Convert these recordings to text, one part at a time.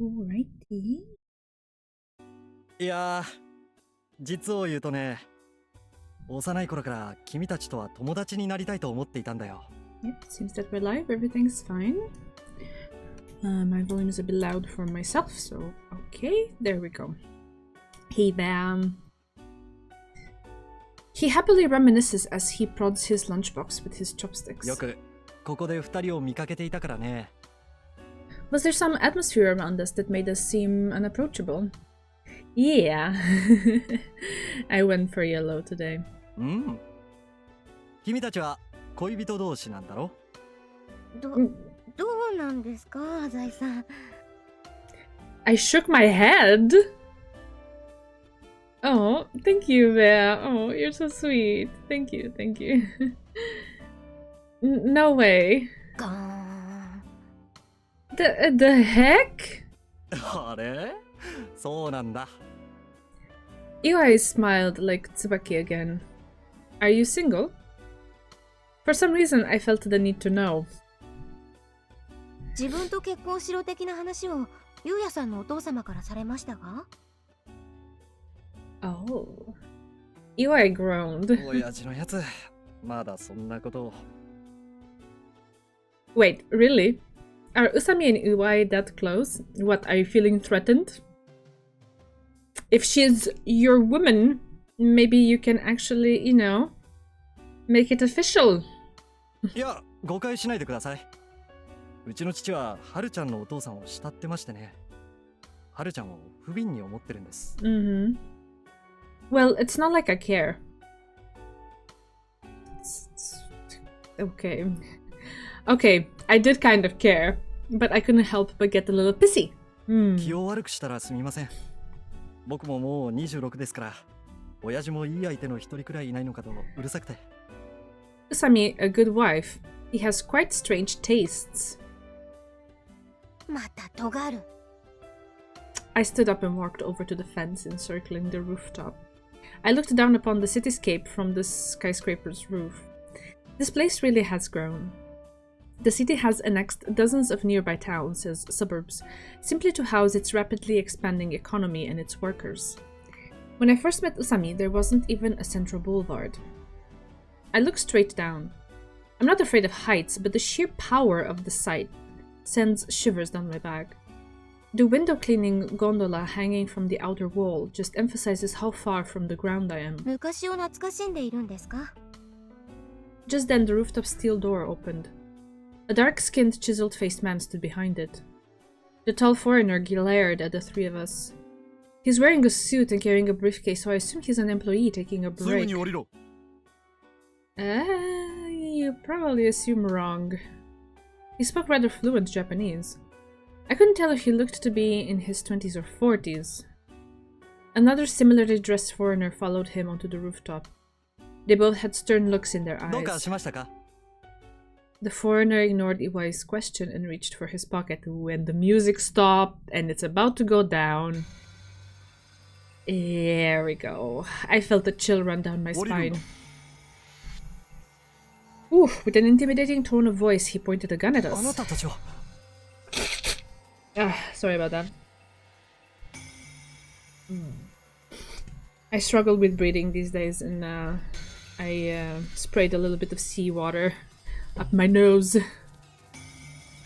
Alrighty. いやー、実を言うとね、幼い頃から君たちとは友達になりたいと思っていたんだよ。Yep, seems that we're live. Everything's fine. My volume is a bit loud for myself, so okay, there we go. Hey there. He happily reminisces as he prods his lunchbox with his chopsticks. よくここで二人を見かけていたからね。Was there some atmosphere around us that made us seem unapproachable? Yeah. I went for yellow today. うん。君たちは恋人同士なんだろ？どうなんですか、浅井さん。I shook my head. Oh, thank you, Bea. Oh, you're so sweet. Thank you, thank you. No way. ガーン。The heck? あれ？そうなんだ。Iwai smiled like Tsubaki again. Are you single? For some reason, I felt the need to know. 自分と結婚しろ的な話をゆうやさんのお父様からされましたが？ Oh. Iwai groaned. 親父のやつ、まだそんなことを。Wait, really? Are Usami and Iwai that close? What, are you feeling threatened? If she's your woman, maybe you can actually, you know, make it official. いや、誤解しないでください。うちの父ははるちゃんのお父さんを慕ってましてね。はるちゃんを不憫に思ってるんです。Mm-hmm. Well, it's not like I care. Okay. Okay, I did kind of care, but I couldn't help but get a little pissy. 気を悪くしたらすみません。僕ももう26ですから、親父もいい相手の一人くらいいないのかとうるさくて。Usami, a good wife. He has quite strange tastes. また尖る。I stood up and walked over to the fence encircling the rooftop. I looked down upon the cityscape from the skyscraper's roof. This place really has grown. The city has annexed dozens of nearby towns as suburbs, simply to house its rapidly expanding economy and its workers. When I first met Usami, there wasn't even a central boulevard. I looked straight down. I'm not afraid of heights, but the sheer power of the sight sends shivers down my back. The window cleaning gondola hanging from the outer wall just emphasizes how far from the ground I am. 昔を懐かしんでいるんですか？ Just then, the rooftop steel door opened. A dark-skinned, chiseled-faced man stood behind it. The tall foreigner glared at the three of us. He's wearing a suit and carrying a briefcase, so I assume he's an employee taking a break. You probably assume wrong. He spoke rather fluent Japanese. I couldn't tell if he looked to be in his 20s or 40s. Another similarly dressed foreigner followed him onto the rooftop. They both had stern looks in their eyes. The foreigner ignored Iwai's question and reached for his pocket when the music stopped and it's about to go down. There we go. I felt a chill run down my spine. Ooh, with an intimidating tone of voice, he pointed a gun at us. Sorry about that. I struggle with breathing these days, and I sprayed a little bit of seawater up my nose.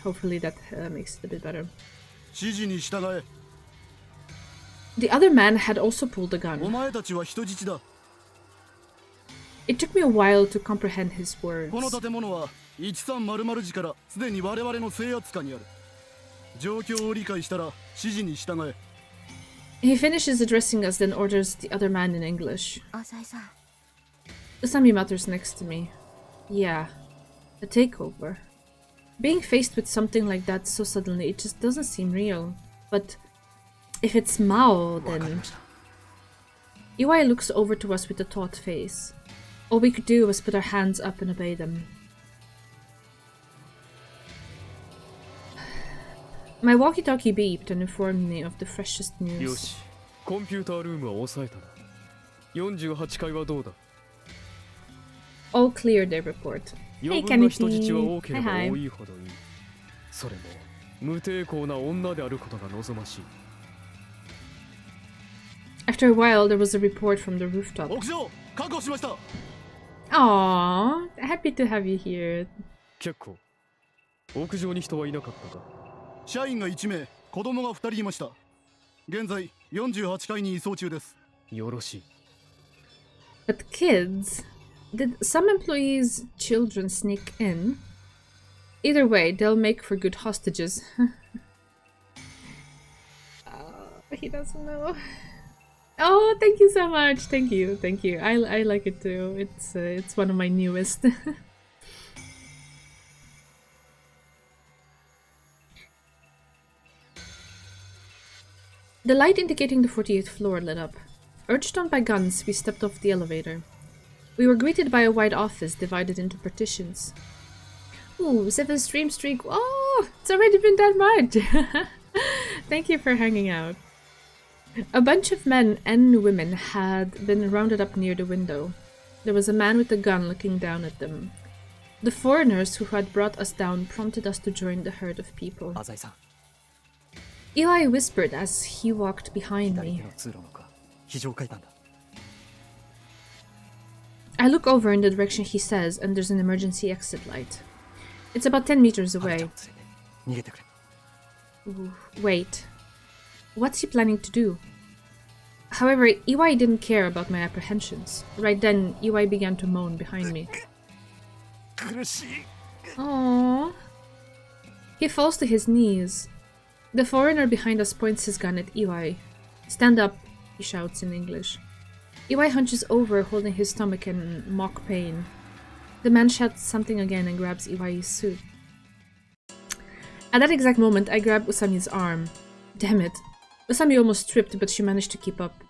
Hopefully that makes it a bit better. The other man had also pulled a gun. It took me a while to comprehend his words. He finishes addressing us, then orders the other man in English. 浅井さん。 Usami mutters next to me. Yeah, a takeover. Being faced with something like that so suddenly, it just doesn't seem real. But if it's Maou, then... Iwai looks over to us with a taut face. All we could do was put our hands up and obey them. My walkie-talkie beeped and informed me of the freshest news. コンピュータールームは抑えたな。48階はどうだ？ All clear, they report. Hey, 余分な人質は Kennedy. 多ければ多いほどいい。それも無抵抗な女であることが望ましい。 After a while, there was a report from the rooftop. 屋上確保しました。 Aww, happy to have you here. 結構。屋上に人はいなかったか。社員が1名、子供が2人いました。現在48階に移送中です。よろしい。 But kids? Did some employees' children sneak in? Either way, they'll make for good hostages. He doesn't know. Oh, thank you so much. Thank you. I like it too. It's one of my newest. The light indicating the 48th floor lit up. Urged on by guns, we stepped off the elevator. We were greeted by a wide office divided into partitions. Ooh, 7 stream streak. Oh, it's already been that much. Thank you for hanging out. A bunch of men and women had been rounded up near the window. There was a man with a gun looking down at them. The foreigners who had brought us down prompted us to join the herd of people. Eli whispered as he walked behind me. I look over in the direction he says, and there's an emergency exit light. It's about 10 meters away. Ooh, wait. What's he planning to do? However, EY didn't care about my apprehensions. Right then, EY began to moan behind me. Aww. He falls to his knees. The foreigner behind us points his gun at EY. Stand up, he shouts in English. EY hunches over, holding his stomach in mock pain. The man shouts something again and grabs EY's suit. At that exact moment, I grab Usami's arm. Damn it. Usami almost tripped, but she managed to keep up.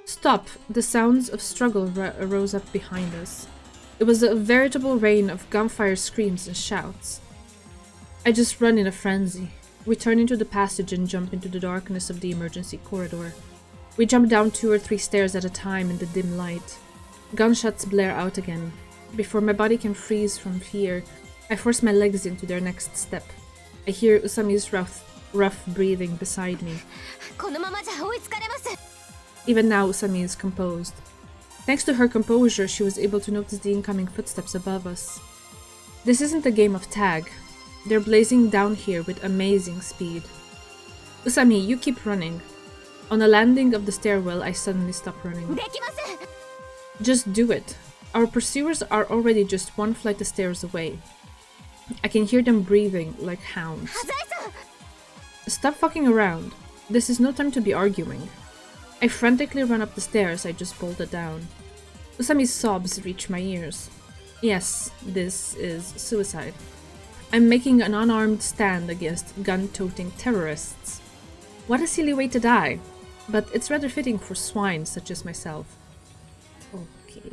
Stop! The sounds of struggle rose up behind us. It was a veritable rain of gunfire screams and shouts. I just run in a frenzy. We turn into the passage and jump into the darkness of the emergency corridor. We jump down 2 or 3 stairs at a time in the dim light. Gunshots blare out again. Before my body can freeze from fear, I force my legs into their next step. I hear Usami's rough breathing beside me. Even now, Usami is composed. Thanks to her composure, she was able to notice the incoming footsteps above us. This isn't a game of tag. They're blazing down here with amazing speed. Usami, you keep running. On a landing of the stairwell, I suddenly stop running. Just do it. Our pursuers are already just 1 flight of stairs away. I can hear them breathing like hounds. Stop fucking around. This is no time to be arguing. I frantically run up the stairs I just bolted down. Usami's sobs reach my ears. Yes, this is suicide. I'm making an unarmed stand against gun-toting terrorists. What a silly way to die. But it's rather fitting for swine such as myself. Okay.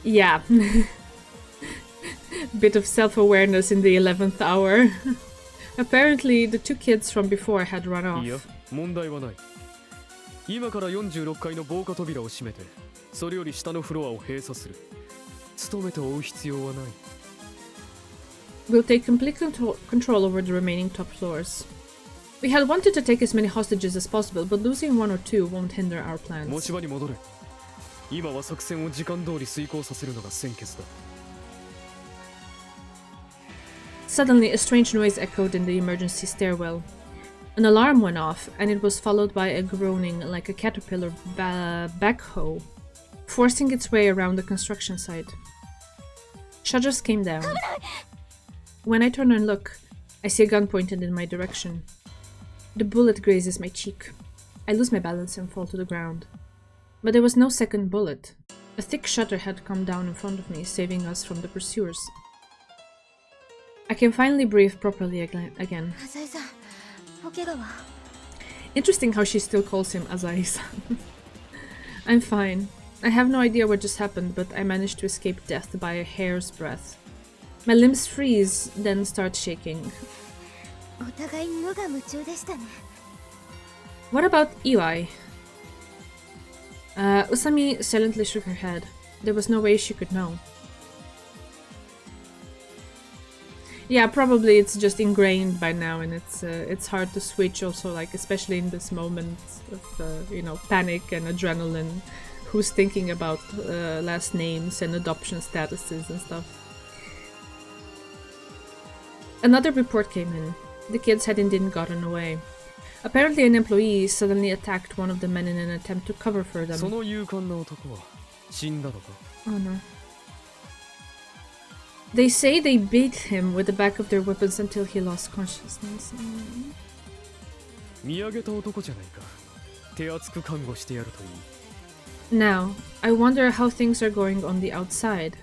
Yeah. Bit of self-awareness in the 11th hour. Apparently, the 2 kids from before had run off. 今から46階の防火扉を閉めて、それより下のフロアを閉鎖する。努めて追う必要はない。We'll take complete control over the remaining top floors. We had wanted to take as many hostages as possible, but losing 1 or 2 won't hinder our plans. 持ち場に戻れ。今は作戦を時間通り遂行させるのが先決だ。Suddenly, a strange noise echoed in the emergency stairwell. An alarm went off, and it was followed by a groaning like a caterpillar backhoe, forcing its way around the construction site. Shutters came down. When I turn and look, I see a gun pointed in my direction. The bullet grazes my cheek. I lose my balance and fall to the ground. But there was no second bullet. A thick shutter had come down in front of me, saving us from the pursuers. I can finally breathe properly again. Interesting how she still calls him Azai-san. I'm fine. I have no idea what just happened, but I managed to escape death by a hair's breadth. My limbs freeze, then start shaking. What about Iwai? Usami silently shook her head. There was no way she could know. Yeah, probably it's just ingrained by now, and it's hard to switch. Also, like especially in this moment of you know, panic and adrenaline, who's thinking about last names and adoption statuses and stuff. Another report came in. The kids had indeed gotten away. Apparently, an employee suddenly attacked one of the men in an attempt to cover for them. その勇敢な男は死んだのか Oh no. They say they beat him with the back of their weapons until he lost consciousness. 見上げた男じゃないか手厚く看護してやるといい Now, I wonder how things are going on the outside.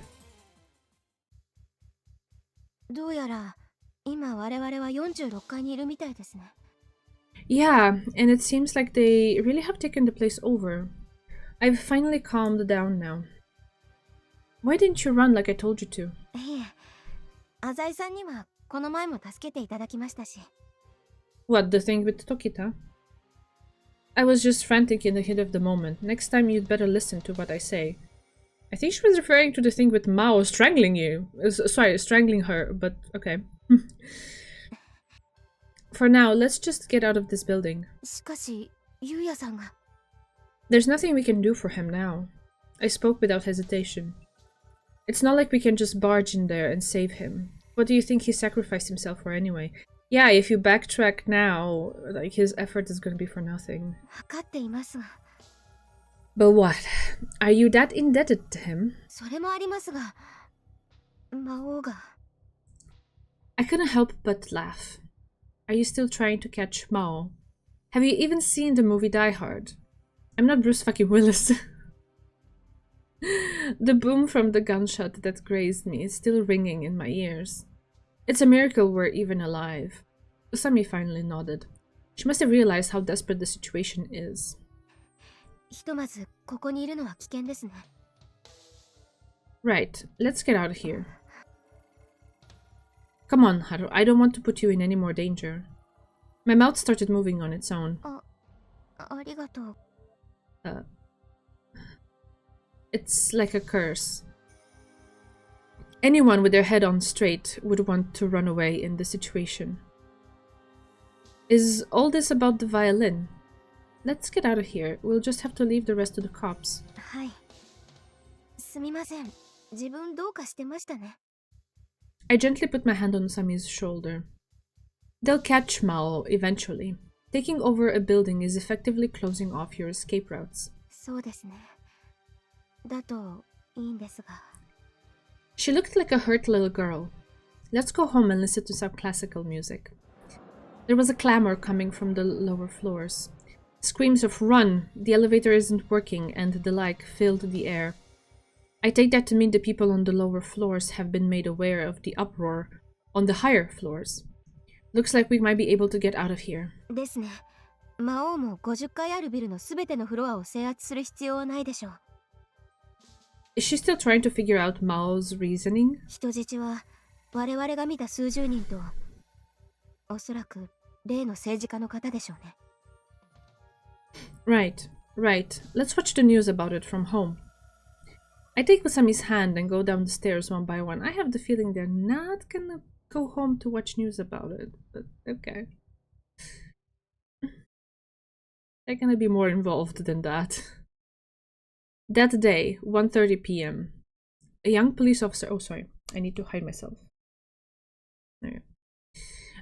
どうやら今我々は46階にいるみたいですね。Yeah, and it seems like they really have taken the place over. I've finally calmed down now. Why didn't you run like I told you to? いえ、浅井さんにはこの前も助けていただきましたし。What, the thing with Tokita? I was just frantic in the heat of the moment. Next time you'd better listen to what I say. I think she was referring to the thing with Maou strangling you. Sorry, strangling her, but okay. For now, let's just get out of this building. しかし、ゆうやさんが。There's nothing we can do for him now. I spoke without hesitation. It's not like we can just barge in there and save him. What do you think he sacrificed himself for anyway? Yeah, if you backtrack now, like his effort is gonna be for nothing. 分かっていますが。But what? Are you that indebted to him? それもありますが、魔王が。I couldn't help but laugh. Are you still trying to catch Maou? Have you even seen the movie Die Hard? I'm not Bruce fucking Willis. The boom from the gunshot that grazed me is still ringing in my ears. It's a miracle we're even alive. Usami finally nodded. She must have realized how desperate the situation is. ひとまずここにいるのは危険ですね。Right, let's get out of here. Come on, Haru, I don't want to put you in any more danger. My mouth started moving on its own. ありがとう。It's like a curse. Anyone with their head on straight would want to run away in this situation. Is all this about the violin? Let's get out of here. We'll just have to leave the rest to the cops. はい。すみません。自分どうかしてましたね。I gently put my hand on Usami's shoulder. They'll catch Maou eventually. Taking over a building is effectively closing off your escape routes. そうですね。だといいんですが。She looked like a hurt little girl. Let's go home and listen to some classical music. There was a clamor coming from the lower floors. Screams of "Run! The elevator isn't working!" and the like filled the air. I take that to mean the people on the lower floors have been made aware of the uproar on the higher floors. Looks like we might be able to get out of here. ですね。魔王も50階あるビルのすべてのフロアを制圧する必要はないでしょう。Is she still trying to figure out Mao's reasoning? 人質は我々が見た数十人とおそらく例の政治家の方でしょうね。Right. Let's watch the news about it from home. I take Usami's hand and go down the stairs one by one. I have the feeling they're not gonna go home to watch news about it, but okay. They're gonna be more involved than that. That day, 1:30 p.m. A young police officer... Oh, sorry. I need to hide myself. There.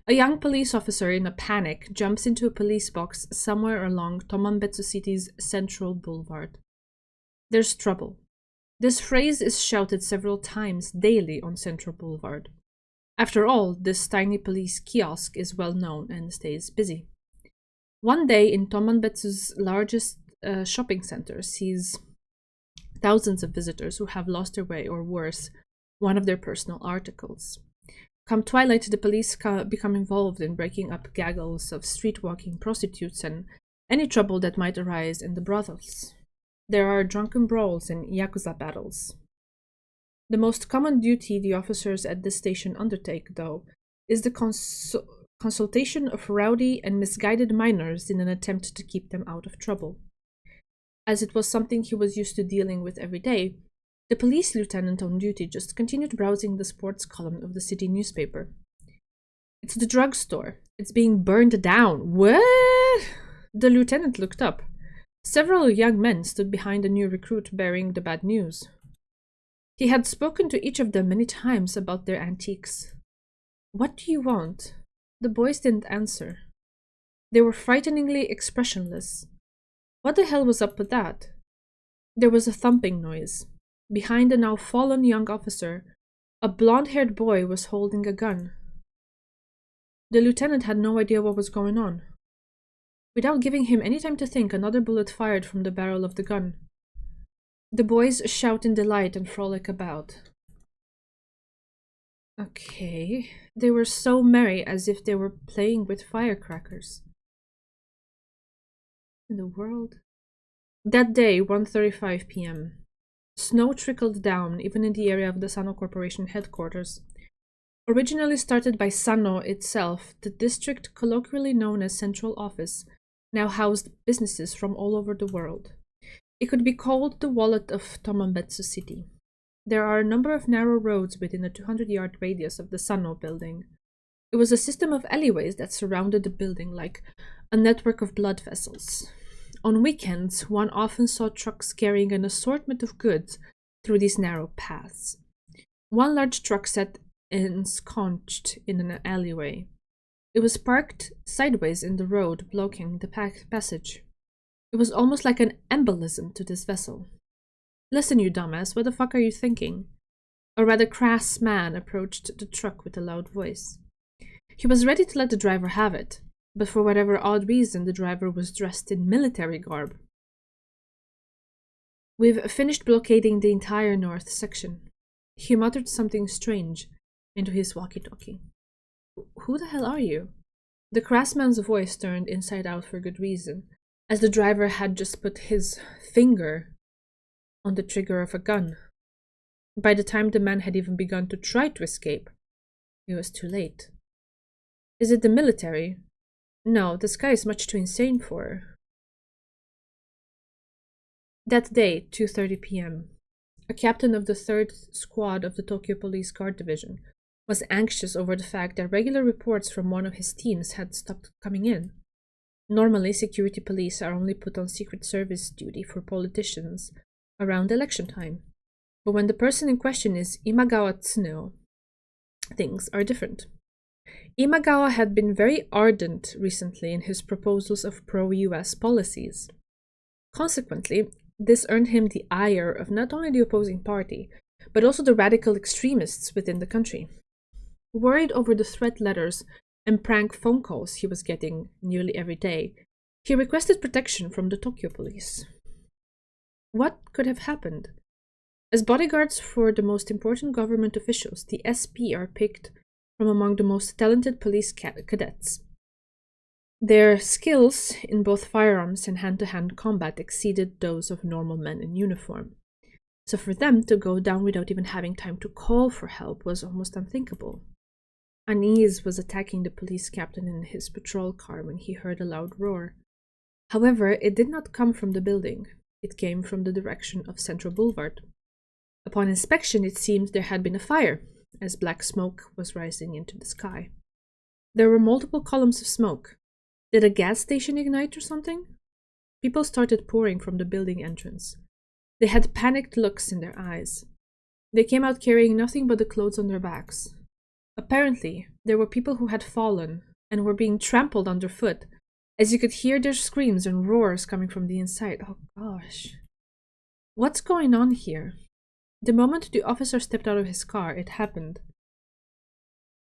A young police officer in a panic jumps into a police box somewhere along Tomanbetsu City's Central Boulevard. There's trouble. This phrase is shouted several times daily on Central Boulevard. After all, this tiny police kiosk is well known and stays busy. One day in Tomanbetsu's largest shopping center sees thousands of visitors who have lost their way, or worse, one of their personal articles. Come twilight, the police become involved in breaking up gaggles of street-walking prostitutes and any trouble that might arise in the brothels. There are drunken brawls and yakuza battles. The most common duty the officers at this station undertake, though, is the consultation of rowdy and misguided minors in an attempt to keep them out of trouble. as it was something he was used to dealing with every day, the police lieutenant on duty just continued browsing the sports column of the city newspaper. "It's the drugstore. It's being burned down." "What?" The lieutenant looked up. Several young men stood behind the new recruit bearing the bad news. He had spoken to each of them many times about their antiques. "What do you want?" The boys didn't answer. They were frighteningly expressionless. What the hell was up with that? There was a thumping noise. Behind the now fallen young officer, a blonde-haired boy was holding a gun. The lieutenant had no idea what was going on. Without giving him any time to think, another bullet fired from the barrel of the gun. The boys shout in delight and frolic about. Okay, they were so merry as if they were playing with firecrackers. In the world? That day, 1:35 p.m. Snow trickled down, even in the area of the Sano Corporation headquarters. Originally started by Sano itself, the district colloquially known as Central Office now housed businesses from all over the world. It could be called the wallet of Tomambetsu City. There are a number of narrow roads within a 200-yard radius of the Sano building. It was a system of alleyways that surrounded the building like a network of blood vessels. On weekends, one often saw trucks carrying an assortment of goods through these narrow paths. One large truck sat ensconced in an alleyway. It was parked sideways in the road, blocking the passage. It was almost like an embolism to this vessel. "Listen, you dumbass, what the fuck are you thinking?" A rather crass man approached the truck with a loud voice. He was ready to let the driver have it, but for whatever odd reason, the driver was dressed in military garb. "We've finished blockading the entire north section." He muttered something strange into his walkie-talkie. "Who the hell are you?" The crass man's voice turned inside out for good reason, as the driver had just put his finger on the trigger of a gun. By the time the man had even begun to try to escape, it was too late. "Is it the military?" "No, this guy is much too insane for her." That day, 2:30 p.m., a captain of the 3rd Squad of the Tokyo Police Guard Division was anxious over the fact that regular reports from one of his teams had stopped coming in. Normally, security police are only put on Secret Service duty for politicians around election time. But when the person in question is Imagawa Tsuno, things are different. Imagawa had been very ardent recently in his proposals of pro-US policies. Consequently, this earned him the ire of not only the opposing party, but also the radical extremists within the country. Worried over the threat letters and prank phone calls he was getting nearly every day, he requested protection from the Tokyo police. What could have happened? As bodyguards for the most important government officials, the SP are picked from among the most talented police cadets. Their skills in both firearms and hand-to-hand combat exceeded those of normal men in uniform. So for them to go down without even having time to call for help was almost unthinkable. Unease was attacking the police captain in his patrol car when he heard a loud roar. However, it did not come from the building. It came from the direction of Central Boulevard. Upon inspection, it seemed there had been a fire, as black smoke was rising into the sky. There were multiple columns of smoke. Did a gas station ignite or something? People started pouring from the building entrance. They had panicked looks in their eyes. They came out carrying nothing but the clothes on their backs. Apparently, there were people who had fallen and were being trampled underfoot, as you could hear their screams and roars coming from the inside. Oh gosh. What's going on here? The moment the officer stepped out of his car, it happened.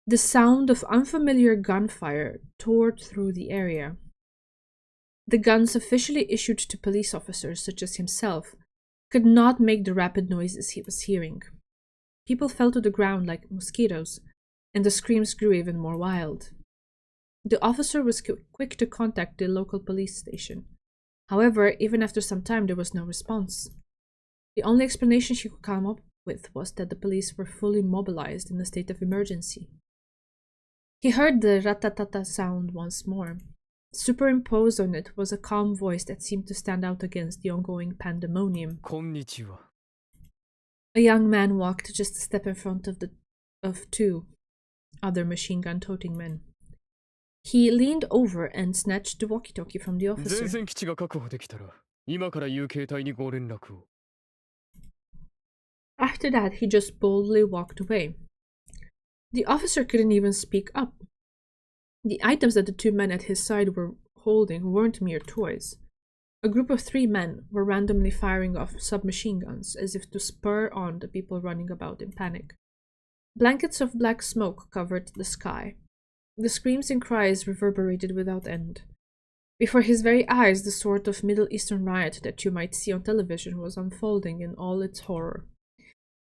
The sound of unfamiliar gunfire tore through the area. The guns officially issued to police officers such as himself could not make the rapid noises he was hearing. People fell to the ground like mosquitoes, and the screams grew even more wild. The officer was quick to contact the local police station. However, even after some time, there was no response. The only explanation she could come up with was that the police were fully mobilized in a state of emergency. He heard the ratatata sound once more. Superimposed on it was a calm voice that seemed to stand out against the ongoing pandemonium. こんにちは。 A young man walked just a step in front of two other machine gun toting men. He leaned over and snatched the walkie-talkie from the 前 officer. 線基地が確保できたら今から言う携帯にご連絡を。 After that, he just boldly walked away. The officer couldn't even speak up. The items that the two men at his side were holding weren't mere toys. A group of 3 men were randomly firing off submachine guns as if to spur on the people running about in panic. Blankets of black smoke covered the sky. The screams and cries reverberated without end. Before his very eyes, the sort of Middle Eastern riot that you might see on television was unfolding in all its horror.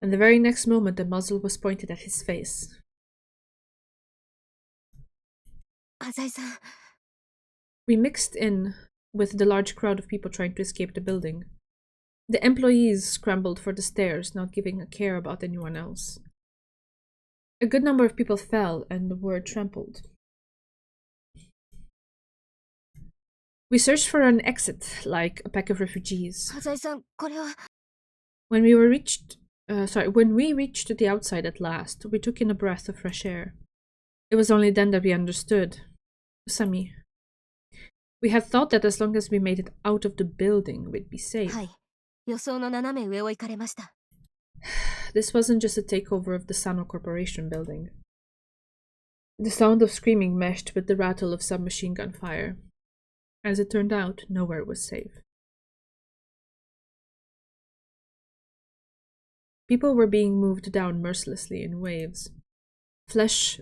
And the very next moment, the muzzle was pointed at his face. 浅井さん、 We mixed in with the large crowd of people trying to escape the building. The employees scrambled for the stairs, not giving a care about anyone else. A good number of people fell and were trampled. We searched for an exit, like a pack of refugees. 浅井さん、これは When we reached the outside at last, we took in a breath of fresh air. It was only then that we understood. Usami. We had thought that as long as we made it out of the building, we'd be safe. はい。予想の斜め上を行かれました。 This wasn't just a takeover of the Sano Corporation building. The sound of screaming meshed with the rattle of submachine gun fire. As it turned out, nowhere was safe. People were being moved down mercilessly in waves. Flesh,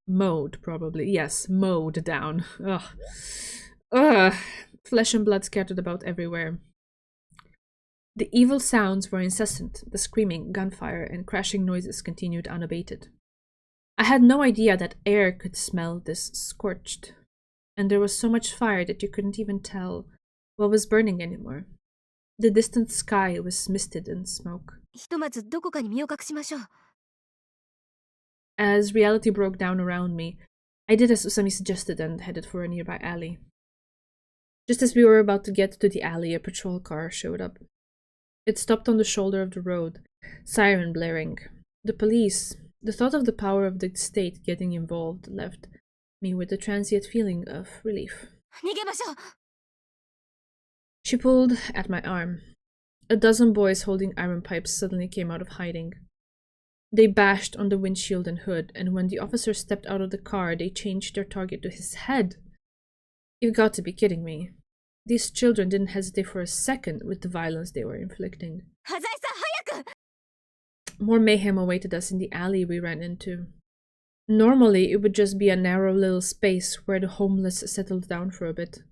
mowed probably. Yes, mowed down. Ugh. Ugh. Flesh and blood scattered about everywhere. The evil sounds were incessant. The screaming, gunfire, and crashing noises continued unabated. I had no idea that air could smell this scorched, and there was so much fire that you couldn't even tell what was burning anymore. The distant sky was misted in smoke. ひとまずどこかに身を隠しましょう。 As reality broke down around me, I did as Usami suggested and headed for a nearby alley. Just as we were about to get to the alley, a patrol car showed up. It stopped on the shoulder of the road, siren blaring. The police, the thought of the power of the state getting involved, left me with a transient feeling of relief. 逃げましょう。 She pulled at my arm. A dozen boys holding iron pipes suddenly came out of hiding. They bashed on the windshield and hood, and when the officer stepped out of the car, they changed their target to his head. You've got to be kidding me. These children didn't hesitate for a second with the violence they were inflicting. 浅井さん、早く。 More mayhem awaited us in the alley we ran into. Normally, it would just be a narrow little space where the homeless settled down for a bit.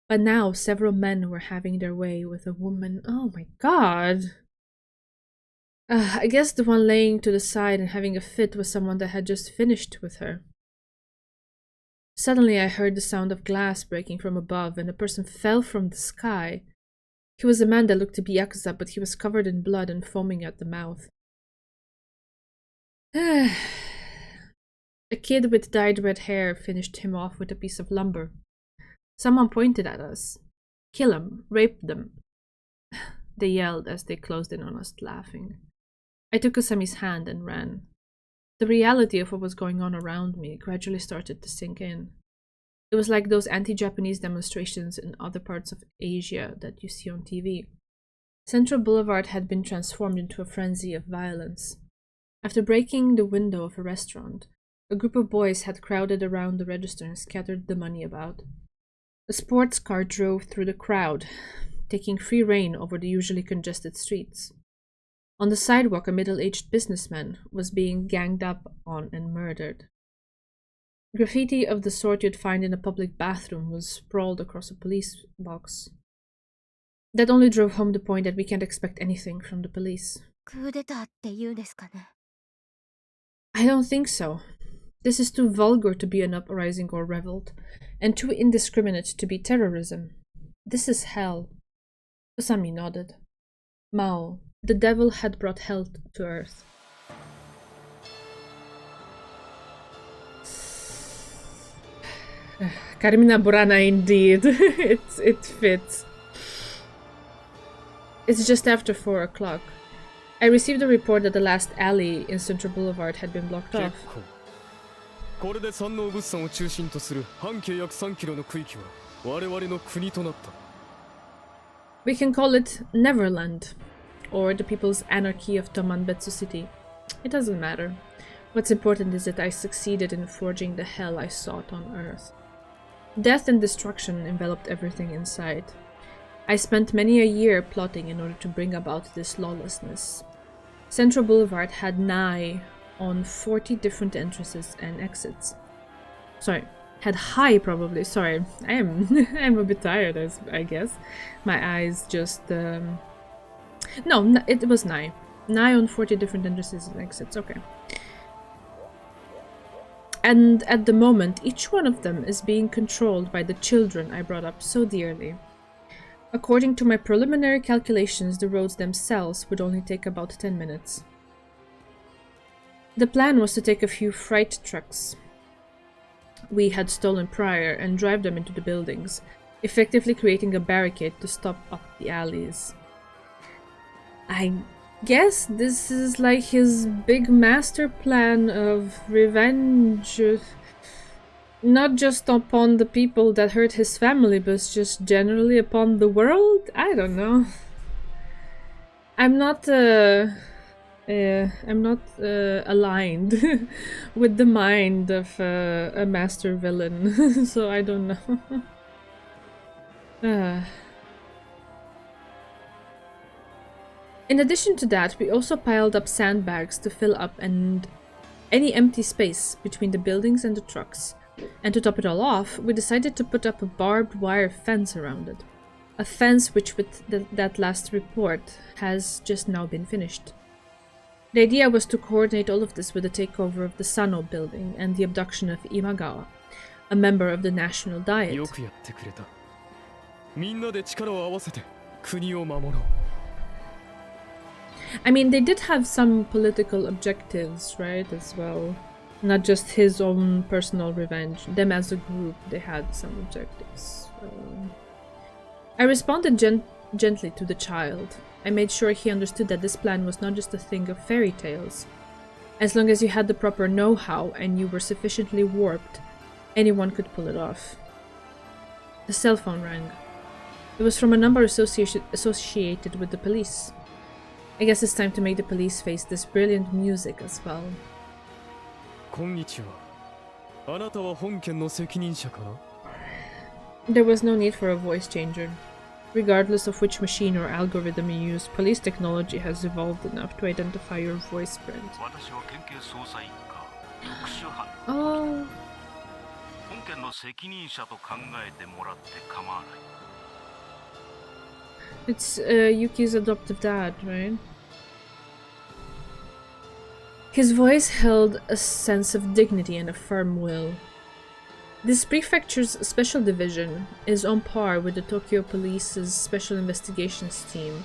But now, several men were having their way with a woman. Oh my god! I guess the one laying to the side and having a fit was someone that had just finished with her. Suddenly, I heard the sound of glass breaking from above, and a person fell from the sky. He was a man that looked to be Yakuza, but he was covered in blood and foaming at the mouth. A kid with dyed red hair finished him off with a piece of lumber. Someone pointed at us. Kill him, rape them. They yelled as they closed in on us, laughing. I took Usami's hand and ran. The reality of what was going on around me gradually started to sink in. It was like those anti-Japanese demonstrations in other parts of Asia that you see on TV. Central Boulevard had been transformed into a frenzy of violence. After breaking the window of a restaurant, a group of boys had crowded around the register and scattered the money about. A sports car drove through the crowd, taking free rein over the usually congested streets. On the sidewalk, a middle-aged businessman was being ganged up on and murdered. Graffiti of the sort you'd find in a public bathroom was sprawled across a police box. That only drove home the point that we can't expect anything from the police. クーデターって言うんですかね。 I don't think so. This is too vulgar to be an uprising or revolt, and too indiscriminate to be terrorism. This is hell. Usami nodded. Maou, the devil had brought hell to earth. Carmina Burana indeed. It fits. It's just after 4 o'clock. I received a report that the last alley in Central Boulevard had been blocked 結 off. 構これで山王物産を中心とする半径約3キロの区域は我々の国となった。 We can call it Neverland, or the People's Anarchy of Tomanbetsu City. It doesn't matter. What's important is that I succeeded in forging the hell I sought on Earth. Death and destruction enveloped everything in sight. I spent many a year plotting in order to bring about this lawlessness. Central Boulevard had nigh on 40 different entrances and exits. Sorry, had high probably. Sorry, I'm a bit tired, I guess. My eyes just no, it was nigh on 40 different entrances and exits. Okay. And at the moment, each one of them is being controlled by the children I brought up so dearly. According to my preliminary calculations, the roads themselves would only take about 10 minutes. The plan was to take a few freight trucks we had stolen prior and drive them into the buildings, effectively creating a barricade to stop up the alleys. I guess this is like his big master plan of revenge, not just upon the people that hurt his family, but just generally upon the world? I don't know. I'm not aligned with the mind of a master villain, so I don't know. In addition to that, we also piled up sandbags to fill up any empty space between the buildings and the trucks. And to top it all off, we decided to put up a barbed wire fence around it. A fence which, with that last report, has just now been finished. The idea was to coordinate all of this with the takeover of the Sano building and the abduction of Imagawa, a member of the National Diet. よくやってくれた。みんなで力を合わせて国を守ろう。 I mean, they did have some political objectives, right, as well. Not just his own personal revenge. Them as a group, they had some objectives. I responded gently to the child. I made sure he understood that this plan was not just a thing of fairy tales. As long as you had the proper know-how and you were sufficiently warped, anyone could pull it off. The cell phone rang. It was from a number associated with the police. I guess it's time to make the police face this brilliant music as well. こんにちは。あなたは本件の責任者かな? There was no need for a voice changer. Regardless of which machine or algorithm you use, police technology has evolved enough to identify your voice print. Oh. It's Yuki's adoptive dad, right? His voice held a sense of dignity and a firm will. This prefecture's special division is on par with the Tokyo Police's special investigations team,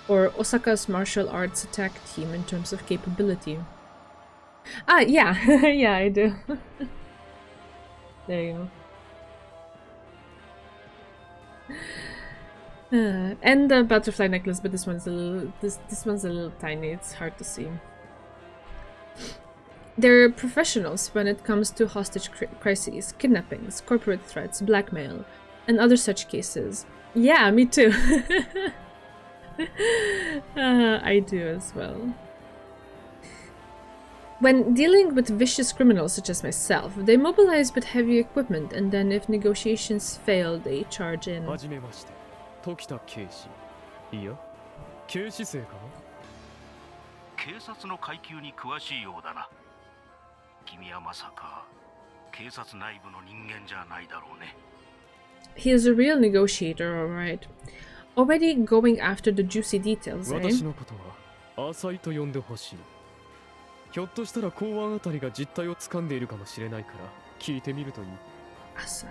or Osaka's martial arts attack team in terms of capability. Ah, yeah, yeah, I do. There you go. And the butterfly necklace, but this one's a little tiny. It's hard to see. They're professionals when it comes to hostage crises, kidnappings, corporate threats, blackmail, and other such cases. Yeah, me too. I do as well. When dealing with vicious criminals such as myself, they mobilize with heavy equipment, and then if negotiations fail, they charge in. はじめまして。時田警視。いや、警視生かな? 警察の階級に詳しいようだな。君はまさか警察内部の人間じゃないだろうね。He is a real negotiator, alright. Already going after the juicy details, eh? 私のことは浅井と呼んでほしい。ひょっとしたら公安あたりが実態を掴んでいるかもしれないから聞いてみるといい。浅井、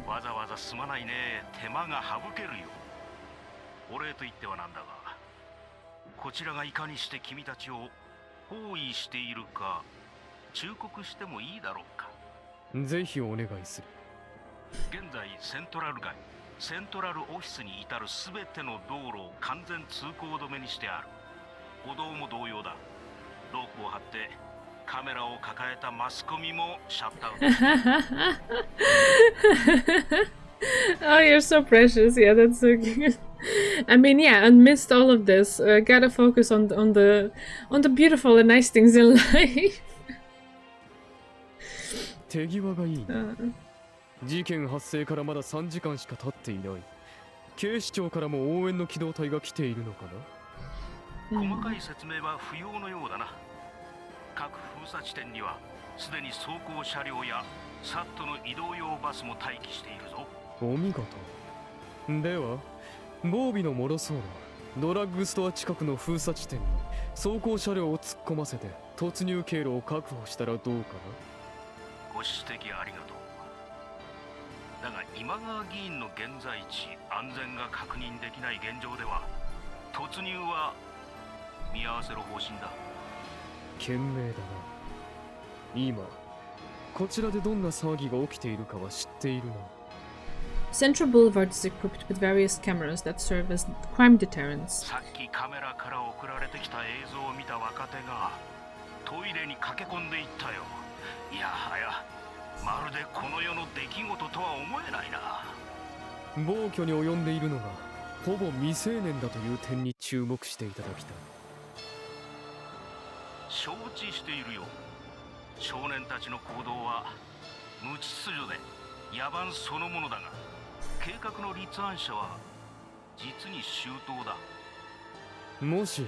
okay. わざわざすまないね。手間が省けるよ。お礼と言ってはなんだが、こちらがいかにして君たちを包囲しているか忠告してもいいだろうか。ぜひお願いする。現在セントラル街、セントラルオフィスに至るすべての道路を完全通行止めにしてある。歩道も同様だ。ロープを張ってカメラを抱えたマスコミもシャットアウト。Oh, you're so precious. Yeah, that's so good. I mean, yeah, amidst all of this, gotta focus on the beautiful and nice things in life. 手際がいいな。事件発生からまだ3時間しか経っていない。警視庁からも応援の機動隊が来ているのかな。細かい説明は不要のようだな。各封鎖地点にはすでに走行車両やサットの移動用バスも待機しているぞ。お見事。では防備の脆そうなドラッグストア近くの封鎖地点に走行車両を突っ込ませて突入経路を確保したらどうかな。ご指摘ありがとう。だが今川議員の現在地、安全が確認できない現状では突入は見合わせる方針だ。賢明だな。今こちらでどんな騒ぎが起きているかは知っているな。Central Boulevard is equipped with various cameras that serve as crime deterrents. さっきカメラから送られてきた映像を見た若手がトイレに駆け込んでいったよ。いやはや、まるでこの世の出来事とは思えないな。暴挙に及んでいるのがほぼ未成年だという点に注目していただきたい。承知しているよ。少年たちの行動は無秩序で野蛮そのものだが、計画の立案者は実に周到だ。もし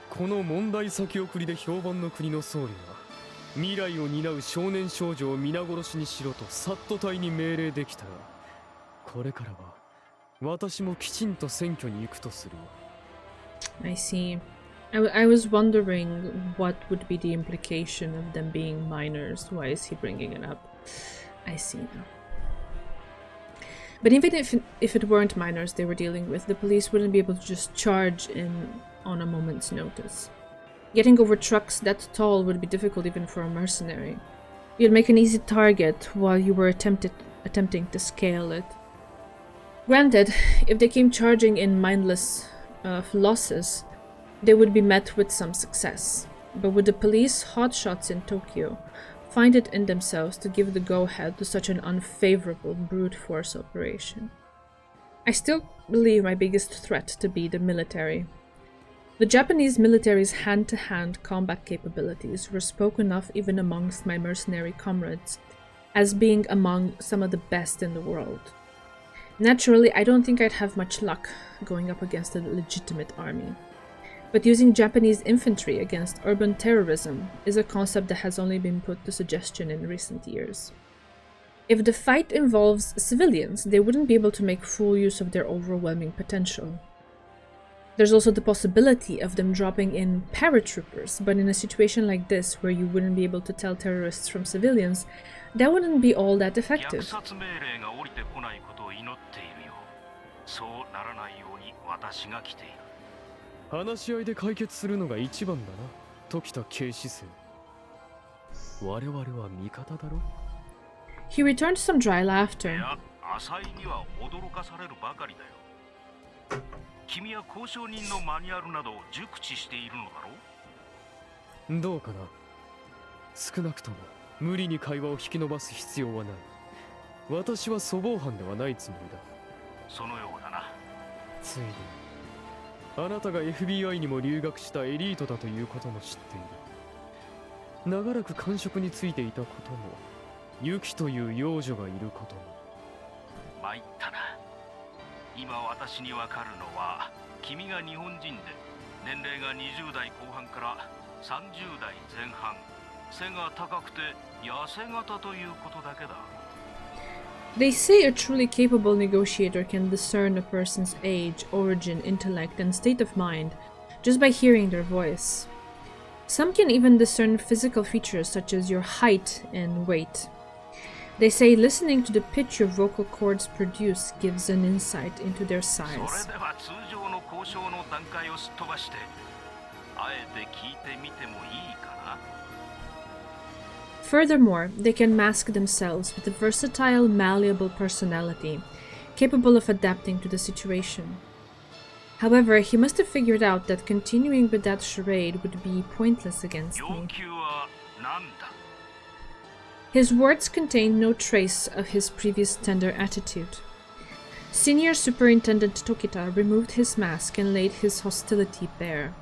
この問題先送りで評判の国の総理が未来を担う少年少女を皆殺しにしろとサット隊に命令できたら、これからは私もきちんと選挙に行くとする。 I see. I was wondering what would be the implication of them being minors. Why is he bringing it up? I see now. But even if it weren't minors they were dealing with, the police wouldn't be able to just charge in on a moment's notice. Getting over trucks that tall would be difficult even for a mercenary. You'd make an easy target while you were attempting to scale it. Granted, if they came charging in mindless losses, they would be met with some success. But would the police hotshots in Tokyo find it in themselves to give the go-ahead to such an unfavorable brute force operation? I still believe my biggest threat to be the military. The Japanese military's hand-to-hand combat capabilities were spoken of even amongst my mercenary comrades as being among some of the best in the world. Naturally, I don't think I'd have much luck going up against a legitimate army. But using Japanese infantry against urban terrorism is a concept that has only been put to suggestion in recent years. If the fight involves civilians, they wouldn't be able to make full use of their overwhelming potential. There's also the possibility of them dropping in paratroopers, but in a situation like this, where you wouldn't be able to tell terrorists from civilians, that wouldn't be all that effective. 話し合いで解決するのが一番だな、時田警視正。我々は味方だろ。 He returned some dry laughter. いや、浅井には驚かされるばかりだよ。君は交渉人のマニュアルなどを熟知しているのだろう。どうかな。少なくとも無理に会話を引き伸ばす必要はない。私は粗暴犯ではないつもりだ。そのようだな。ついでにあなたが FBI にも留学したエリートだということも知っている。長らく官職についていたことも、ユキという幼女がいることも。参ったな。今私にわかるのは、君が日本人で年齢が20代後半から30代前半、背が高くて痩せ型ということだけだ。They say a truly capable negotiator can discern a person's age, origin, intellect, and state of mind just by hearing their voice. Some can even discern physical features such as your height and weight. They say listening to the pitch your vocal cords produce gives an insight into their size. それでは通常の交渉の段階をすっ飛ばして、あえて聞いてみてもいいかな？ Furthermore, they can mask themselves with a versatile, malleable personality, capable of adapting to the situation. However, he must have figured out that continuing with that charade would be pointless against me. 要求は何だ His words contained no trace of his previous tender attitude. Senior Superintendent Tokita removed his mask and laid his hostility bare.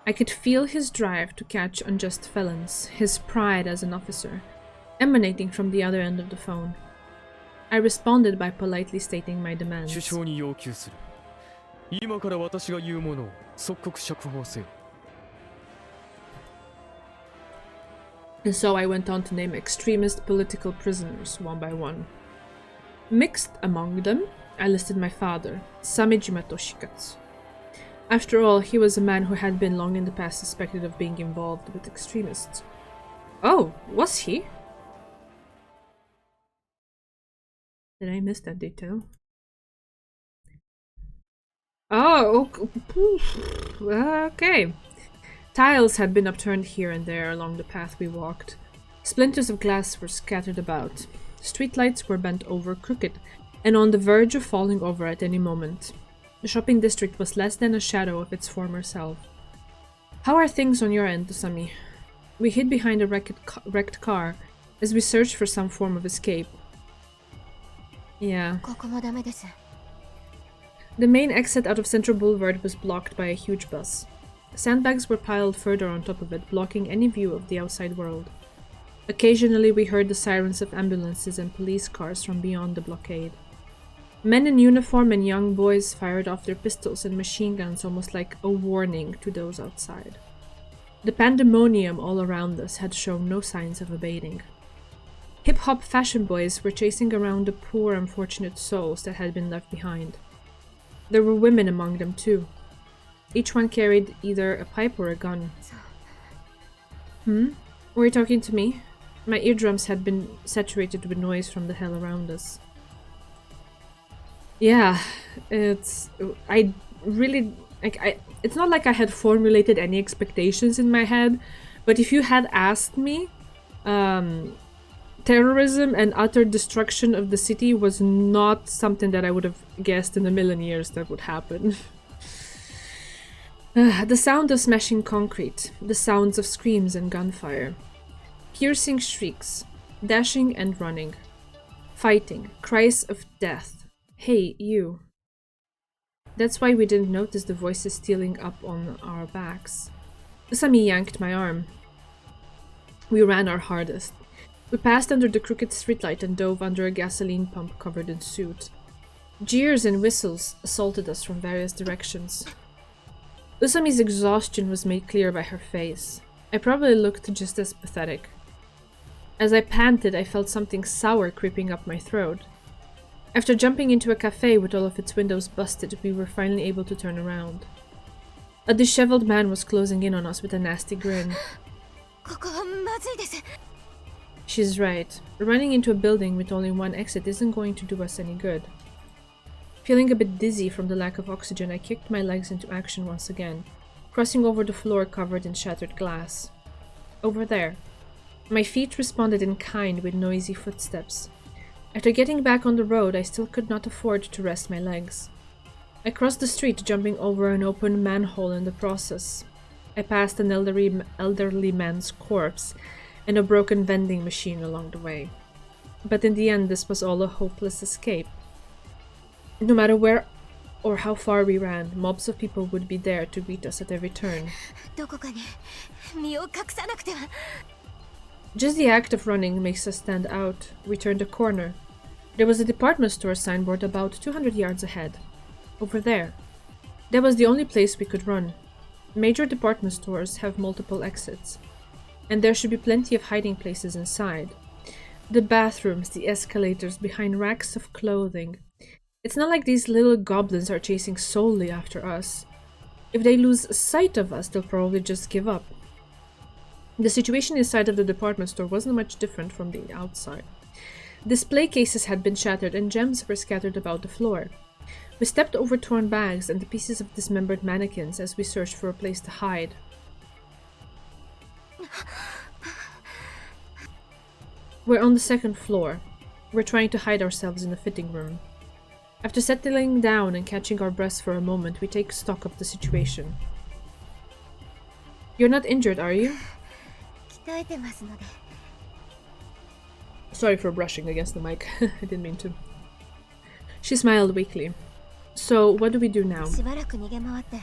I could feel his drive to catch unjust felons, his pride as an officer, emanating from the other end of the phone. I responded by politely stating my 首 demands. 相に要求する。今から私が言うものを即刻釈放せよ。 And so I went on to name extremist political prisoners one by one. Mixed among them, I listed my father, Samejima Toshikatsu. After all, he was a man who had been long in the past suspected of being involved with extremists. Oh, was he? Did I miss that detail? Oh, okay. Tiles had been upturned here and there along the path we walked. Splinters of glass were scattered about. Streetlights were bent over crooked and on the verge of falling over at any moment. The shopping district was less than a shadow of its former self. How are things on your end, Usami? We hid behind a wrecked car as we searched for some form of escape. Yeah. ここもダメです。 The main exit out of Central Boulevard was blocked by a huge bus. Sandbags were piled further on top of it, blocking any view of the outside world. Occasionally we heard the sirens of ambulances and police cars from beyond the blockade. Men in uniform and young boys fired off their pistols and machine guns almost like a warning to those outside. The pandemonium all around us had shown no signs of abating. Hip-hop fashion boys were chasing around the poor unfortunate souls that had been left behind. There were women among them too. Each one carried either a pipe or a gun. Were you talking to me? My eardrums had been saturated with noise from the hell around us. Yeah, it's not like I had formulated any expectations in my head, but if you had asked me, terrorism and utter destruction of the city was not something that I would have guessed in a million years that would happen. The sound of smashing concrete, the sounds of screams and gunfire, piercing shrieks, dashing and running, fighting, cries of death. Hey, you. That's why we didn't notice the voices stealing up on our backs. Usami yanked my arm. We ran our hardest. We passed under the crooked streetlight and dove under a gasoline pump covered in soot. Jeers and whistles assaulted us from various directions. Usami's exhaustion was made clear by her face. I probably looked just as pathetic. As I panted, I felt something sour creeping up my throat. After jumping into a cafe with all of its windows busted, we were finally able to turn around. A disheveled man was closing in on us with a nasty grin. ここはまずいです。 She's right. Running into a building with only one exit isn't going to do us any good. Feeling a bit dizzy from the lack of oxygen, I kicked my legs into action once again, crossing over the floor covered in shattered glass. Over there. My feet responded in kind with noisy footsteps. After getting back on the road, I still could not afford to rest my legs. I crossed the street, jumping over an open manhole in the process. I passed an elderly man's corpse and a broken vending machine along the way. But in the end, this was all a hopeless escape. No matter where or how far we ran, mobs of people would be there to greet us at every turn. どこかに身を隠さなくては。 Just the act of running makes us stand out. We turned a corner. There was a department store signboard about 200 yards ahead. Over there. That was the only place we could run. Major department stores have multiple exits, and there should be plenty of hiding places inside. The bathrooms, the escalators, behind racks of clothing. It's not like these little goblins are chasing solely after us. If they lose sight of us, they'll probably just give up. The situation inside of the department store wasn't much different from the outside. Display cases had been shattered and gems were scattered about the floor. We stepped over torn bags and the pieces of dismembered mannequins as we searched for a place to hide. We're on the second floor. We're trying to hide ourselves in the fitting room. After settling down and catching our breaths for a moment, we take stock of the situation. You're not injured, are you? 鍛えてますので。 Sorry for brushing against the mic. I didn't mean to. She smiled weakly. So, what do we do now? しばらく逃げ回って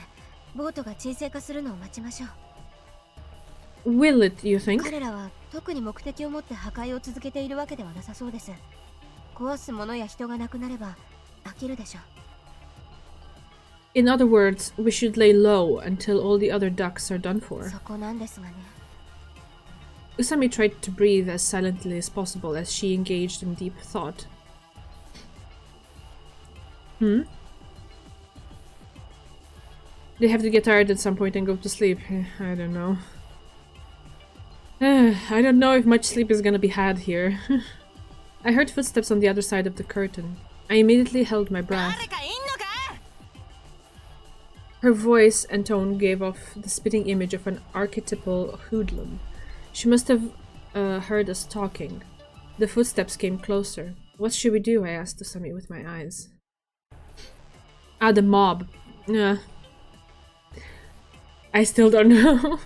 ボートが沈静化するのを待ちましょう。 Will it, you think? 彼らは特に目的を持って破壊を続けているわけではなさそうです。壊すものや人がなくなれば飽きるでしょう。 In other words, we should lay low until all the other ducks are done for. そこなんですがね。 Usami tried to breathe as silently as possible as she engaged in deep thought. They have to get tired at some point and go to sleep. I don't know. I don't know if much sleep is gonna be had here. I heard footsteps on the other side of the curtain. I immediately held my breath. Her voice and tone gave off the spitting image of an archetypal hoodlum. She must have heard us talking. The footsteps came closer. What should we do? I asked Usami with my eyes. Ah, the mob. I still don't know.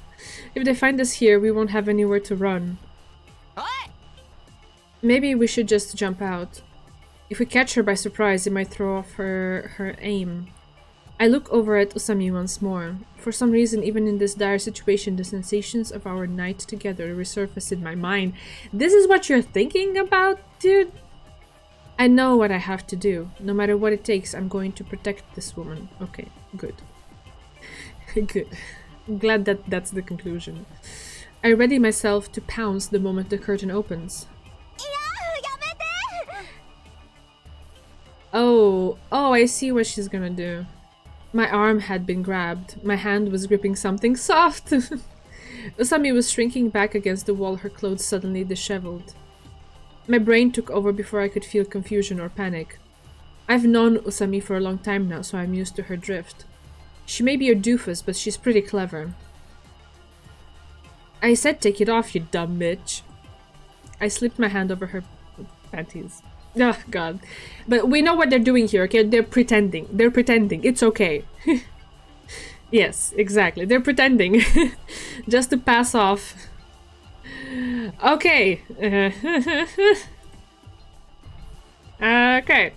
If they find us here, we won't have anywhere to run. Maybe we should just jump out. If we catch her by surprise, it might throw off her aim. I look over at Usami once more. For some reason, even in this dire situation, the sensations of our night together resurface in my mind. This is what you're thinking about, dude? I know what I have to do. No matter what it takes, I'm going to protect this woman. Okay, good. Good. I'm glad that that's the conclusion. I ready myself to pounce the moment the curtain opens. Oh, I see what she's gonna do. My arm had been grabbed. My hand was gripping something soft. Usami was shrinking back against the wall, her clothes suddenly disheveled. My brain took over before I could feel confusion or panic. I've known Usami for a long time now, so I'm used to her drift. She may be a doofus, but she's pretty clever. I said take it off, you dumb bitch. I slipped my hand over her panties. Oh, God. But we know what they're doing here, okay? They're pretending. They're pretending. It's okay. Yes, exactly. They're pretending. Just to pass off. Okay. Okay.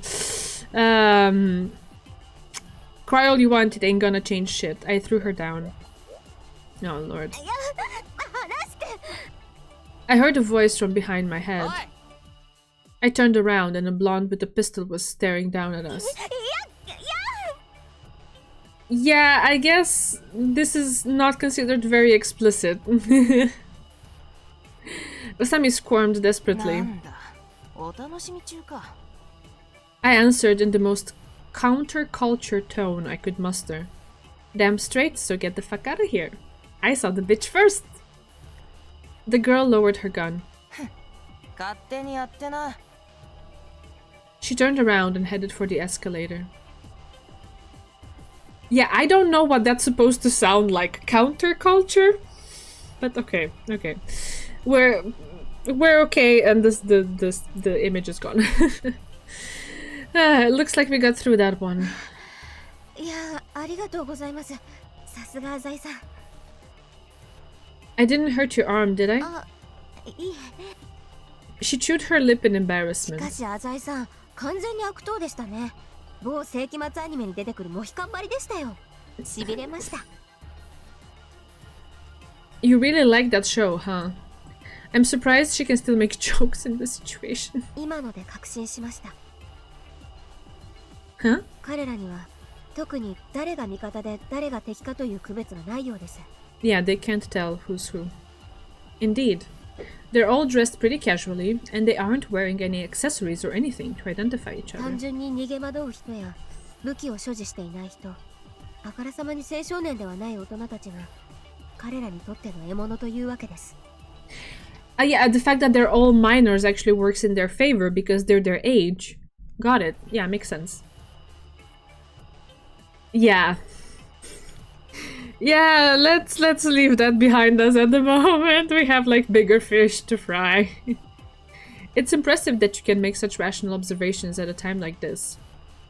Cry all you want, it ain't gonna change shit. I threw her down. Oh, Lord. I heard a voice from behind my head. I turned around and a blonde with a pistol was staring down at us. Yeah, I guess this is not considered very explicit. Usami squirmed desperately. I answered in the most counterculture tone I could muster. Damn straight, so get the fuck out of here. I saw the bitch first. The girl lowered her gun. She turned around and headed for the escalator. Yeah, I don't know what that's supposed to sound like. Counterculture? But okay, okay. We're okay, and the image is gone. It looks like we got through that one. I didn't hurt your arm, did I? She chewed her lip in embarrassment. You really like that show, huh? I'm surprised she can still make jokes in this situation. Huh? Yeah, they can't tell who's who. Indeed. They're all dressed pretty casually, and they aren't wearing any accessories or anything to identify each other. Yeah, the fact that they're all minors actually works in their favor because they're their age. Got it. Yeah, makes sense. Yeah. Yeah, let's leave that behind us at the moment. We have like bigger fish to fry. It's impressive that you can make such rational observations at a time like this.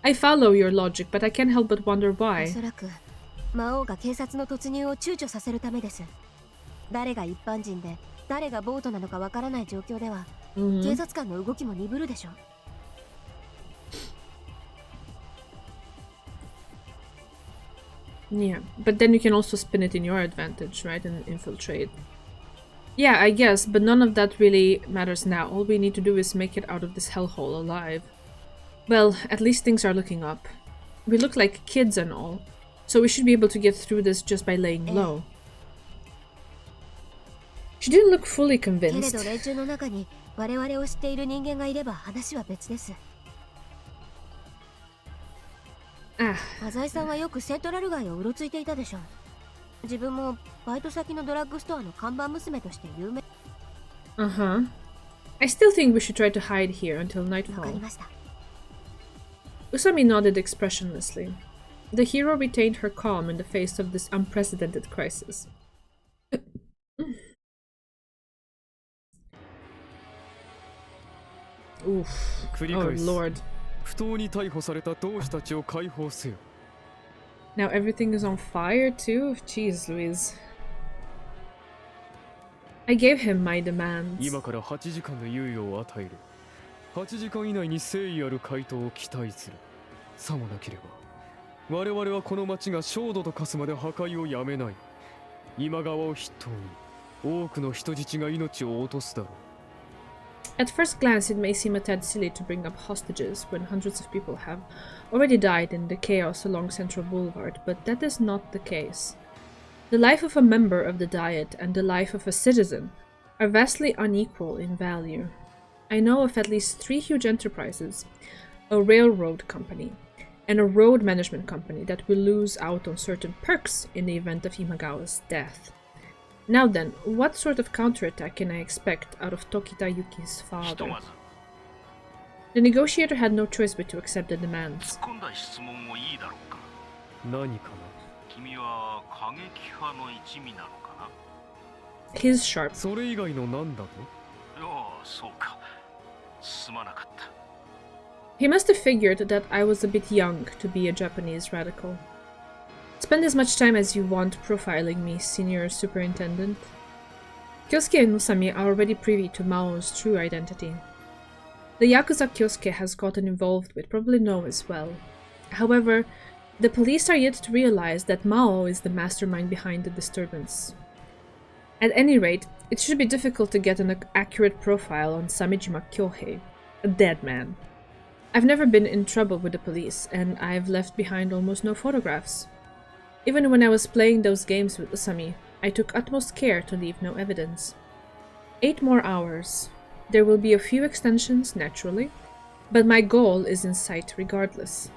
I follow your logic, but I can't help but wonder お why. そらく魔王が警察の突入を躊躇させるためです。誰が一般人で誰がボートなのかわからない状況では、警察官の動きも鈍るでしょう。Yeah, but then you can also spin it in your advantage, right? And infiltrate. Yeah, I guess, but none of that really matters now. All we need to do is make it out of this hellhole alive. Well, at least things are looking up. We look like kids and all, so we should be able to get through this just by laying low. She didn't look fully けれ convinced. ど連中の中に我々を知っている人間がいれば話は別です。浅井さんはよくセントラル街をうろついていたでしょう。自分もバイト先のドラッグストアの看板娘として有名。Uh-huh. I still think we should try to hide here until わかり nightfall. ました。 Usami nodded expressionlessly. The hero retained her calm in the face of this unprecedented crisis. Oof. 繰り Oh 返す lord. 不当に逮捕された同志たちを解放せよ。 Now everything is on fire too? Jeez Louise. I gave him my demands. 今から8時間の猶予を与える。8時間以内に誠意ある回答を期待する。さもなければ我々はこの町が焦土と化すまで破壊をやめない。今川を筆頭に多くの人質が命を落とすだろう。 At first glance, it may seem a tad silly to bring up hostages when hundreds of people have already died in the chaos along Central Boulevard, but that is not the case. The life of a member of the Diet and the life of a citizen are vastly unequal in value. I know of at least 3 huge enterprises, a railroad company, and a road management company that will lose out on certain perks in the event of Imagawa's death. Now then, what sort of counterattack can I expect out of Tokita Yuki's ひと father? まず The negotiator had no choice but to accept the demands. 突っ込んだ質問をいいだろうか。何かな。君は過激派の一味なのかな。 He's sharp. それ以外の何だと。いやあ、そうか。すまなかった。 He must have figured that I was a bit young to be a Japanese radical. Spend as much time as you want profiling me, Senior Superintendent. Kyosuke and Usami are already privy to Mao's true identity. The Yakuza Kyosuke has gotten involved with probably know as well. However, the police are yet to realize that Mao is the mastermind behind the disturbance. At any rate, it should be difficult to get an accurate profile on Samijima Kyohei, a dead man. I've never been in trouble with the police, and I've left behind almost no photographs. Even when I was playing those games with Usami, I took utmost care to leave no evidence. 8 more hours. There will be a few extensions, naturally, but my goal is in sight regardless.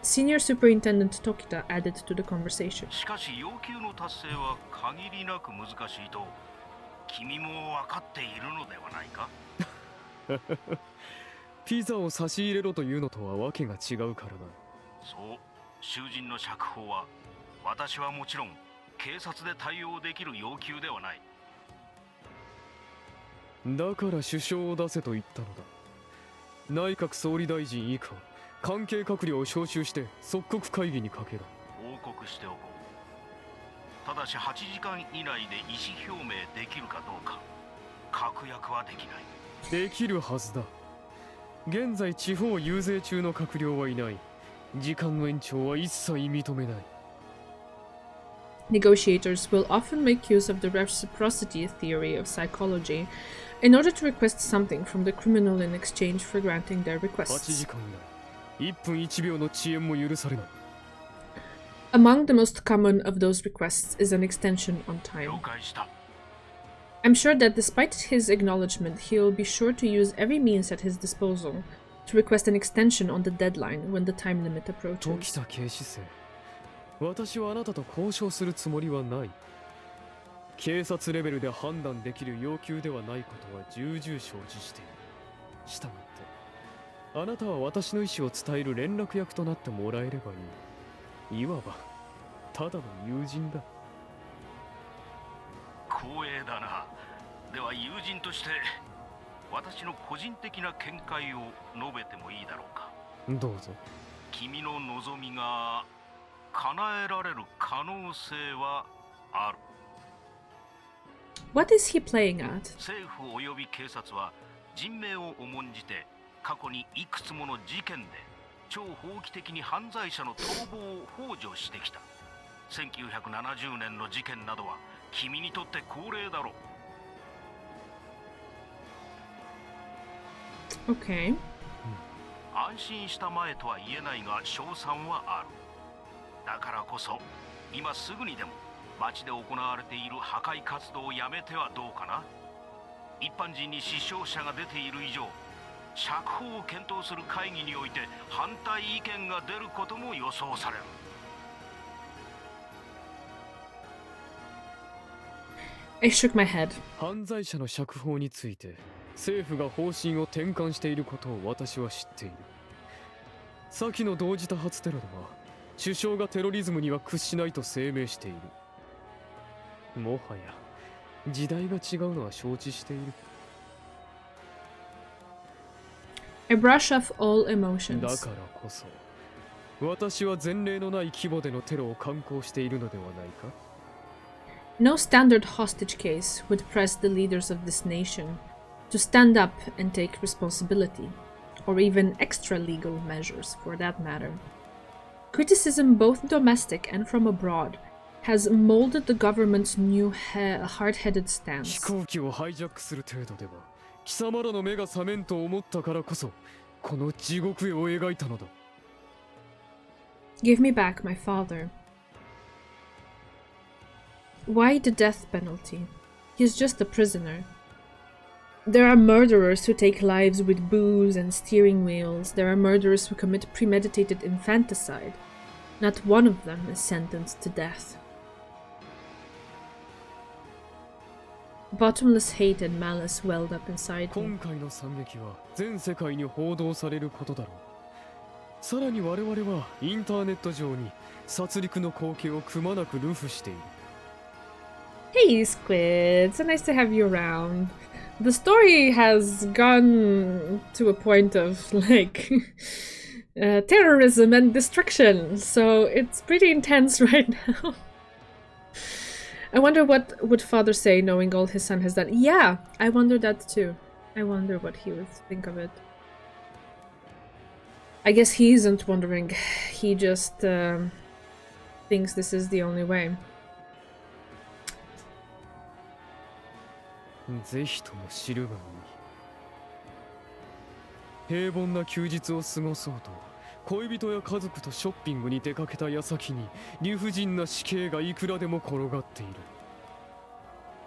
Senior Superintendent Tokita added to the conversation. しかし要求の達成は限りなく難しいと君も分かっているのではないか。ピザを差し入れろというのとはわけが違うからな。そう、囚人の釈放は私はもちろん警察で対応できる要求ではない。だから首相を出せと言ったのだ。内閣総理大臣以下関係閣僚を招集して即刻会議にかけろ。報告しておこう。ただし8時間以内で意思表明できるかどうか確約はできない。できるはずだ。現在地方遊説中の閣僚はいない。時間の延長は一切認めない。Negotiators will often make use of the reciprocity theory of psychology in order to request something from the criminal in exchange for granting their 8 requests. 時間以内1分1秒の遅延も許されない。 Among the most common of those requests is an extension on 了 time. 解した。 I'm sure that despite his acknowledgement, he'll be sure to use every means at his disposal to request an extension on the deadline when the time limit 時 approaches. 田警視正、私はあなたと交渉するつもりはない。警察レベルで判断できる要求ではないことは重々承知している。したがってあなたは私の意思を伝える連絡役となってもらえればいい。いわばただの友人だ。光栄だな。では友人として私の個人的な見解を述べてもいいだろうか。どうぞ。君の望みが叶えられる可能性はある。What is he playing at? 政府及び警察は人命を重んじて過去にいくつもの事件で超法規的に犯罪者の逃亡を幇助してきた。1970年の事件などは君にとって恒例だろう。 Okay. 安心したまえとは言えないが勝算はある。だからこそ今すぐにでも街で行われている破壊活動をやめてはどうかな。一般人に死傷者が出ている以上、釈放を検討する会議において反対意見が出ることも予想される。I shook my head. 犯罪者の釈放について政府が方針を転換していることを私は知っている。先の同時多発テロでは首相がテロリズムには屈しないと声明している。もはや時代が違うのは承知している。I brush off all emotions. だからこそ私は前例のない規模でのテロを敢行しているのではないか。No standard hostage case would press the leaders of this nation to stand up and take responsibility, or even extra legal measures for that matter. Criticism, both domestic and from abroad, has molded the government's new hard-headed 飛 stance. 行機をハイジャックする程度では貴様らの目が覚めんと思ったからこそこの地獄絵を描いたのだ。 Give me back my father. Why the death penalty? He's just a prisoner. There are murderers who take lives with booze and steering wheels. There are murderers who commit premeditated infanticide. Not one of them is sentenced to death. Bottomless hate and malice welled up inside me. 今回の惨劇は全世界に報道されることだろう。さらに我々はインターネット上に殺戮の光景をくまなく流布している。Hey Squid, so nice to have you around. The story has gone to a point of like terrorism and destruction, so it's pretty intense right now. I wonder what would father say knowing all his son has done. Yeah, I wonder that too. I wonder what he would think of it. I guess he isn't wondering. He just thinks this is the only way. ぜひとも知るがいい。平凡な休日を過ごそうと恋人や家族とショッピングに出かけた矢先に理不尽な死刑がいくらでも転がっている。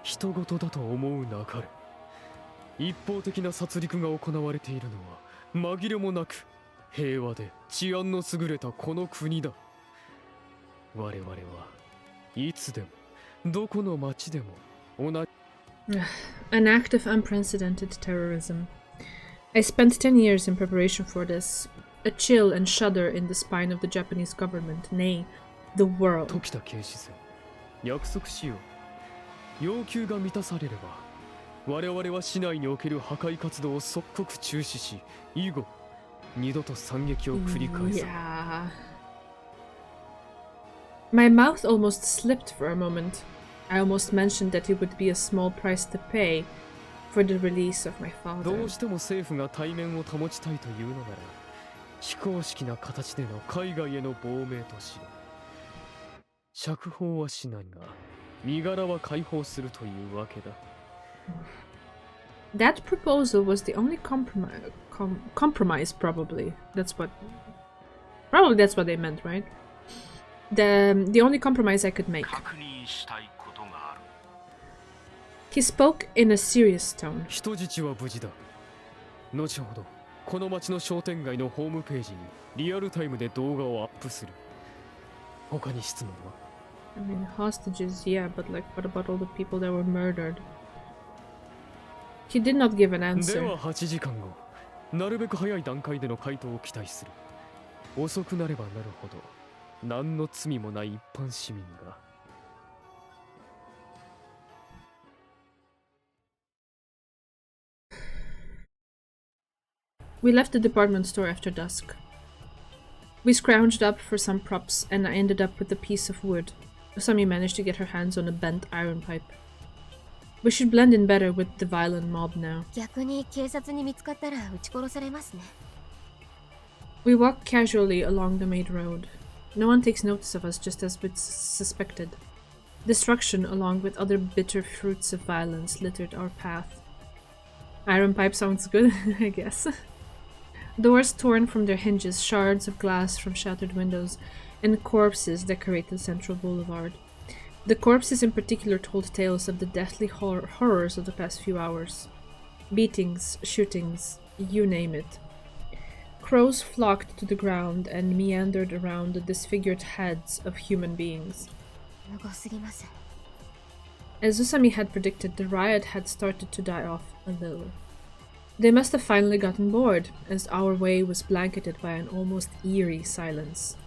人事だと思うなかれ。一方的な殺戮が行われているのは紛れもなく平和で治安の優れたこの国だ。我々はいつでもどこの町でも同じ。An act of unprecedented terrorism. I spent 10 years in preparation for this. A chill and shudder in the spine of the Japanese government, nay, the world. 時田警視正、約束しよう。要求が満たされれば、我々は市内における破壊活動を即刻中止し、以後、二度と惨劇を繰り返す。Yeah. My mouth almost slipped for a moment. I almost mentioned that it would be a small price to pay for the release of my father. どうしても政府が対面を保ちたいというのなら、非公式な形での海外への亡命としろ。釈放はしないが、身柄は解放するというわけだ。That proposal was the only compromise, probably. Probably that's what they meant, right? The only compromise I could make. 確認したいことがある。He spoke in a serious tone. 人質は無事だ。後ほど、この町の商店街のホームページにリアルタイムで動画をアップする。他に質問は？ I mean, hostages, yeah, but like, what about all the people that were murdered? He did not give an で answer. は8時間後、なるべく早い段階での回答を期待する。遅くなればなるほど、何の罪もない一般市民が。We left the department store after dusk. We scrounged up for some props, and I ended up with a piece of wood. Usami managed to get her hands on a bent iron pipe. We should blend in better with the violent mob now. 逆に警察に見つかったら撃ち殺されますね。We walk casually along the main road. No one takes notice of us just as we suspected. Destruction, along with other bitter fruits of violence, littered our path. Iron pipe sounds good, I guess. Doors torn from their hinges, shards of glass from shattered windows, and corpses decorate the central boulevard. The corpses in particular told tales of the deathly horrors of the past few hours. Beatings, shootings, you name it. Crows flocked to the ground and meandered around the disfigured heads of human beings. 無謀すぎます。 As Usami had predicted, the riot had started to die off a little. They must have finally gotten bored, as our way was blanketed by an almost eerie silence.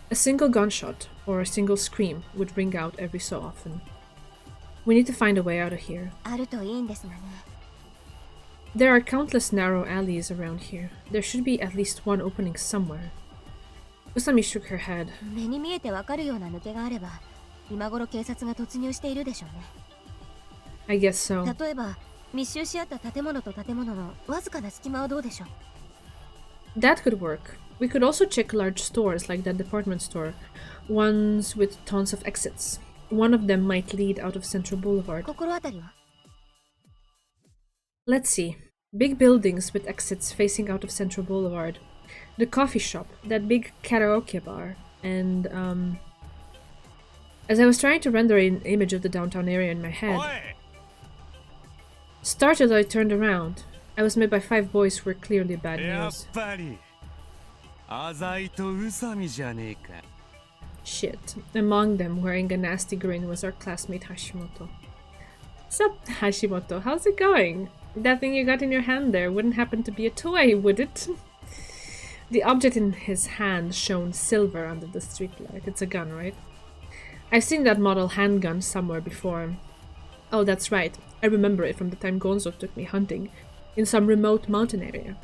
A single gunshot, or a single scream, would ring out every so often. We need to find a way out of here. あるといいんですがね。 There are countless narrow alleys around here. There should be at least one opening somewhere. Usami shook her head. 目に見えてわかるような抜けがあれば、今頃警察が突入しているでしょうね。 I guess so. 例えば、密集し合った建物と建物のわずかな隙間はどうでしょう。 That could work. We could also check large stores like that department store, ones with tons of exits. One of them might lead out of Central Boulevard. 心当たりは？ Let's see. Big buildings with exits facing out of Central Boulevard. The coffee shop, that big karaoke bar, and as I was trying to render an image of the downtown area in my head, startled, I turned around. I was met by 5 boys who were clearly bad news. Shit. Among them, wearing a nasty grin, was our classmate Hashimoto. Sup, Hashimoto? How's it going? That thing you got in your hand there wouldn't happen to be a toy, would it? The object in his hand shone silver under the streetlight. It's a gun, right? I've seen that model handgun somewhere before. Oh, that's right. I remember it from the time Gonzo took me hunting in some remote mountain area.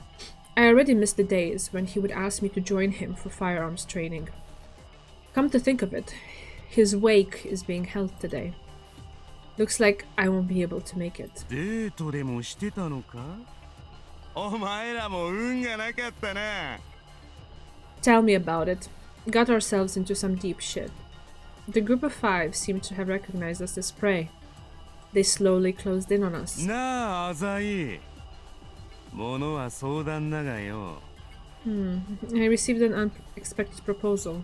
I already missed the days when he would ask me to join him for firearms training. Come to think of it, his wake is being held today. Looks like I won't be able to make it. Tell me about it. Got ourselves into some deep shit. The group of 5 seemed to have recognized us as prey. They slowly closed in on us. I received an unexpected proposal.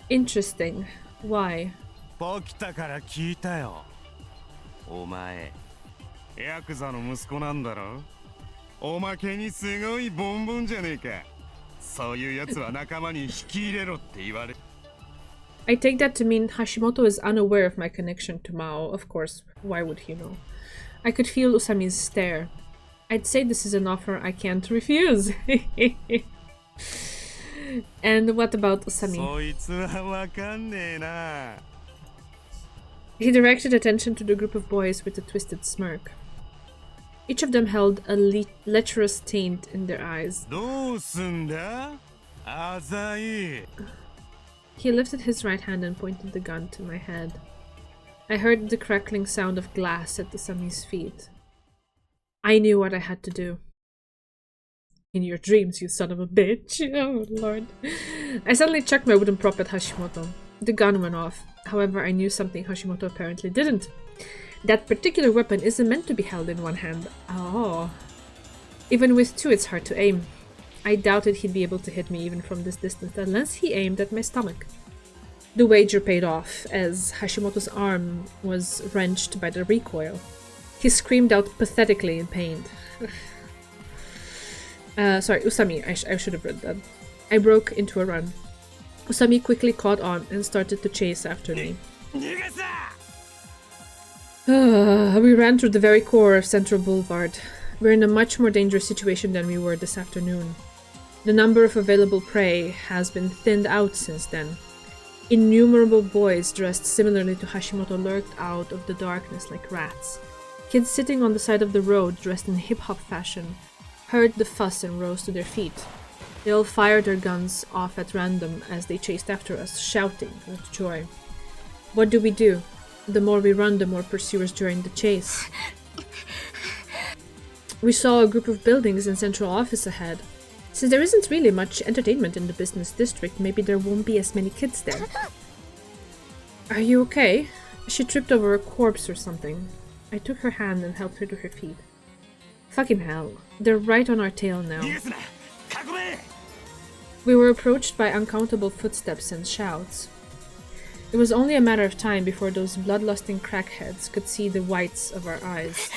Interesting. Why? お前ヤクザの息子なんだろ。おまけにすごいボンボンじゃねえか。そういうやつは仲間に引き入れろって言われ。I take that to mean Hashimoto is unaware of my connection to Maou. Of course, why would he know? I could feel Usami's stare. I'd say this is an offer I can't refuse. And what about Usami? そいつはわかんねえな。 He directed attention to the group of boys with a twisted smirk. Each of them held a lecherous taint in their eyes. どうすんだ？あざい。 He lifted his right hand and pointed the gun to my head. I heard the crackling sound of glass at Usami's feet. I knew what I had to do. In your dreams, you son of a bitch. Oh, Lord. I suddenly chucked my wooden prop at Hashimoto. The gun went off. However, I knew something Hashimoto apparently didn't. That particular weapon isn't meant to be held in one hand. Oh. Even with 2, it's hard to aim. I doubted he'd be able to hit me even from this distance unless he aimed at my stomach. The wager paid off, as Hashimoto's arm was wrenched by the recoil. He screamed out pathetically in pain. Sorry, Usami, I should have read that. I broke into a run. Usami quickly caught on and started to chase after me. We ran through the very core of Central Boulevard. We're in a much more dangerous situation than we were this afternoon. The number of available prey has been thinned out since then. Innumerable boys dressed similarly to Hashimoto lurked out of the darkness like rats. Kids sitting on the side of the road dressed in hip-hop fashion heard the fuss and rose to their feet. They all fired their guns off at random as they chased after us, shouting with joy. What do? The more we run, the more pursuers join the chase. We saw a group of buildings and central office ahead. Since there isn't really much entertainment in the business district, maybe there won't be as many kids there. Are you okay? She tripped over a corpse or something. I took her hand and helped her to her feet. Fucking hell, they're right on our tail now. We were approached by uncountable footsteps and shouts. It was only a matter of time before those bloodlusting crackheads could see the whites of our eyes.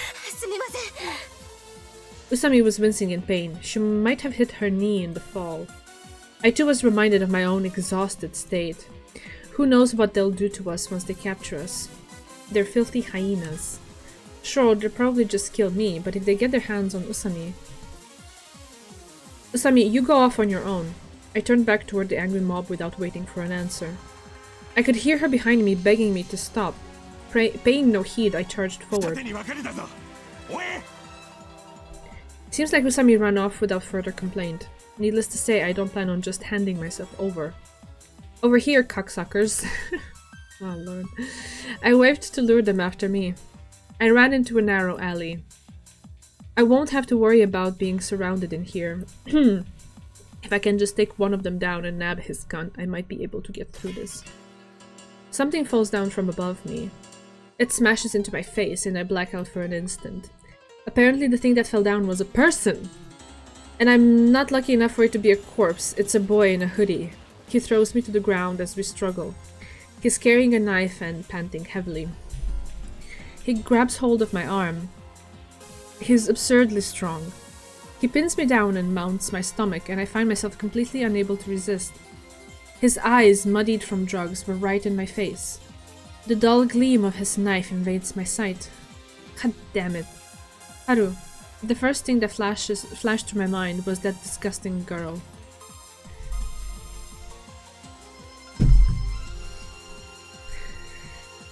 Usami was wincing in pain. She might have hit her knee in the fall. I too was reminded of my own exhausted state. Who knows what they'll do to us once they capture us? They're filthy hyenas. Sure, they'll probably just kill me, but if they get their hands on Usami... Usami, you go off on your own. I turned back toward the angry mob without waiting for an answer. I could hear her behind me begging me to stop. Paying no heed, I charged forward. Seems like Usami ran off without further complaint. Needless to say, I don't plan on just handing myself over. Over here, cocksuckers. Oh lord. I waved to lure them after me. I ran into a narrow alley. I won't have to worry about being surrounded in here. If I can just take one of them down and nab his gun, I might be able to get through this. Something falls down from above me. It smashes into my face and I black out for an instant. Apparently the thing that fell down was a person! And I'm not lucky enough for it to be a corpse. It's a boy in a hoodie. He throws me to the ground as we struggle. He's carrying a knife and panting heavily. He grabs hold of my arm. He's absurdly strong. He pins me down and mounts my stomach, and I find myself completely unable to resist. His eyes, muddied from drugs, were right in my face. The dull gleam of his knife invades my sight. God damn it. Haru. The first thing that flashed through my mind was that disgusting girl.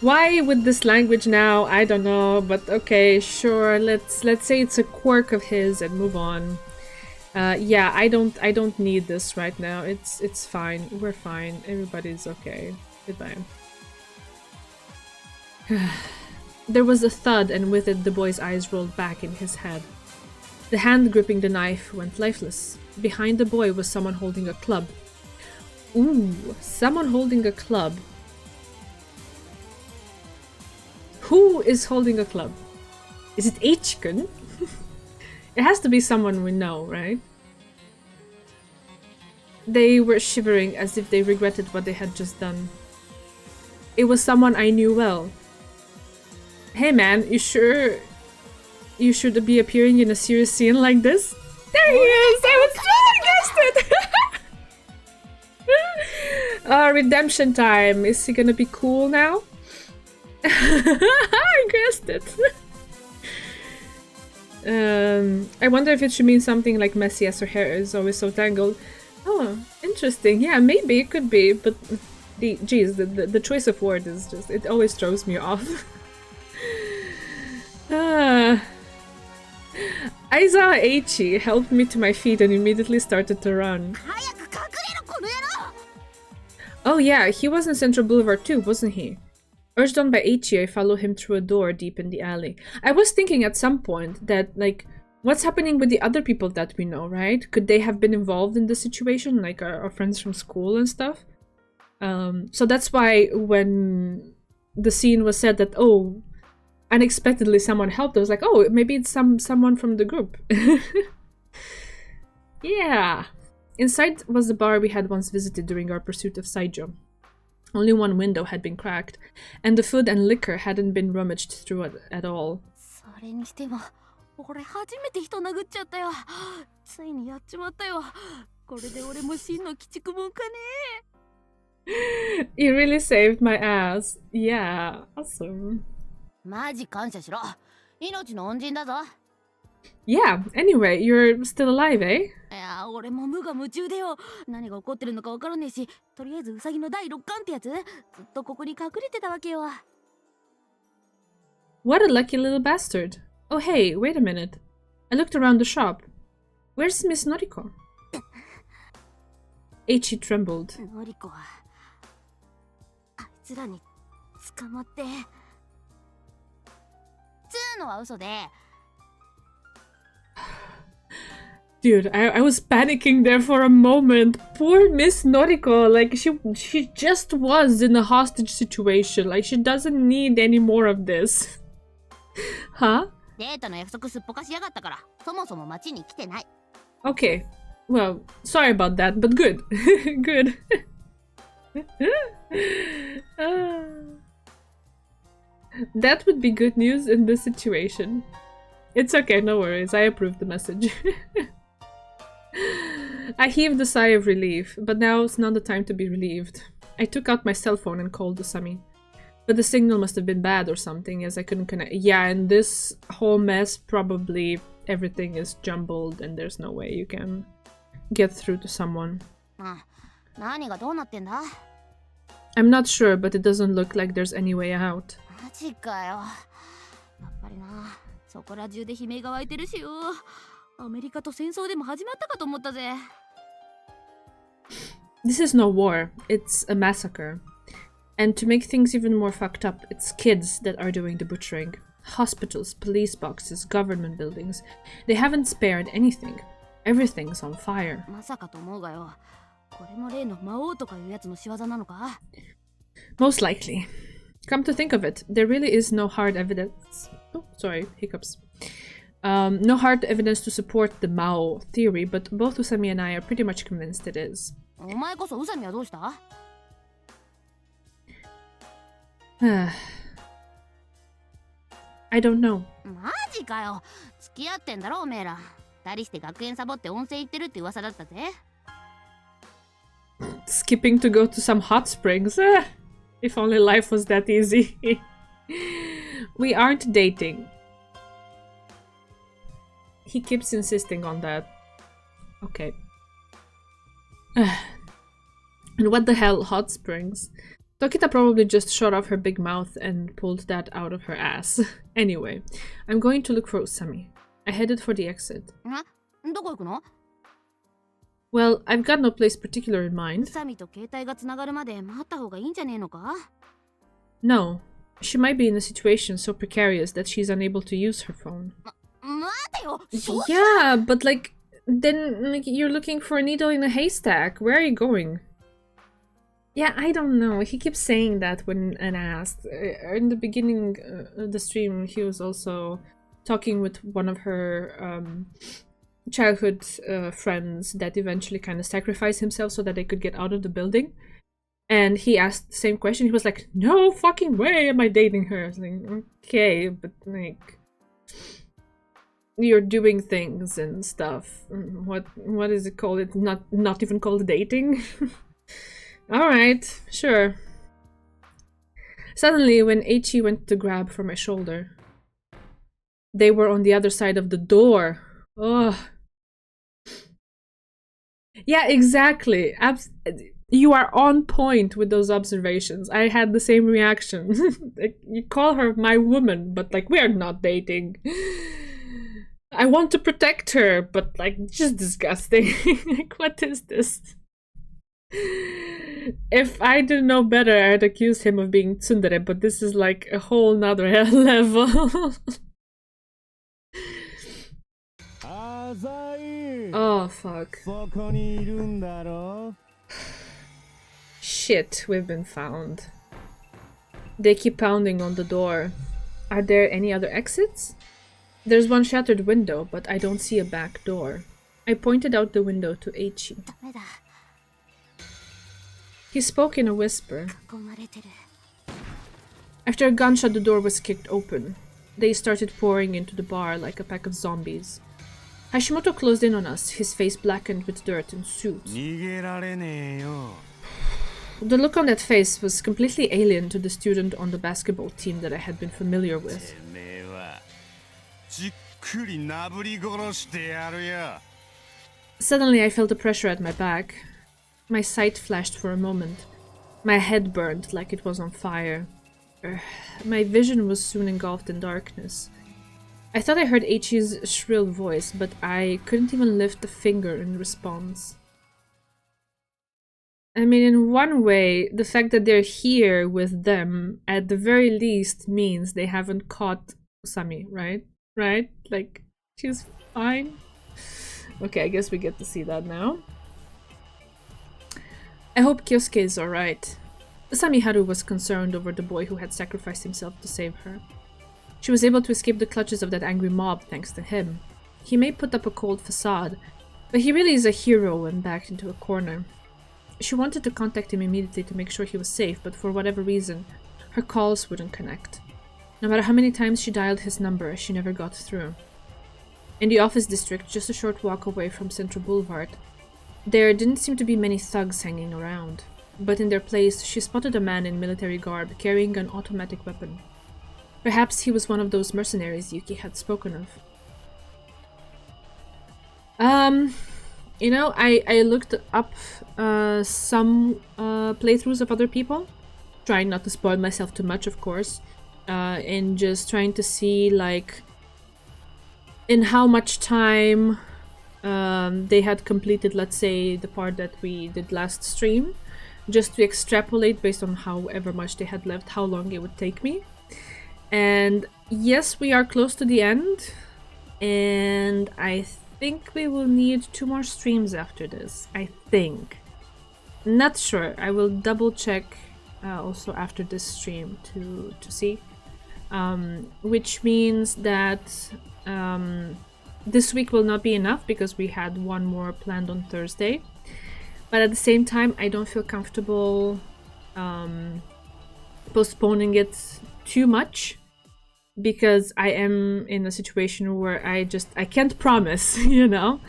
Why with this language now? I don't know, but okay, sure. Let's say it's a quirk of his and move on. Yeah, I don't need this right now. It's fine. We're fine. Everybody's okay. Goodbye. There was a thud, and with it the boy's eyes rolled back in his head. The hand gripping the knife went lifeless. Behind the boy was someone holding a club. Ooh, someone holding a club. Who is holding a club? Is it H-kun? It has to be someone we know, right? They were shivering as if they regretted what they had just done. It was someone I knew well. Hey man, you sure you should be appearing in a serious scene like this? There he is! I was totally guessed it! Redemption time. Is he gonna be cool now? I guessed it. I wonder if it should mean something like messy as her hair is always so tangled. Oh, interesting. Yeah, maybe it could be, but geez, the choice of word is just, it always throws me off. Aizawa Eichi helped me to my feet and immediately started to run. Oh yeah, he was in Central Boulevard too, wasn't he? Urged on by Eichi, I follow him through a door deep in the alley. I was thinking at some point that, like, what's happening with the other people that we know, right? Could they have been involved in the situation, like our friends from school and stuff? So that's why when the scene was said that, oh, unexpectedly someone helped, I was like, oh, maybe it's someone from the group. Yeah. Inside was the bar we had once visited during our pursuit of Saijo. Only one window had been cracked, and the food and liquor hadn't been rummaged through it at all. You really saved my ass. Yeah, awesome. Yeah, anyway, you're still alive, eh? What a lucky little bastard. Oh hey, wait a minute. I looked around the shop. Where's Miss Noriko? Eiichi trembled. ノリコはあいつらに捕まってつうのは嘘で Dude, I was panicking there for a moment. Poor Miss Noriko, like she just was in a hostage situation. Like she doesn't need any more of this. Huh? デートの約束すっぽかしやがったからそもそも町に来てない Okay. Well, sorry about that, but good. Good. That would be good news in this situation. It's okay, no worries. I approve the message. I heaved a sigh of relief, but now it's not the time to be relieved. I took out my cell phone and called Usami. But the signal must have been bad or something, as I couldn't connect. Yeah, in this whole mess, probably everything is jumbled and there's no way you can get through to someone. 何がどうなってんだ I'm not sure, but it doesn't look like there's any way out. マジかよやっぱりなそこら中で悲鳴が湧いてるしよアメリカと戦争でも始まったかと思ったぜ This is no war, it's a massacre. And to make things even more fucked up, it's kids that are doing the butchering. Hospitals, police boxes, government buildings. They haven't spared anything. Everything's on fire. まさかと思うがよこれも例の魔王とかいうやつの仕業なのか Most likely. Come to think of it, there really is no hard evidence. Oh, sorry, hiccups. No hard evidence to support the Maou theory, but both Usami and I are pretty much convinced it is. お前こそ宇佐美はどうした I don't know. マジかよ付き合ってんだろおめえら二人して学園サボって温泉行ってるって噂だったぜ Skipping to go to some hot springs. If only life was that easy. We aren't dating. He keeps insisting on that. Okay. And what the hell, hot springs? Tokita probably just shot off her big mouth and pulled that out of her ass. Anyway, I'm going to look for Usami. I headed for the exit. どこ行くの Well, I've got no place particular in 宇 mind. 佐美と携帯がつながるまで待った方がいいんじゃねえのか No. She might be in a situation so precarious that she's unable to use her phone. 待てよ Yeah, but like, then like, you're looking for a needle in a haystack. Where are you going? Yeah, I don't know. He keeps saying that when asked. In the beginning of the stream, he was also talking with one of her childhood friends that eventually kind of sacrificed himself so that they could get out of the building. And he asked the same question. He was like, no fucking way am I dating her. I was like, okay, but like, you're doing things and stuff. What is it called? It's not even called dating. Alright, sure. Suddenly, when Eiichi went to grab for my shoulder, they were on the other side of the door. Ugh. Yeah, exactly. You are on point with those observations. I had the same reaction. Like, you call her my woman, but like, we're not dating. I want to protect her, but like, just disgusting. Like, what is this? If I didn't know better, I'd accuse him of being tsundere, but this is like a whole nother level. Oh, fuck. Shit, we've been found. They keep pounding on the door. Are there any other exits? There's one shattered window, but I don't see a back door. I pointed out the window to Eiichi. ダメだ He spoke in a whisper. 囲まれてる After a gunshot, the door was kicked open. They started pouring into the bar like a pack of zombies. Hashimoto closed in on us, his face blackened with dirt and soot. 逃げられねえよ The look on that face was completely alien to the student on the basketball team that I had been familiar with. てめえはじっくりなぶり殺してやるよ Suddenly, I felt a pressure at my back. My sight flashed for a moment. My head burned like it was on fire. My vision was soon engulfed in darkness. I thought I heard Eiichi's shrill voice, but I couldn't even lift a finger in response. I mean, in one way, the fact that they're here with them, at the very least, means they haven't caught Usami, right? Right? Like, she's fine. Okay, I guess we get to see that now. I hope Kyosuke is alright. Usami Haru was concerned over the boy who had sacrificed himself to save her. She was able to escape the clutches of that angry mob thanks to him. He may put up a cold facade, but he really is a hero when backed into a corner. She wanted to contact him immediately to make sure he was safe, but for whatever reason, her calls wouldn't connect. No matter how many times she dialed his number, she never got through. In the office district, just a short walk away from Central Boulevard, there didn't seem to be many thugs hanging around, but in their place, she spotted a man in military garb carrying an automatic weapon. Perhaps he was one of those mercenaries Yuki had spoken of. You know, I looked up some playthroughs of other people, trying not to spoil myself too much, of course, and just trying to see, like, in how much time they had completed, let's say, the part that we did last stream, just to extrapolate based on however much they had left, how long it would take me. And yes, we are close to the end, and I think we will need 2 more streams after this. I think. Not sure. I will double check also after this stream to see. Which means that this week will not be enough because we had 1 more planned on Thursday. But at the same time, I don't feel comfortable postponing it too much, because I am in a situation where I can't promise, you know?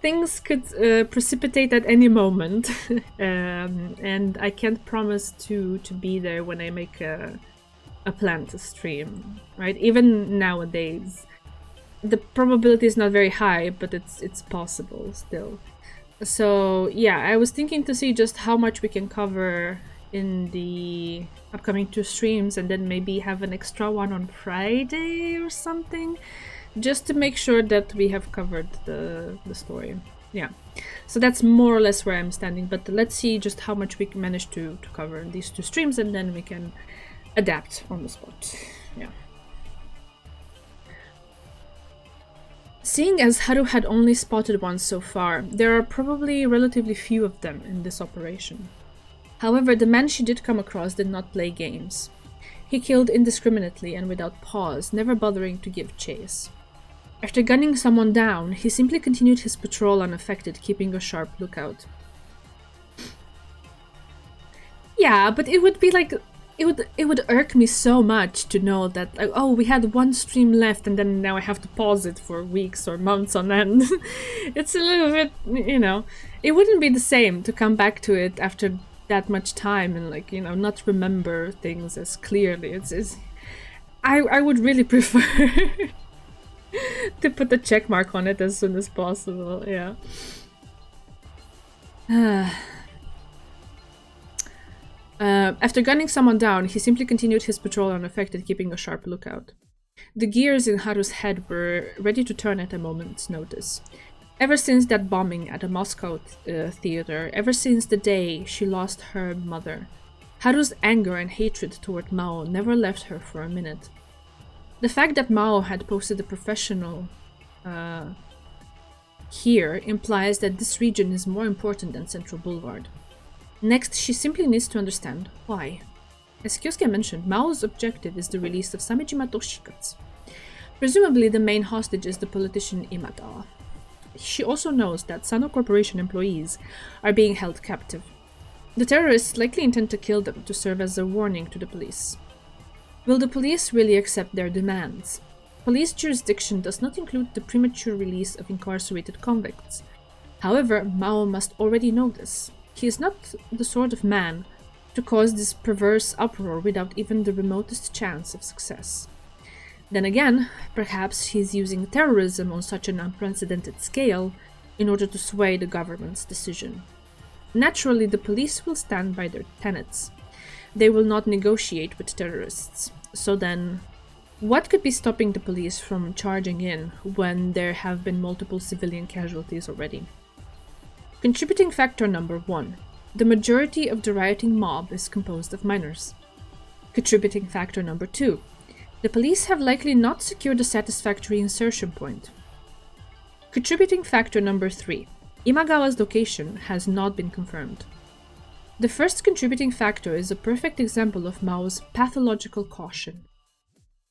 Things could precipitate at any moment, and I can't promise to be there when I make a plan to stream, right? Even nowadays, the probability is not very high, but it's possible still. So yeah, I was thinking to see just how much we can cover in the upcoming 2 streams, and then maybe have an extra one on Friday or something, just to make sure that we have covered the story. Yeah, so that's more or less where I'm standing, but let's see just how much we can manage to cover in these 2 streams, and then we can adapt on the spot. Yeah. Seeing as Haru had only spotted one so far, there are probably relatively few of them in this operation. However, the man she did come across did not play games. He killed indiscriminately and without pause, never bothering to give chase. After gunning someone down, he simply continued his patrol unaffected, keeping a sharp lookout. Yeah, but it would be like... It would irk me so much to know that, like, oh, we had 1 stream left and then now I have to pause it for weeks or months on end. It's a little bit, you know... It wouldn't be the same to come back to it after that much time and, like, you know, not remember things as clearly. I would really prefer to put a check mark on it as soon as possible. Yeah. After gunning someone down, he simply continued his patrol unaffected, keeping a sharp lookout. The gears in Haru's head were ready to turn at a moment's notice. Ever since that bombing at a Moscow theater, ever since the day she lost her mother, Haru's anger and hatred toward Maou never left her for a minute. The fact that Maou had posted a professional here implies that this region is more important than Central Boulevard. Next, she simply needs to understand why. As Kyosuke mentioned, Mao's objective is the release of Samejima Toshikatsu. Presumably, the main hostage is the politician Imada. She also knows that Sano Corporation employees are being held captive. The terrorists likely intend to kill them to serve as a warning to the police. Will the police really accept their demands? Police jurisdiction does not include the premature release of incarcerated convicts. However, Maou must already know this. He is not the sort of man to cause this perverse uproar without even the remotest chance of success. Then again, perhaps he's using terrorism on such an unprecedented scale in order to sway the government's decision. Naturally, the police will stand by their tenets. they will not negotiate with terrorists. So then, what could be stopping the police from charging in when there have been multiple civilian casualties already? Contributing factor number 1. The majority of the rioting mob is composed of minors. Contributing factor number 2. The police have likely not secured a satisfactory insertion point. Contributing factor number 3. Imagawa's location has not been confirmed. The first contributing factor is a perfect example of Mao's pathological caution.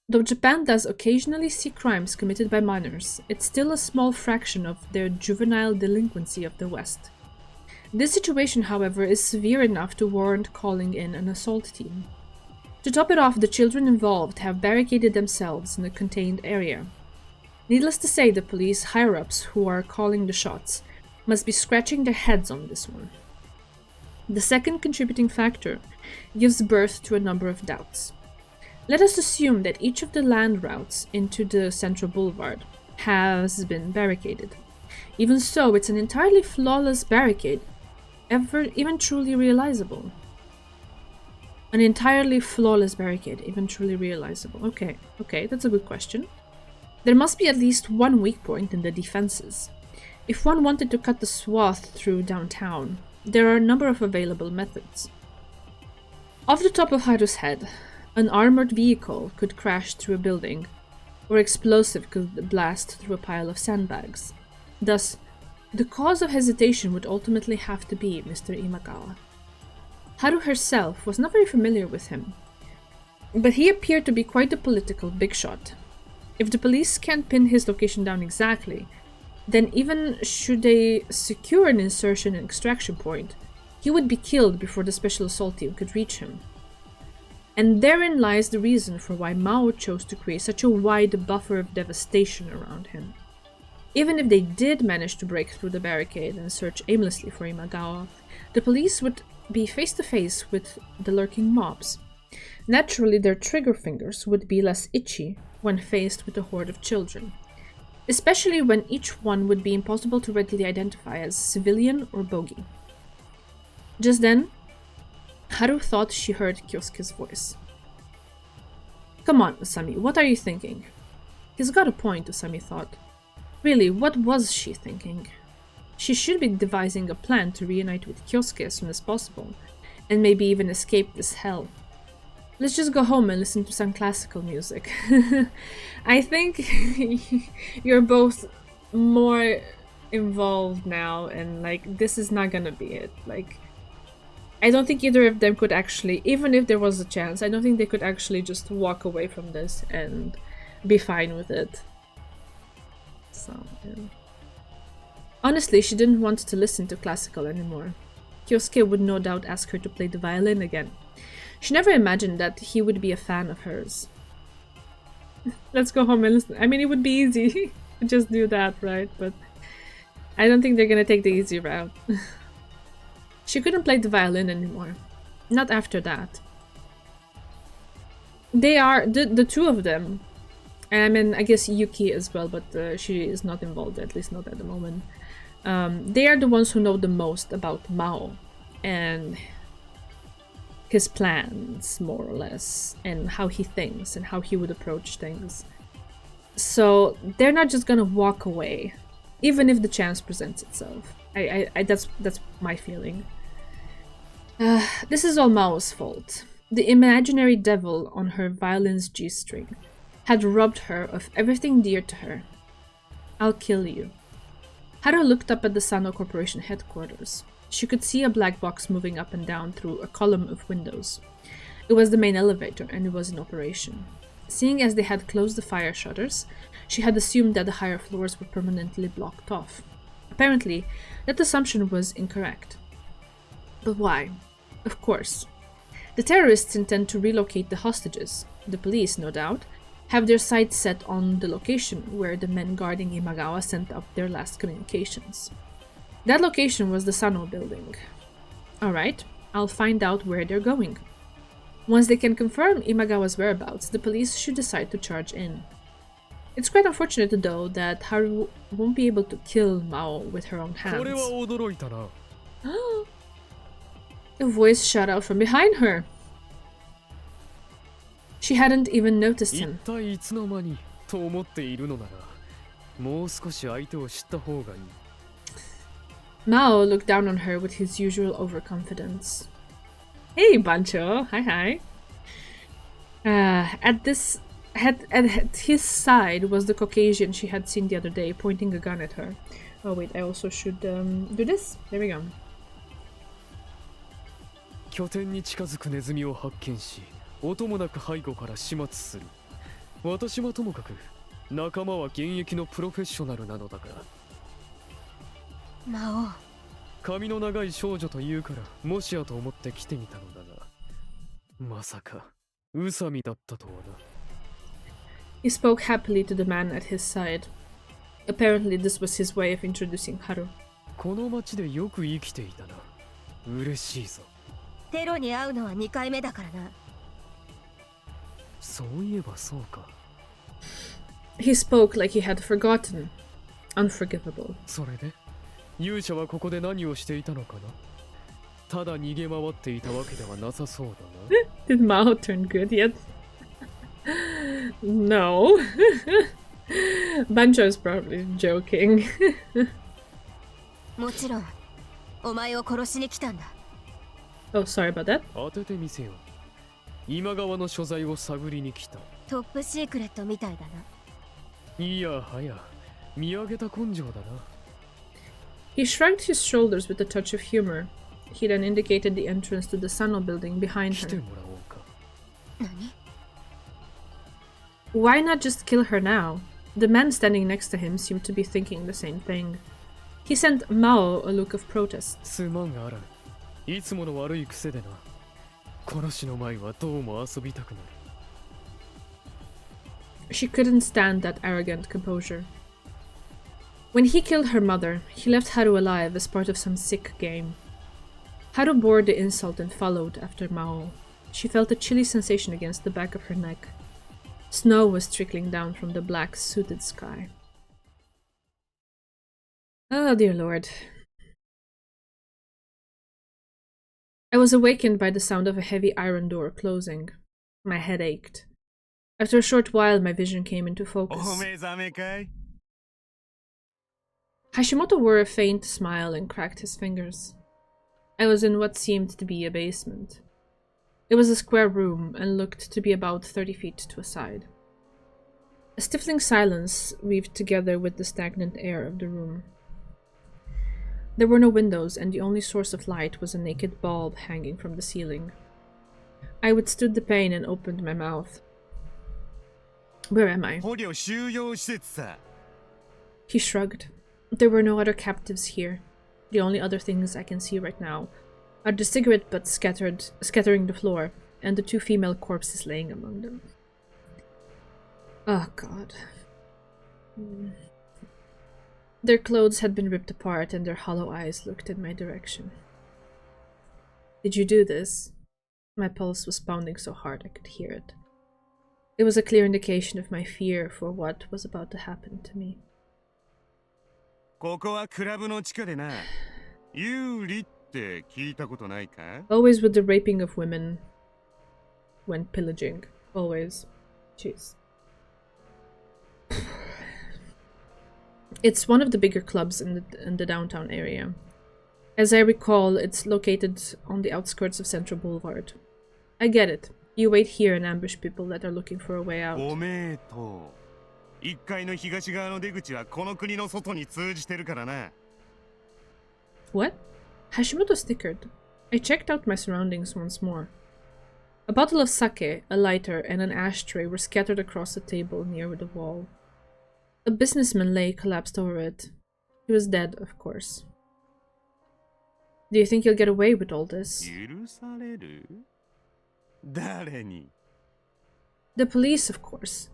Though Japan does occasionally see crimes committed by minors, it's still a small fraction of their juvenile delinquency of the West. This situation, however, is severe enough to warrant calling in an assault team. To top it off, the children involved have barricaded themselves in a contained area. Needless to say, the police higher-ups who are calling the shots must be scratching their heads on this one. The second contributing factor gives birth to a number of doubts. Let us assume that each of the land routes into the central boulevard has been barricaded. Even so, it's an entirely flawless barricade, even truly realizable. An entirely flawless barricade, even truly realizable. Okay, that's a good question. There must be at least one weak point in the defenses. If one wanted to cut the swath through downtown, there are a number of available methods. Off the top of Haru's head, an armored vehicle could crash through a building, or explosive could blast through a pile of sandbags. Thus, the cause of hesitation would ultimately have to be Mr. Imagawa. Haru herself was not very familiar with him, but he appeared to be quite a political big shot. If the police can't pin his location down exactly, then even should they secure an insertion and extraction point, he would be killed before the special assault team could reach him. And therein lies the reason for why Maou chose to create such a wide buffer of devastation around him. Even if they did manage to break through the barricade and search aimlessly for Imagawa, the police would be face to face with the lurking mobs. Naturally, their trigger fingers would be less itchy when faced with a horde of children, especially when each one would be impossible to readily identify as civilian or bogey. Just then, Haru thought she heard Kyosuke's voice. "Come on, Usami, what are you thinking?" He's got a point, Usami thought. Really, what was she thinking? She should be devising a plan to reunite with Kyosuke as soon as possible, and maybe even escape this hell. Let's just go home and listen to some classical music. I think you're both more involved now, and like, this is not gonna be it. Like, I don't think either of them could actually, even if there was a chance, I don't think they could actually just walk away from this and be fine with it. So, yeah. Honestly, she didn't want to listen to classical anymore. Kyosuke would no doubt ask her to play the violin again. She never imagined that he would be a fan of hers. Let's go home and listen. I mean, it would be easy to just do that, right? But I don't think they're gonna take the easy route. She couldn't play the violin anymore. Not after that. They are, the two of them, and I mean, I guess Yuki as well, but she is not involved, at least not at the moment. They are the ones who know the most about Maou and his plans, more or less, and how he thinks and how he would approach things. So they're not just gonna walk away, even if the chance presents itself. That's my feeling. This is all Mao's fault. The imaginary devil on her violin's G-string had robbed her of everything dear to her. I'll kill you. Haru looked up at the Sano Corporation headquarters. She could see a black box moving up and down through a column of windows. It was the main elevator, and it was in operation. Seeing as they had closed the fire shutters, she had assumed that the higher floors were permanently blocked off. Apparently, that assumption was incorrect. But why? Of course. The terrorists intend to relocate the hostages. The police, no doubt, have their sights set on the location where the men guarding Imagawa sent up their last communications. That location was the Sano building. Alright, I'll find out where they're going. Once they can confirm Imagawa's whereabouts, the police should decide to charge in. It's quite unfortunate, though, that Haru won't be able to kill Maou with her own hands. A voice shot out from behind her. She hadn't even noticed 一 him. 体いつの間にと思っているのなら、もう少し相手を知った方がいい。Mao looked down on her with his usual overconfidence. Hey, Bancho. Hi. At his side was the Caucasian she had seen the other day, pointing a gun at her. Oh wait, I also should do this. There we go. 拠点に近づくネズミを発見し、音もなく背後から始末する。私はともかく、仲間は現役のプロフェッショナルなのだから。魔王。髪の長い少女というから、もしやと思って来てみたのだが、まさか、宇佐美だったとはな。He spoke happily to the man at his side. Apparently this was his way of introducing Haru. この町でよく生きていたな。嬉しいぞ。テロに会うのは2回目だからな。そういえばそうか。He spoke like he had forgotten. Unforgivable. それで勇者はここで何をしていたのかな。ただ逃げ回っていたわけではなさそうだな。Did Mao turn good yet? No. Bancho is probably joking. もちろん、お前を殺しに来たんだ。Oh, sorry about that. 当ててみせよ。今川の所在を探りに来た。トップシークレットみたいだな。いやはや、見上げた根性だな。He shrugged his shoulders with a touch of humor. He then indicated the entrance to the Sano building behind 来て her. もらおうか。何？ Why not just kill her now? The man standing next to him seemed to be thinking the same thing. He sent Mao a look of protest. すまんがあらん。いつもの悪い癖でな。殺しの前はどうも遊びたくなる。She couldn't stand that arrogant composure. When he killed her mother, he left Haru alive as part of some sick game. Haru bore the insult and followed after Mao. She felt a chilly sensation against the back of her neck. Snow was trickling down from the black, sooted sky. Oh, dear Lord. I was awakened by the sound of a heavy iron door closing. My head ached. After a short while, my vision came into focus. Hashimoto wore a faint smile and cracked his fingers. I was in what seemed to be a basement. It was a square room and looked to be about 30 feet to a side. A stifling silence weaved together with the stagnant air of the room. There were no windows, and the only source of light was a naked bulb hanging from the ceiling. I withstood the pain and opened my mouth. Where am I? He shrugged. There were no other captives here. The only other things I can see right now are the cigarette butts scattering the floor, and the two female corpses laying among them. Oh God. Their clothes had been ripped apart, and their hollow eyes looked in my direction. Did you do this? My pulse was pounding so hard I could hear it. It was a clear indication of my fear for what was about to happen to me. ここはクラブの地下でな。有利って聞いたことないか? Always with the raping of women when pillaging. Always. Jeez. It's one of the bigger clubs in the downtown area. As I recall, it's located on the outskirts of Central Boulevard. I get it. You wait here and ambush people that are looking for a way out. ご名答。1階の東側の出口はこの国の外に通じてるからな。What? Hashimoto snickered. I checked out my surroundings once more. A bottle of sake, a lighter, and an ashtray were scattered across the table near the wall. A businessman lay collapsed over it. He was dead, of course. Do you think you'll get away with all this? 許される? 誰に? The police, of course.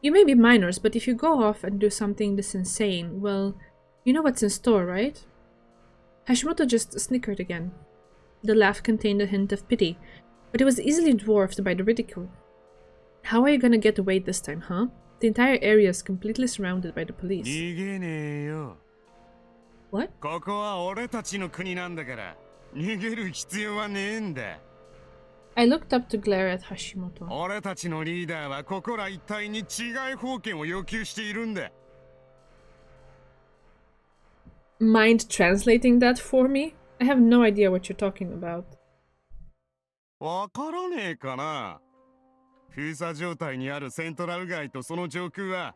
You may be minors, but if you go off and do something this insane, well, you know what's in store, right? Hashimoto just snickered again. The laugh contained a hint of pity, but it was easily dwarfed by the ridicule. How are you gonna get away this time, huh? The entire area is completely surrounded by the police. 逃げねえよ。What? ここは俺たちの国なんだから、逃げる必要はねえんだ。I looked up to glare at Hashimoto. 俺たちのリーダーはここら一帯に治外法権を要求しているんだ。Mind translating that for me? I have no idea what you're talking about. わからねえかな。封鎖状態にあるセントラル街とその上空は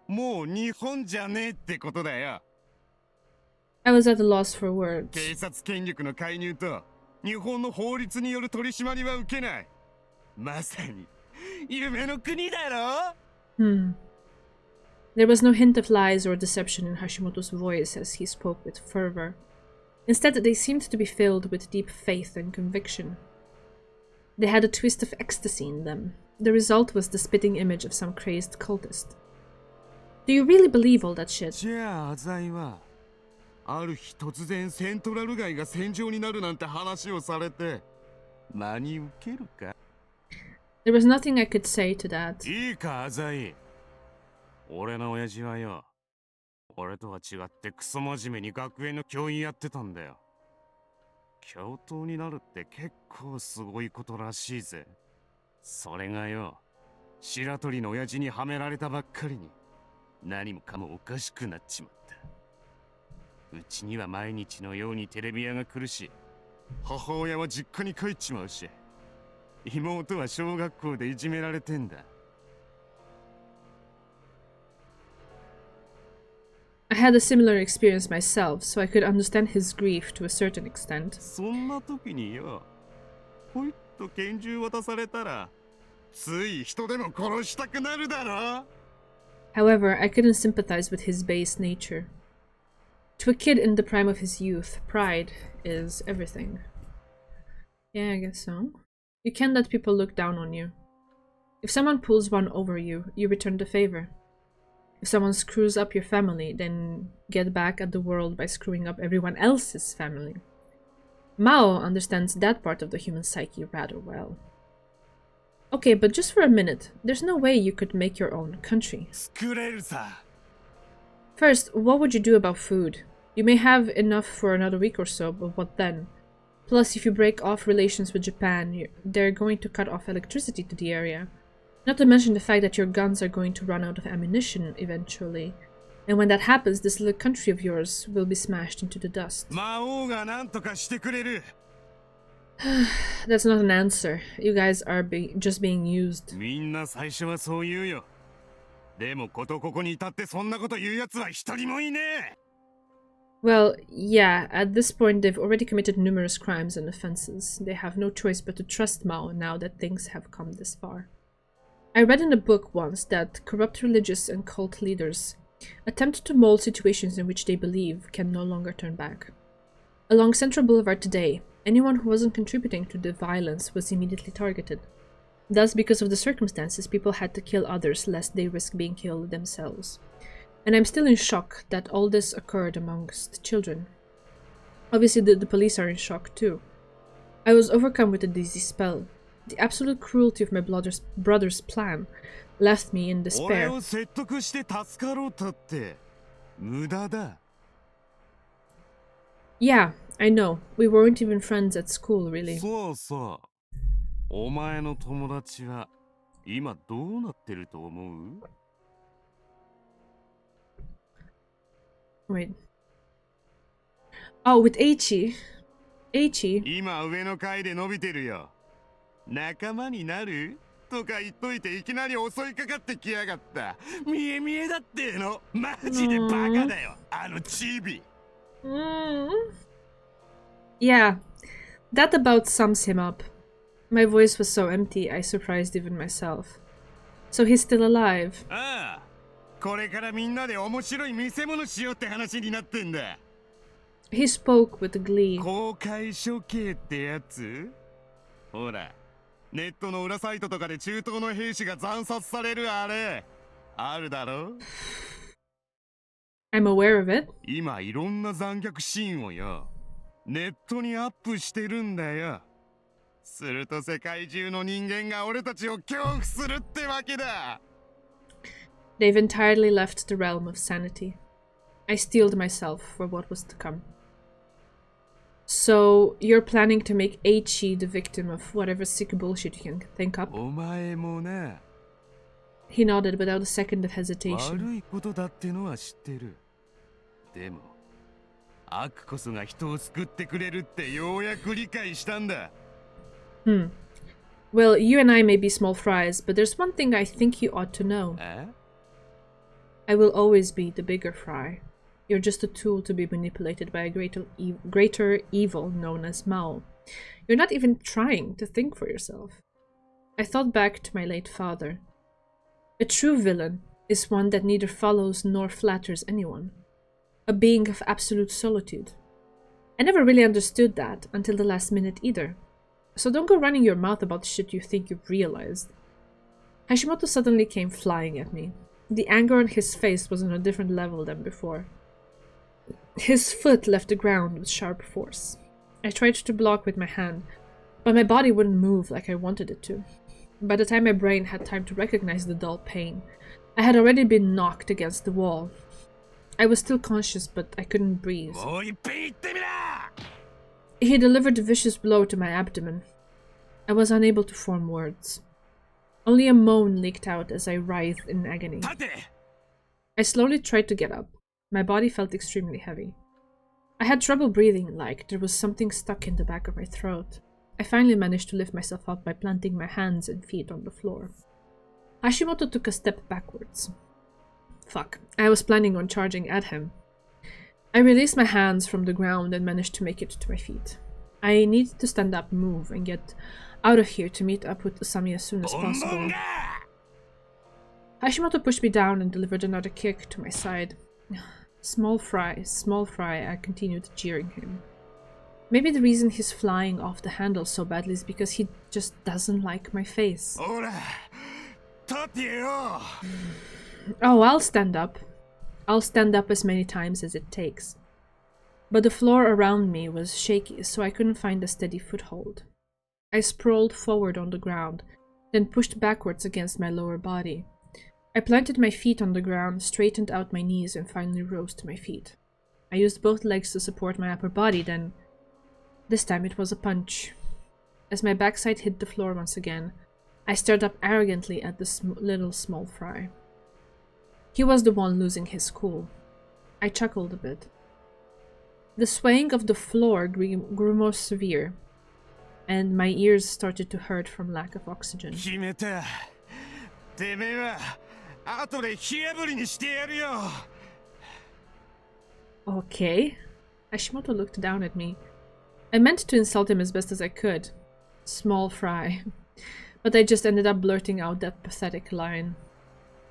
もう日本じゃねえってことだよ。I was at a loss for words. 警察権力の介入と日本の法律による取り締まりは受けない。まさに夢の国だろ。There was no hint of lies or deception in Hashimoto's voice as he spoke with fervor. Instead, they seemed to be filled with deep faith and conviction. They had a twist of ecstasy in them. The result was the spitting image of some crazed cultist. Do you really believe all that shit? じゃあ浅井はある日突然セントラル街が戦場になるなんて話をされて真に受けるか？ There was nothing I could say to that. いいか浅井。俺の親父はよ、俺とは違ってクソ真面目に学園の教員やってたんだよ。教頭になるって結構すごいことらしいぜ。それがよ、白鳥の親父にはめられたばっかりに何もかもおかしくなっちまった。うちには毎日のようにテレビ屋が来るし、母親は実家に帰っちまうし、妹は小学校でいじめられてんだ。I had a similar experience myself, so I could understand his grief to a certain extent. そんな時によ、ほいっと拳銃渡されたら、つい人でも殺したくなるだろ。However, I couldn't sympathize with his base nature. To a kid in the prime of his youth, pride is everything. Yeah, I guess so. You can't let people look down on you. If someone pulls one over you, you return the favor. If someone screws up your family, then get back at the world by screwing up everyone else's family. Maou understands that part of the human psyche rather well. Okay, but just for a minute, there's no way you could make your own country. First, what would you do about food? You may have enough for another week or so, but what then? Plus, if you break off relations with Japan, they're going to cut off electricity to the area. Not to mention the fact that your guns are going to run out of ammunition eventually. And when that happens, this little country of yours will be smashed into the dust. That's not an answer. You guys are just being used. Well, yeah, at this point they've already committed numerous crimes and offenses. They have no choice but to trust Maou now that things have come this far. I read in a book once that corrupt religious and cult leaders attempt to mold situations in which they believe can no longer turn back. Along Central Boulevard today, anyone who wasn't contributing to the violence was immediately targeted. Thus, because of the circumstances, people had to kill others lest they risk being killed themselves. And I'm still in shock that all this occurred amongst children. Obviously, the police are in shock too. I was overcome with a dizzy spell. The absolute cruelty of my brother's plan left me in despair. Yeah, I know. We weren't even friends at school, really. Wait. Oh, with Eiichi. Eiichi? 仲間になるとか言っといていきなり襲いかかってきやがった。見え見えだっての。マジでバカだよ、あのチビ。Yeah, that about sums him up. My voice was so empty, I surprised even myself. So he's still alive. ああ、これからみんなで面白い見せ物しようって話になってんだ。He spoke with glee. 公開処刑ってやつ？ほら。ネットの裏サイトとかで中東の兵士が惨殺されるあれあるだろ。 I'm aware of it. 今いろんな残虐シーンをよネットにアップしてるんだよ。すると世界中の人間が俺たちを恐怖するってわけだ。 They've entirely left the realm of sanity. I steeled myself for what was to come. So you're planning to make Aichi the victim of whatever sick bullshit you can think up? お前もな、 He nodded without a second of hesitation. 悪いことだってのは知ってる。でも、悪こそが人を救ってくれるってようやく理解したんだ。Well, you and I may be small fries, but there's one thing I think you ought to know. え? I will always be the bigger fry. You're just a tool to be manipulated by a greater evil known as Maou. You're not even trying to think for yourself. I thought back to my late father. A true villain is one that neither follows nor flatters anyone. A being of absolute solitude. I never really understood that until the last minute either. So don't go running your mouth about shit you think you've realized. Hashimoto suddenly came flying at me. The anger on his face was on a different level than before. His foot left the ground with sharp force. I tried to block with my hand, but my body wouldn't move like I wanted it to. By the time my brain had time to recognize the dull pain, I had already been knocked against the wall. I was still conscious, but I couldn't breathe. He delivered a vicious blow to my abdomen. I was unable to form words. Only a moan leaked out as I writhed in agony. I slowly tried to get up. My body felt extremely heavy. I had trouble breathing, like there was something stuck in the back of my throat. I finally managed to lift myself up by planting my hands and feet on the floor. Hashimoto took a step backwards. Fuck, I was planning on charging at him. I released my hands from the ground and managed to make it to my feet. I needed to stand up, move, and get out of here to meet up with Usami as soon as possible. Hashimoto pushed me down and delivered another kick to my side. Small fry, I continued jeering him. Maybe the reason he's flying off the handle so badly is because he just doesn't like my face. Oh, I'll stand up. I'll stand up as many times as it takes. But the floor around me was shaky, so I couldn't find a steady foothold. I sprawled forward on the ground, then pushed backwards against my lower body. I planted my feet on the ground, straightened out my knees, and finally rose to my feet. I used both legs to support my upper body, then... This time it was a punch. As my backside hit the floor once again, I stared up arrogantly at the little small fry. He was the one losing his cool. I chuckled a bit. The swaying of the floor grew more severe, and my ears started to hurt from lack of oxygen. Okay. Hashimoto looked down at me. I meant to insult him as best as I could. Small fry. But I just ended up blurting out that pathetic line.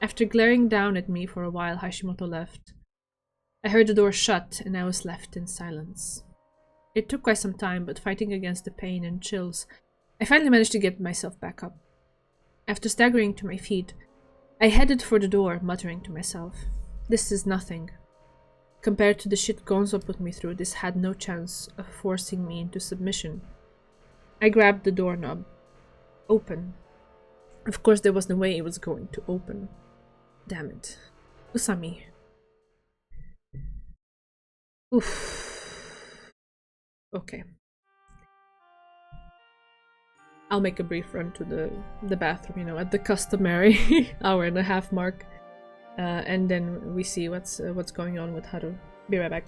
After glaring down at me for a while, Hashimoto left. I heard the door shut, and I was left in silence. It took quite some time, but fighting against the pain and chills, I finally managed to get myself back up. After staggering to my feet, I headed for the door, muttering to myself, "This is nothing. Compared to the shit Gonzo put me through, this had no chance of forcing me into submission." I grabbed the doorknob. Open. Of course, there was no way it was going to open. Damn it. Usami. Oof. Okay. I'll make a brief run to the bathroom, you know, at the customary hour-and-a-half mark. And then we see what's going on with Haru. Be right back.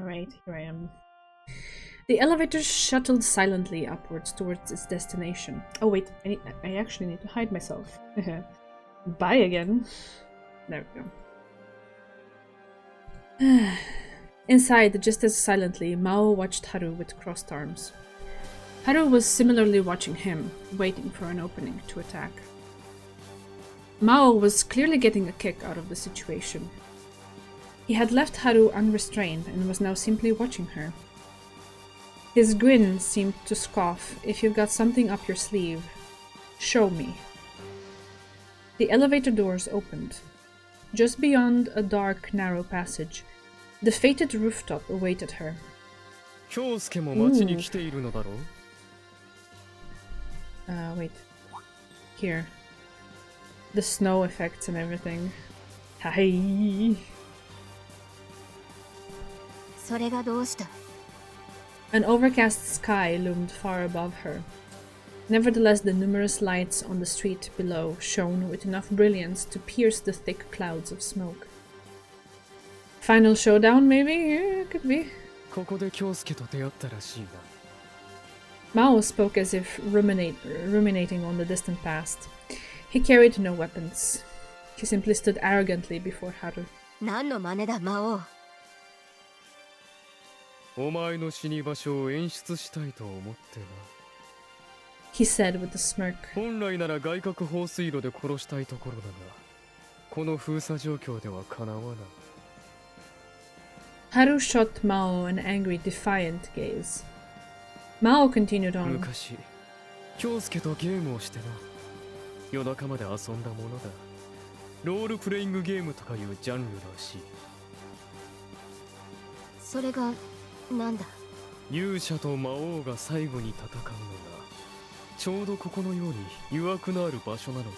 Alright, here I am. The elevator shuttled silently upwards towards its destination. Oh wait, I actually need to hide myself. Bye again. There we go. Inside, just as silently, Mao watched Haru with crossed arms. Haru was similarly watching him, waiting for an opening to attack. Mao was clearly getting a kick out of the situation. He had left Haru unrestrained and was now simply watching her. His grin seemed to scoff, "If you've got something up your sleeve, show me." The elevator doors opened. Just beyond a dark, narrow passage, the fated rooftop awaited her. Wait. Here. The snow effects and everything. Hi. それがどうした？ An overcast sky loomed far above her. Nevertheless, the numerous lights on the street below shone with enough brilliance to pierce the thick clouds of smoke. Final showdown, maybe? Yeah, could be. ここで京介と出会ったらしいな。 Mao spoke as if ruminating on the distant past. He carried no weapons. He simply stood arrogantly before Haru. 何の真似だ、魔王。お前の死に場所を演出したいと思ってな。 He said with a smirk. 本来なら外角放水路で殺したいところだが、この封鎖状況ではかなわない。 Haru shot Mao an angry, defiant gaze. Mao continued on. 昔、京介とゲームをしてな。夜中まで遊んだものだ。ロールプレイングゲームとかいうジャンルらしい。それがなんだ？勇者と魔王が最後に戦うのが、ちょうどここのように誘惑のある場所なのだ。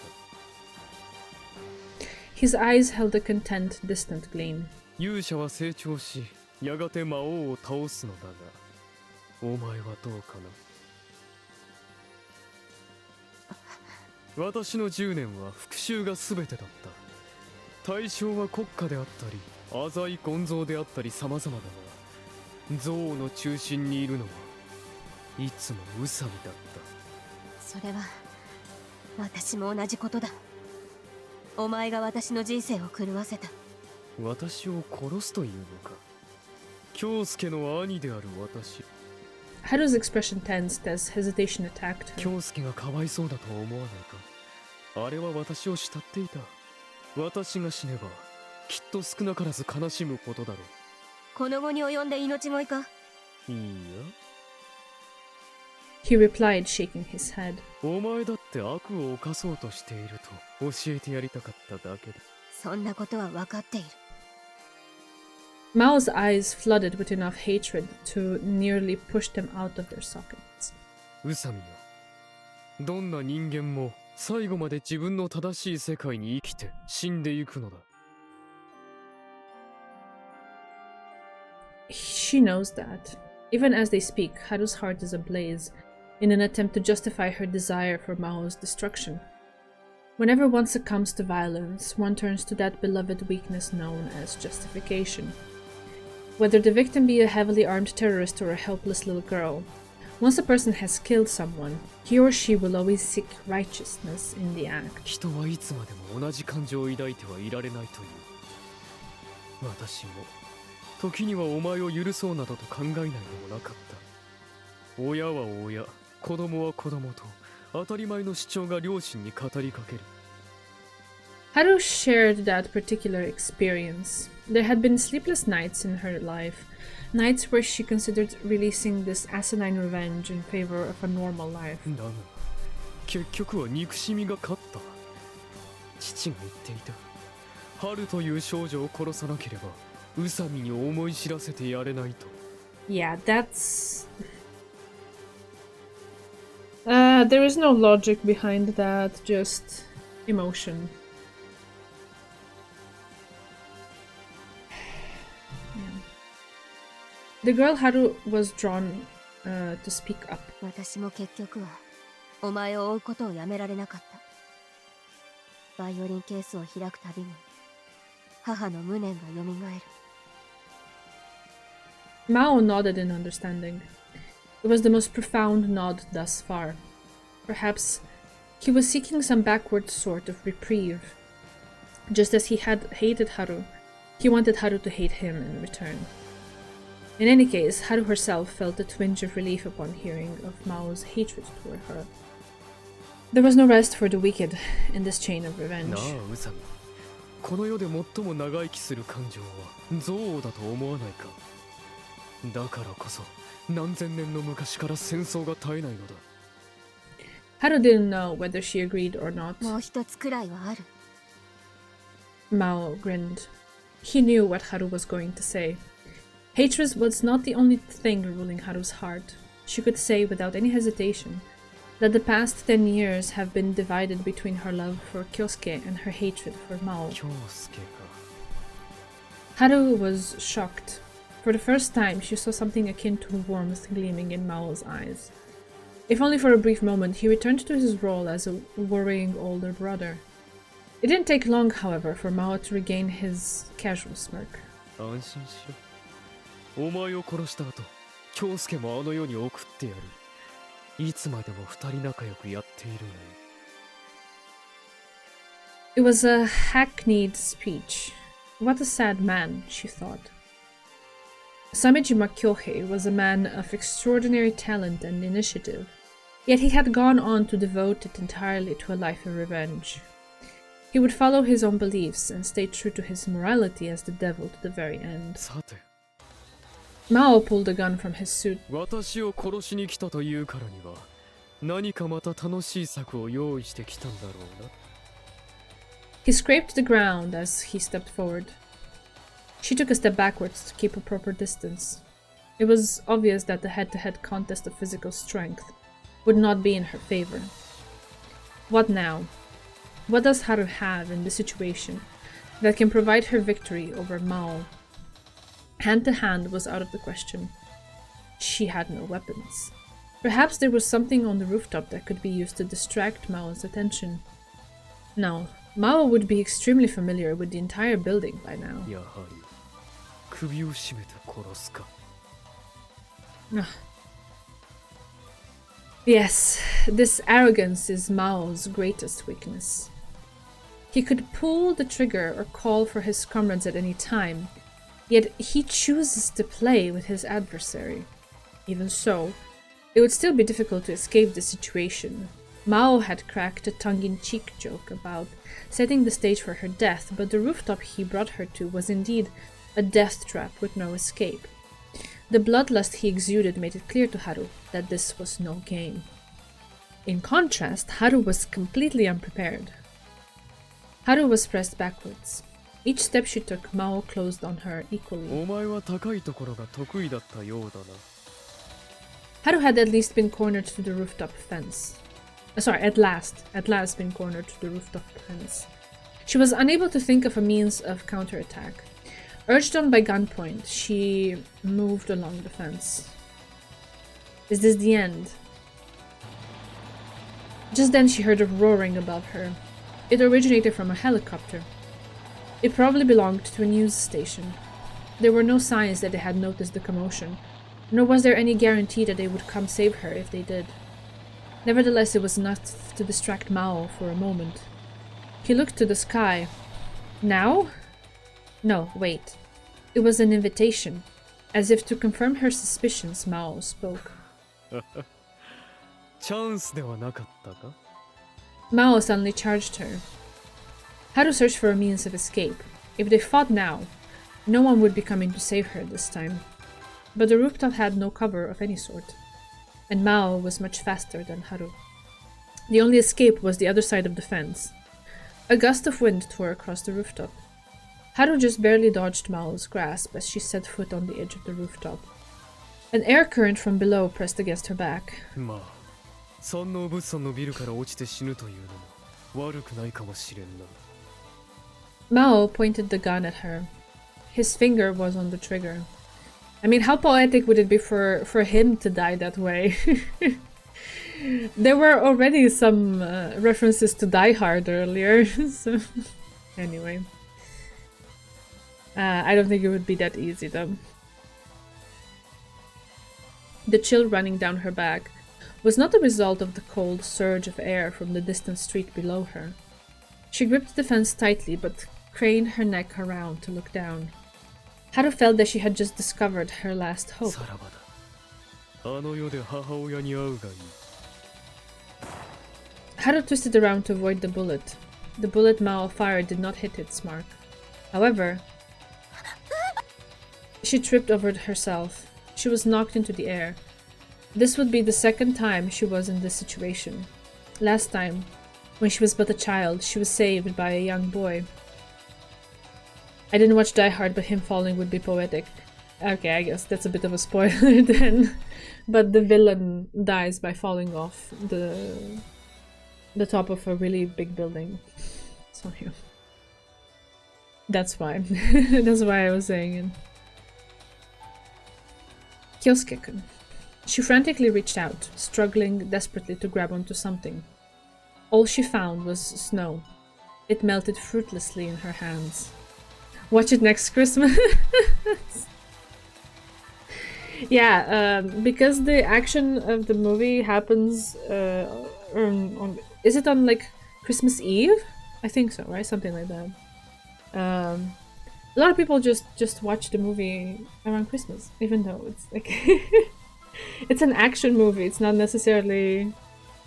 His eyes held a content, distant gleam. 勇者は成長し、やがて魔王を倒すのだが、お前はどうかな。私の10年は復讐が全てだった。対象は国家であったり、浅いゴンゾーであったり様々だが、憎悪の中心にいるのはいつも宇佐美だった。それは私も同じことだ。お前が私の人生を狂わせた。私を殺すというのか。京介の兄である私。Haru's expression tensed as hesitation attacked her. 京介がかわいそうだと思わないか。あれは私を慕っていた。私が死ねばきっと少なからず悲しむことだろう。この後に及んで命乞いか？いいや。He replied, shaking his head. お前だって悪を犯そうとしていると教えてやりたかっただけだ。そんなことは分かっている。Mao's eyes flooded with enough hatred to nearly push them out of their sockets. 宇佐美よ。どんな人間も最後まで自分の正しい世界に生きて死んでいくのだ。She knows that. Even as they speak, Haru's heart is ablaze in an attempt to justify her desire for Mao's destruction. Whenever one succumbs to violence, one turns to that beloved weakness known as justification. Whether the victim be a heavily armed terrorist or a helpless little girl, once a person has killed someone, he or she will always seek righteousness in the act. 人はいつまでも同じ感情を抱いてはいられないという。私も時にはお前を許そうなどと考えないでもなかった。親は親、子供は子供と当たり前の主張が両親に語りかける。Haru shared that particular experience. There had been sleepless nights in her life, nights where she considered releasing this asinine revenge in favor of a normal life. だが、結局は憎しみが勝った。父が言っていた。春という少女を殺さなければ、宇佐美に思い知らせてやれないと。Yeah, that's... there is no logic behind that, just emotion. The girl Haru was drawn to speak up. 私も結局はお前を追うことをやめられなかった。バイオリンケースを開くたびに母の無念が蘇る。Mao nodded in understanding. It was the most profound nod thus far. Perhaps he was seeking some backward sort of reprieve. Just as he had hated Haru, he wanted Haru to hate him in return. In any case, Haru herself felt a twinge of relief upon hearing of Mao's hatred toward her. There was no rest for the wicked in this chain of revenge. なあウサギ、この世で最も長生きする感情は憎悪だと思わないか。だからこそ何千年の昔から戦争が絶えないのだ。 Haru didn't know whether she agreed or not. もう一つくらいはある。 Mao grinned. He knew what Haru was going to say. Hatred was not the only thing ruling Haru's heart. She could say without any hesitation that the past 10 years have been divided between her love for Kyosuke and her hatred for Mao. 京介か。 Haru was shocked. For the first time, she saw something akin to warmth gleaming in Mao's eyes. If only for a brief moment, he returned to his role as a worrying older brother. It didn't take long, however, for Mao to regain his casual smirk. 安心しろ。お前を殺した後、京介もあの世に送ってやる。いつまでも二人仲良くやっているね。 It was a hackneyed speech. What a sad man, she thought. Samejima Kyohei was a man of extraordinary talent and initiative, yet he had gone on to devote it entirely to a life of revenge. He would follow his own beliefs and stay true to his morality as the devil to the very end. さて、 Mao pulled a gun from his suit. 私を殺しに来たというからには、何かまた楽しい策を用意してきたんだろうな。 He scraped the ground as he stepped forward. She took a step backwards to keep a proper distance. It was obvious that the head-to-head contest of physical strength would not be in her favor. What now? What does Haru have in this situation that can provide her victory over Mao? Hand-to-hand was out of the question. She had no weapons. Perhaps there was something on the rooftop that could be used to distract Mao's attention. No, Mao would be extremely familiar with the entire building by now. やはり首を絞めて殺すか。 Yes, this arrogance is Mao's greatest weakness. He could pull the trigger or call for his comrades at any time, yet he chooses to play with his adversary. Even so, it would still be difficult to escape the situation. Mao had cracked a tongue-in-cheek joke about setting the stage for her death, but the rooftop he brought her to was indeed a death trap with no escape. The bloodlust he exuded made it clear to Haru that this was no game. In contrast, Haru was completely unprepared. Haru was pressed backwards. Each step she took, Mao closed on her equally. お前は高いところが得意だったようだな。 Haru had at least been cornered to the rooftop fence. At last been cornered to the rooftop fence. She was unable to think of a means of counterattack. Urged on by gunpoint, she moved along the fence. Is this the end? Just then she heard a roaring above her. It originated from a helicopter. It probably belonged to a news station. There were no signs that they had noticed the commotion, nor was there any guarantee that they would come save her if they did. Nevertheless, it was enough to distract Mao for a moment. He looked to the sky. Now? No, wait. It was an invitation. As if to confirm her suspicions, Mao spoke. チャンスではなかったか？ Mao suddenly charged her. Haru searched for a means of escape. If they fought now, no one would be coming to save her this time. But the rooftop had no cover of any sort, and Mao was much faster than Haru. The only escape was the other side of the fence. A gust of wind tore across the rooftop. Haru just barely dodged Mao's grasp as she set foot on the edge of the rooftop. An air current from below pressed against her back. まあ、山王物産のビルから落ちて死ぬというのも悪くないかもしれんな。 Mao pointed the gun at her. His finger was on the trigger. I mean, how poetic would it be for him to die that way? There were already some references to Die Hard earlier, so anyway. I don't think it would be that easy though. The chill running down her back was not the result of the cold surge of air from the distant street below her. She gripped the fence tightly but craned her neck around to look down. Haru felt that she had just discovered her last hope. Haru twisted around to avoid the bullet. The bullet Maou fired did not hit its mark. However, she tripped over herself. She was knocked into the air. This would be the second time she was in this situation. Last time, when she was but a child, she was saved by a young boy. I didn't watch Die Hard, but him falling would be poetic. Okay, I guess that's a bit of a spoiler then. But the villain dies by falling off the top of a really big building. So yeah. That's why. That's why I was saying it. Kyosuke-kun. She frantically reached out, struggling desperately to grab onto something. All she found was snow. It melted fruitlessly in her hands. Watch it next Christmas. Yeah, because the action of the movie happens is it on like Christmas Eve? I think so, right? Something like that. A lot of people just watch the movie around Christmas, even though it's like it's an action movie. It's not necessarily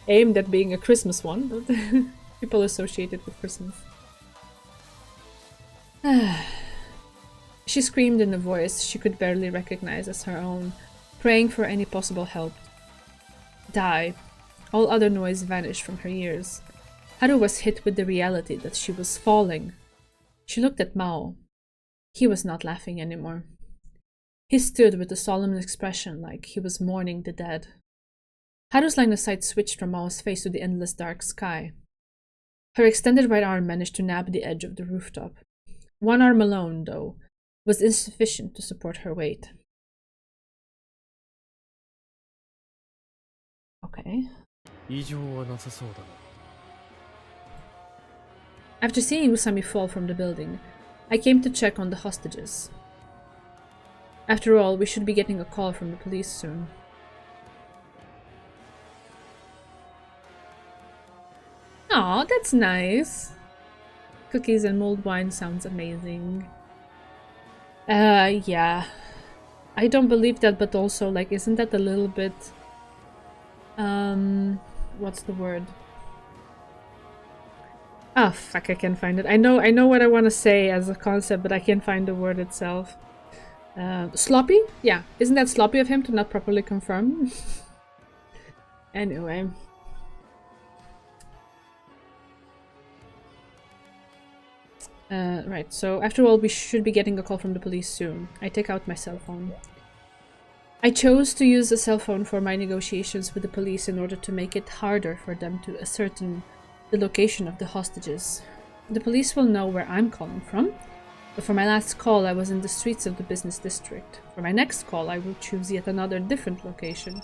aimed at being a Christmas one, but people associate it with Christmas. She screamed in a voice she could barely recognize as her own, praying for any possible help. Die. All other noise vanished from her ears. Haru was hit with the reality that she was falling. She looked at Maou. He was not laughing anymore. He stood with a solemn expression like he was mourning the dead. Haru's line of sight switched from Mao's face to the endless dark sky. Her extended right arm managed to nab the edge of the rooftop. One arm alone, though, was insufficient to support her weight. Okay. After seeing Usami fall from the building, I came to check on the hostages. After all, we should be getting a call from the police soon. Aw, that's nice. Cookies and mulled wine sounds amazing. Yeah. I don't believe that, but also, like, isn't that a little bit... what's the word? Oh, fuck, I can't find it. I know what I want to say as a concept, but I can't find the word itself. Sloppy? Yeah. Isn't that sloppy of him to not properly confirm? Anyway. Right, so after all, we should be getting a call from the police soon. I take out my cell phone. I chose to use a cell phone for my negotiations with the police in order to make it harder for them to ascertain the location of the hostages. The police will know where I'm calling from, but for my last call I was in the streets of the business district. For my next call I will choose yet another different location.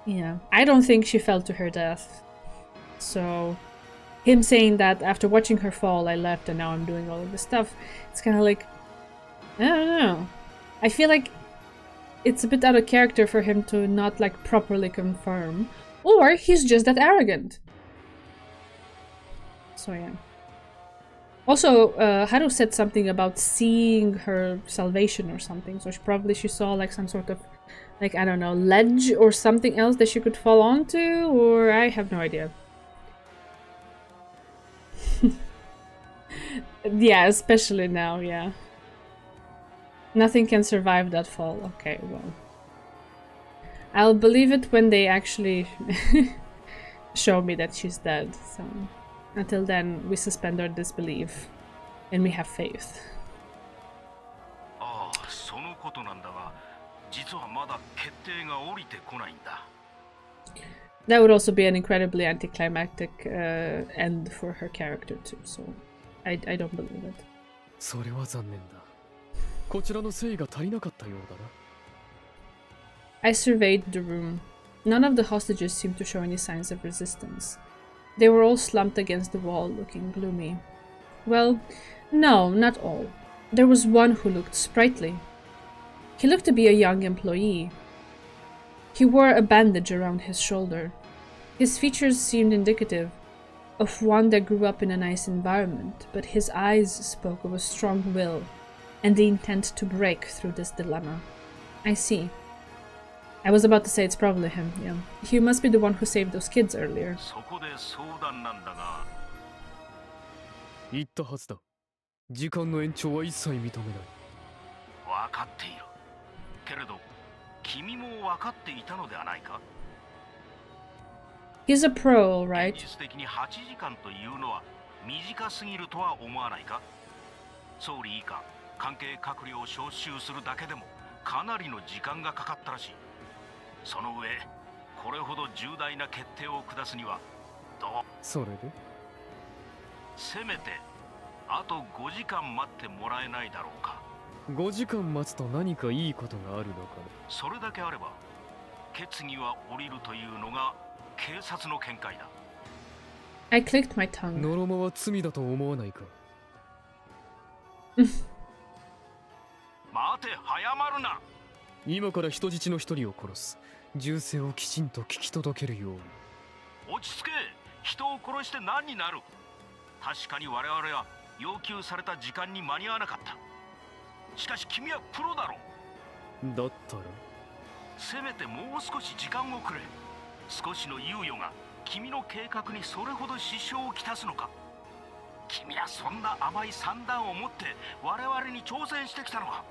Yeah, I don't think she fell to her death. So, him saying that after watching her fall I left and now I'm doing all of this stuff, it's kind of like, I don't know. I feel like it's a bit out of character for him to not like properly confirm, or he's just that arrogant. So yeah. Also, Haru said something about seeing her salvation or something, so she saw like some sort of, like, I don't know, ledge or something else that she could fall onto, or I have no idea. Yeah, especially now, yeah. Nothing can survive that fall. Okay, well. I'll believe it when they actually show me that she's dead. So until then, we suspend our disbelief and we have faith. That would also be an incredibly anticlimactic end for her character too, so I don't believe it. I surveyed the room. None of the hostages seemed to show any signs of resistance. They were all slumped against the wall, looking gloomy. Well, no, not all. There was one who looked sprightly. He looked to be a young employee. He wore a bandage around his shoulder. His features seemed indicative of one that grew up in a nice environment, but his eyes spoke of a strong will and the intent to break through this dilemma. I see. I was about to say it's probably him, yeah. He must be the one who saved those kids earlier. 言ったはずだ。時間の延長は一切認めない。分かっている。けれど、君も分かっていたのではないか? He's a pro, right? 現実的に8時間というのは短すぎるとは思わないか? 総理以下、関係閣僚を招集するだけでもかなりの時間がかかったらしい。その上、これほど重大な決定を下すにはどう？それで？せめてあと5時間待ってもらえないだろうか。5時間待つと何かいいことがあるのかね。それだけあれば決議は下りるというのが警察の見解だ。I clicked my tongue. ノロマは罪だと思わないか。待て、早まるな。今から人質の一人を殺す。銃声をきちんと聞き届けるように。落ち着け。人を殺して何になる？確かに我々は要求された時間に間に合わなかった。しかし君はプロだろ。だったらせめてもう少し時間をくれ。少しの猶予が君の計画にそれほど支障をきたすのか。君はそんな甘い算段を持って我々に挑戦してきたのか。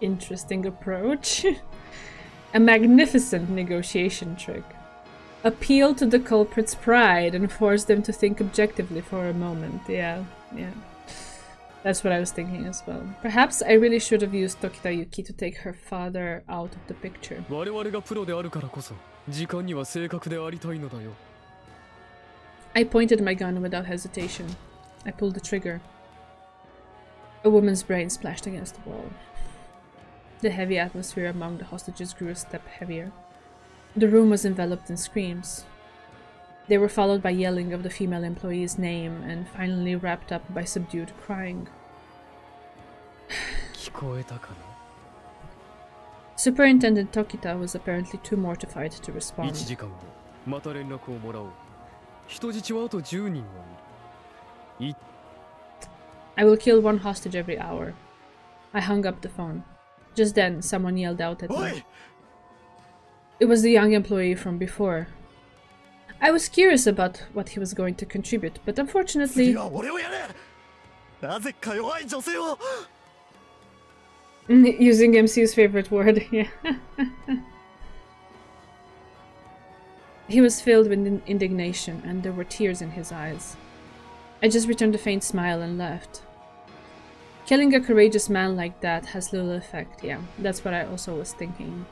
Interesting approach. A magnificent negotiation trick. Appeal to the culprit's pride and force them to think objectively for a moment. Yeah. That's what I was thinking as well. Perhaps I really should have used Tokita Yuki to take her father out of the picture. 我々がプロであるからこそ時間には正確でありたいのだよ。I pointed my gun without hesitation. I pulled the trigger. A woman's brain splashed against the wall. The heavy atmosphere among the hostages grew a step heavier. The room was enveloped in screams. They were followed by yelling of the female employee's name and finally wrapped up by subdued crying. 聞こえたかな? Superintendent Tokita was apparently too mortified to respond. 1時間後、また連絡をもらおう。人質はあと10人はいる。I will kill one hostage every hour. I hung up the phone. Just then, someone yelled out at me. It was the young employee from before. I was curious about what he was going to contribute, but unfortunately... Using MC's favorite word, yeah. He was filled with indignation, and there were tears in his eyes. I just returned a faint smile and left. Killing a courageous man like that has little effect, yeah, that's what I also was thinking.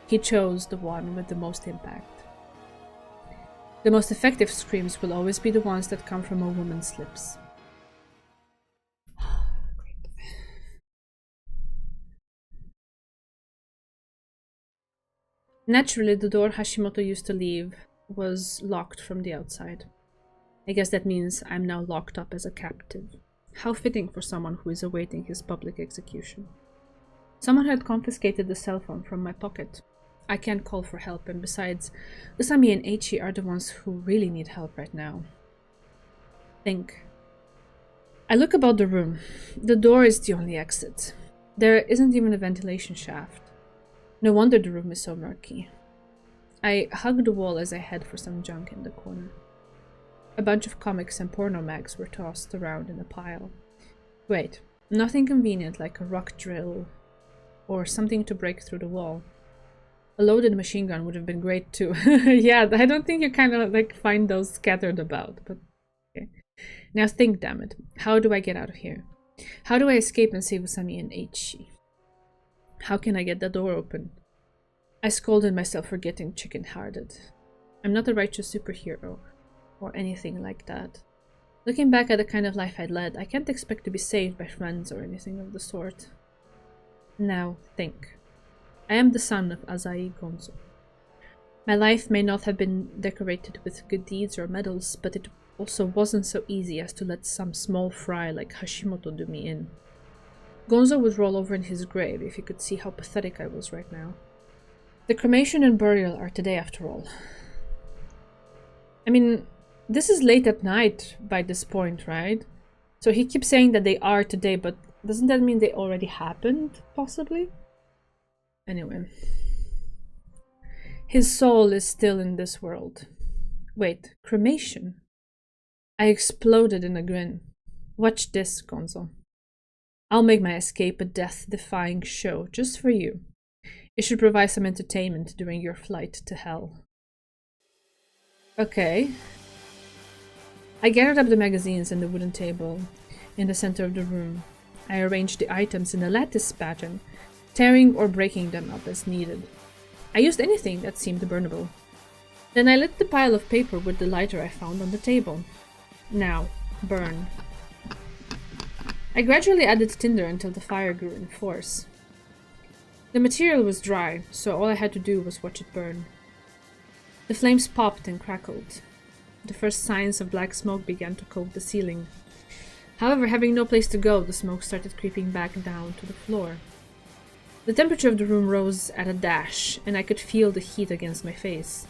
He chose the one with the most impact. The most effective screams will always be the ones that come from a woman's lips. Great. Naturally, the door Hashimoto used to leave was locked from the outside. I guess that means I'm now locked up as a captive. How fitting for someone who is awaiting his public execution. Someone had confiscated the cell phone from my pocket. I can't call for help, and besides, Usami and Eiichi are the ones who really need help right now. Think. I look about the room. The door is the only exit. There isn't even a ventilation shaft. No wonder the room is so murky. I hug the wall as I head for some junk in the corner. A bunch of comics and porno mags were tossed around in a pile. Wait, nothing convenient like a rock drill or something to break through the wall. A loaded machine gun would have been great too. Yeah, I don't think you kind of like find those scattered about, but okay. Now think, damn it. How do I get out of here? How do I escape and save Usami and Eiichi? How can I get the door open? I scolded myself for getting chicken-hearted. I'm not a righteous superhero, or anything like that. Looking back at the kind of life I'd led, I can't expect to be saved by friends or anything of the sort. Now, think. I am the son of Azai Gonzo. My life may not have been decorated with good deeds or medals, but it also wasn't so easy as to let some small fry like Hashimoto do me in. Gonzo would roll over in his grave if he could see how pathetic I was right now. The cremation and burial are today after all. I mean, this is late at night by this point, right? So he keeps saying that they are today, but doesn't that mean they already happened, possibly? Anyway. His soul is still in this world. Wait, cremation? I exploded in a grin. Watch this, Gonzo. I'll make my escape a death-defying show, just for you. It should provide some entertainment during your flight to hell. Okay. I gathered up the magazines and the wooden table in the center of the room. I arranged the items in a lattice pattern, tearing or breaking them up as needed. I used anything that seemed burnable. Then I lit the pile of paper with the lighter I found on the table. Now, burn. I gradually added tinder until the fire grew in force. The material was dry, so all I had to do was watch it burn. The flames popped and crackled. The first signs of black smoke began to coat the ceiling. However, having no place to go, the smoke started creeping back down to the floor. The temperature of the room rose at a dash, and I could feel the heat against my face.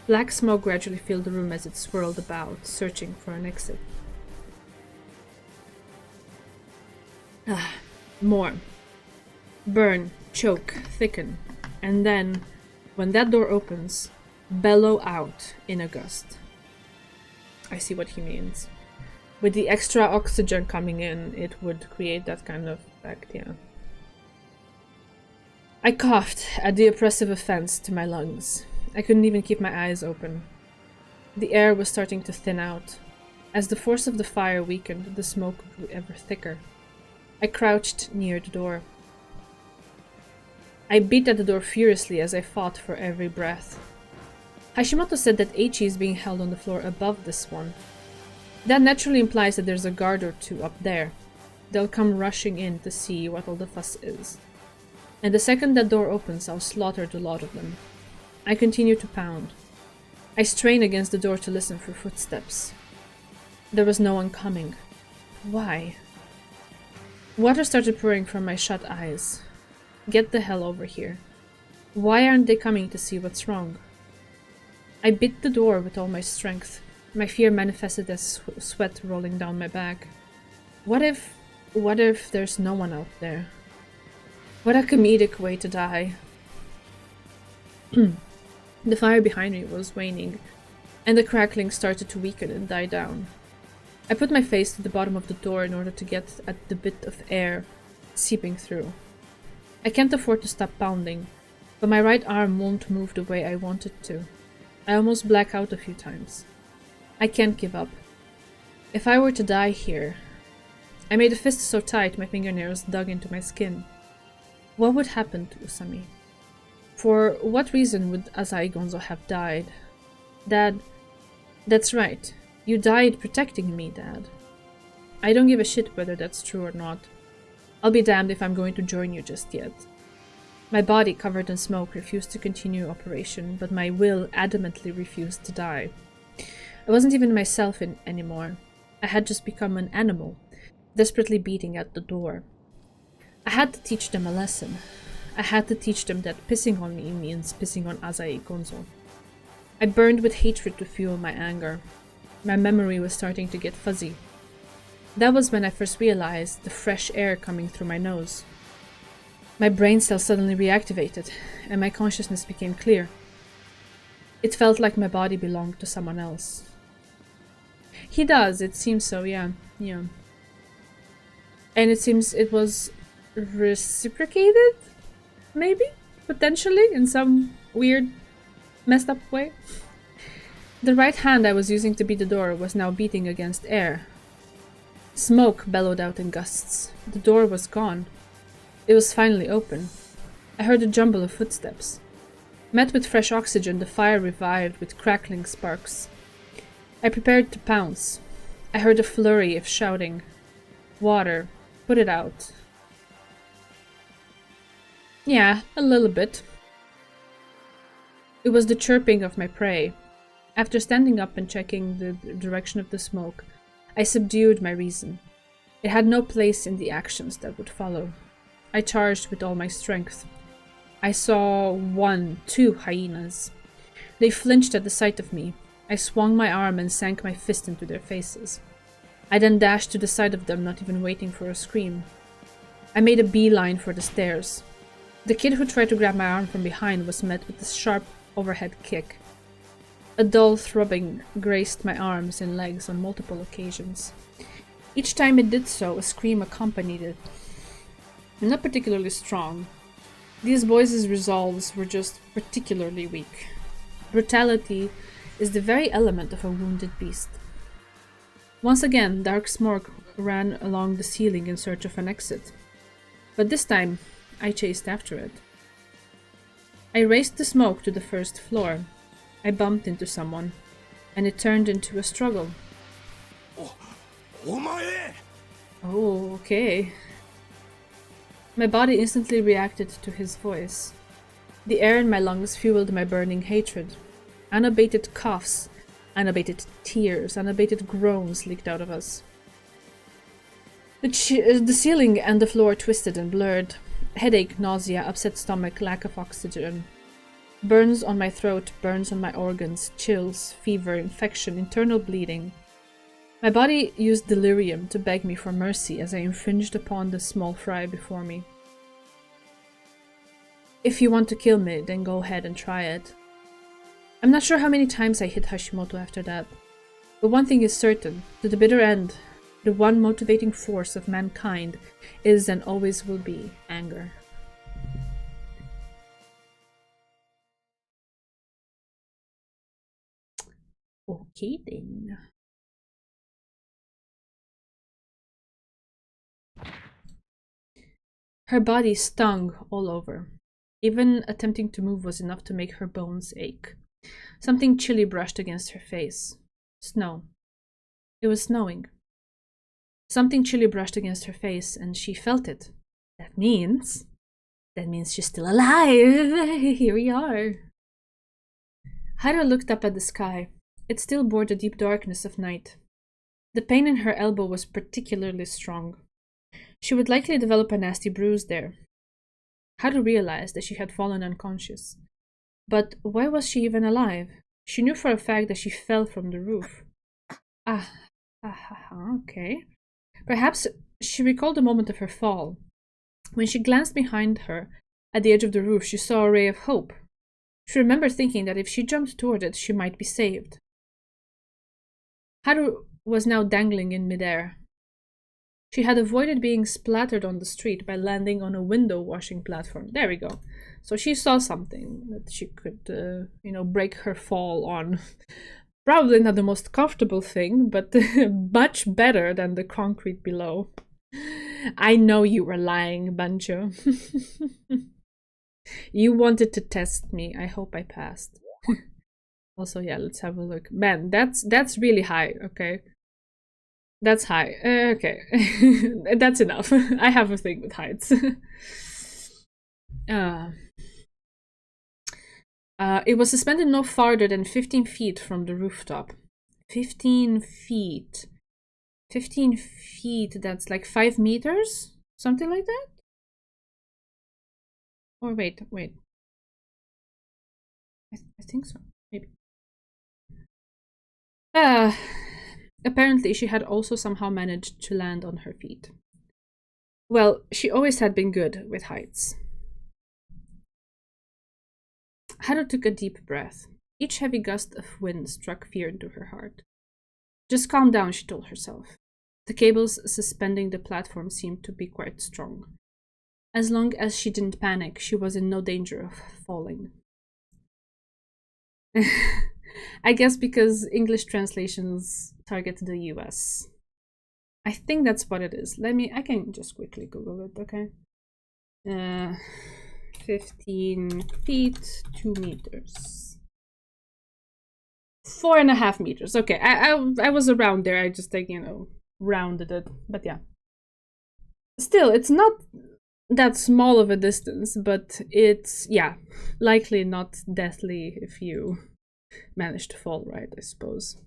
Black smoke gradually filled the room as it swirled about, searching for an exit. More. Burn, choke, thicken, and then, when that door opens, bellow out in a gust. I see what he means. With the extra oxygen coming in, it would create that kind of effect, yeah. I coughed at the oppressive offense to my lungs. I couldn't even keep my eyes open. The air was starting to thin out. As the force of the fire weakened, the smoke grew ever thicker. I crouched near the door. I beat at the door furiously as I fought for every breath. Hashimoto said that Eichi is being held on the floor above this one. That naturally implies that there's a guard or two up there. They'll come rushing in to see what all the fuss is. And the second that door opens, I'll slaughter the lot of them. I continue to pound. I strain against the door to listen for footsteps. There was no one coming. Why? Water started pouring from my shut eyes. Get the hell over here. Why aren't they coming to see what's wrong? I bit the door with all my strength. My fear manifested as sweat rolling down my back. What if there's no one out there? What a comedic way to die. The fire behind me was waning, and the crackling started to weaken and die down. I put my face to the bottom of the door in order to get at the bit of air seeping through. I can't afford to stop pounding, but my right arm won't move the way I want it to. I almost black out a few times. I can't give up. If I were to die here... I made a fist so tight my fingernails dug into my skin. What would happen to Usami? For what reason would Azai Gonzo have died? Dad, that's right. You died protecting me, Dad. I don't give a shit whether that's true or not. I'll be damned if I'm going to join you just yet. My body, covered in smoke, refused to continue operation, but my will adamantly refused to die. I wasn't even myself anymore. I had just become an animal, desperately beating at the door. I had to teach them a lesson. I had to teach them that pissing on me means pissing on Azai Gonzo. I burned with hatred to fuel my anger. My memory was starting to get fuzzy. That was when I first realized the fresh air coming through my nose. My brain cells suddenly reactivated, and my consciousness became clear. It felt like my body belonged to someone else. He does, it seems so, yeah. And it seems it was reciprocated? Maybe? Potentially? In some weird, messed up way? The right hand I was using to beat the door was now beating against air. Smoke bellowed out in gusts. The door was gone. It was finally open. I heard a jumble of footsteps. Met with fresh oxygen, the fire revived with crackling sparks. I prepared to pounce. I heard a flurry of shouting. Water. Put it out. Yeah, a little bit. It was the chirping of my prey. After standing up and checking the direction of the smoke, I subdued my reason. It had no place in the actions that would follow. I charged with all my strength. I saw 2 hyenas. They flinched at the sight of me. I swung my arm and sank my fist into their faces. I then dashed to the side of them, not even waiting for a scream. I made a beeline for the stairs. The kid who tried to grab my arm from behind was met with a sharp overhead kick. A dull throbbing grazed my arms and legs on multiple occasions. Each time it did so, a scream accompanied it. Not particularly strong. These boys' resolves were just particularly weak. Brutality is the very element of a wounded beast. Once again, dark smoke ran along the ceiling in search of an exit. But this time, I chased after it. I raced the smoke to the first floor. I bumped into someone, and it turned into a struggle. Oh, okay. My body instantly reacted to his voice. The air in my lungs fueled my burning hatred. Unabated coughs, unabated tears, unabated groans leaked out of us. The ceiling and the floor twisted and blurred. Headache, nausea, upset stomach, lack of oxygen. Burns on my throat, burns on my organs, chills, fever, infection, internal bleeding. My body used delirium to beg me for mercy as I infringed upon the small fry before me. If you want to kill me, then go ahead and try it. I'm not sure how many times I hit Hashimoto after that. But one thing is certain, to the bitter end, the one motivating force of mankind is and always will be anger. Okay then. Her body stung all over. Even attempting to move was enough to make her bones ache. Something chilly brushed against her face. Snow. It was snowing. Something chilly brushed against her face, and she felt it. That means she's still alive. Here we are. Haru looked up at the sky. It still bore the deep darkness of night. The pain in her elbow was particularly strong. She would likely develop a nasty bruise there. Haru realized that she had fallen unconscious. But why was she even alive? She knew for a fact that she fell from the roof. Okay. Perhaps she recalled the moment of her fall. When she glanced behind her, at the edge of the roof, she saw a ray of hope. She remembered thinking that if she jumped toward it, she might be saved. Haru was now dangling in midair. She had avoided being splattered on the street by landing on a window washing platform. There we go. So she saw something that she could, break her fall on. Probably not the most comfortable thing, but much better than the concrete below. I know you were lying, Bancho. You wanted to test me. I hope I passed. Also, yeah, let's have a look. Man, that's really high, okay? That's high. Okay. That's enough. I have a thing with heights. It was suspended no farther than 15 feet from the rooftop. 15 feet. 15 feet, that's like 5 meters? Something like that? Or wait. I think so. Maybe. Apparently she had also somehow managed to land on her feet. Well, she always had been good with heights. Haru took a deep breath. Each heavy gust of wind struck fear into her heart. Just calm down, she told herself. The cables suspending the platform seemed to be quite strong. As long as she didn't panic, she was in no danger of falling. I guess because English translations target the US. I think that's what it is. I can just quickly Google it, okay? 15 feet, 2 meters. 4.5 meters. Okay, I was around there. I just rounded it. But yeah. Still, it's not that small of a distance, but it's, yeah, likely not deathly if you manage to fall right, I suppose.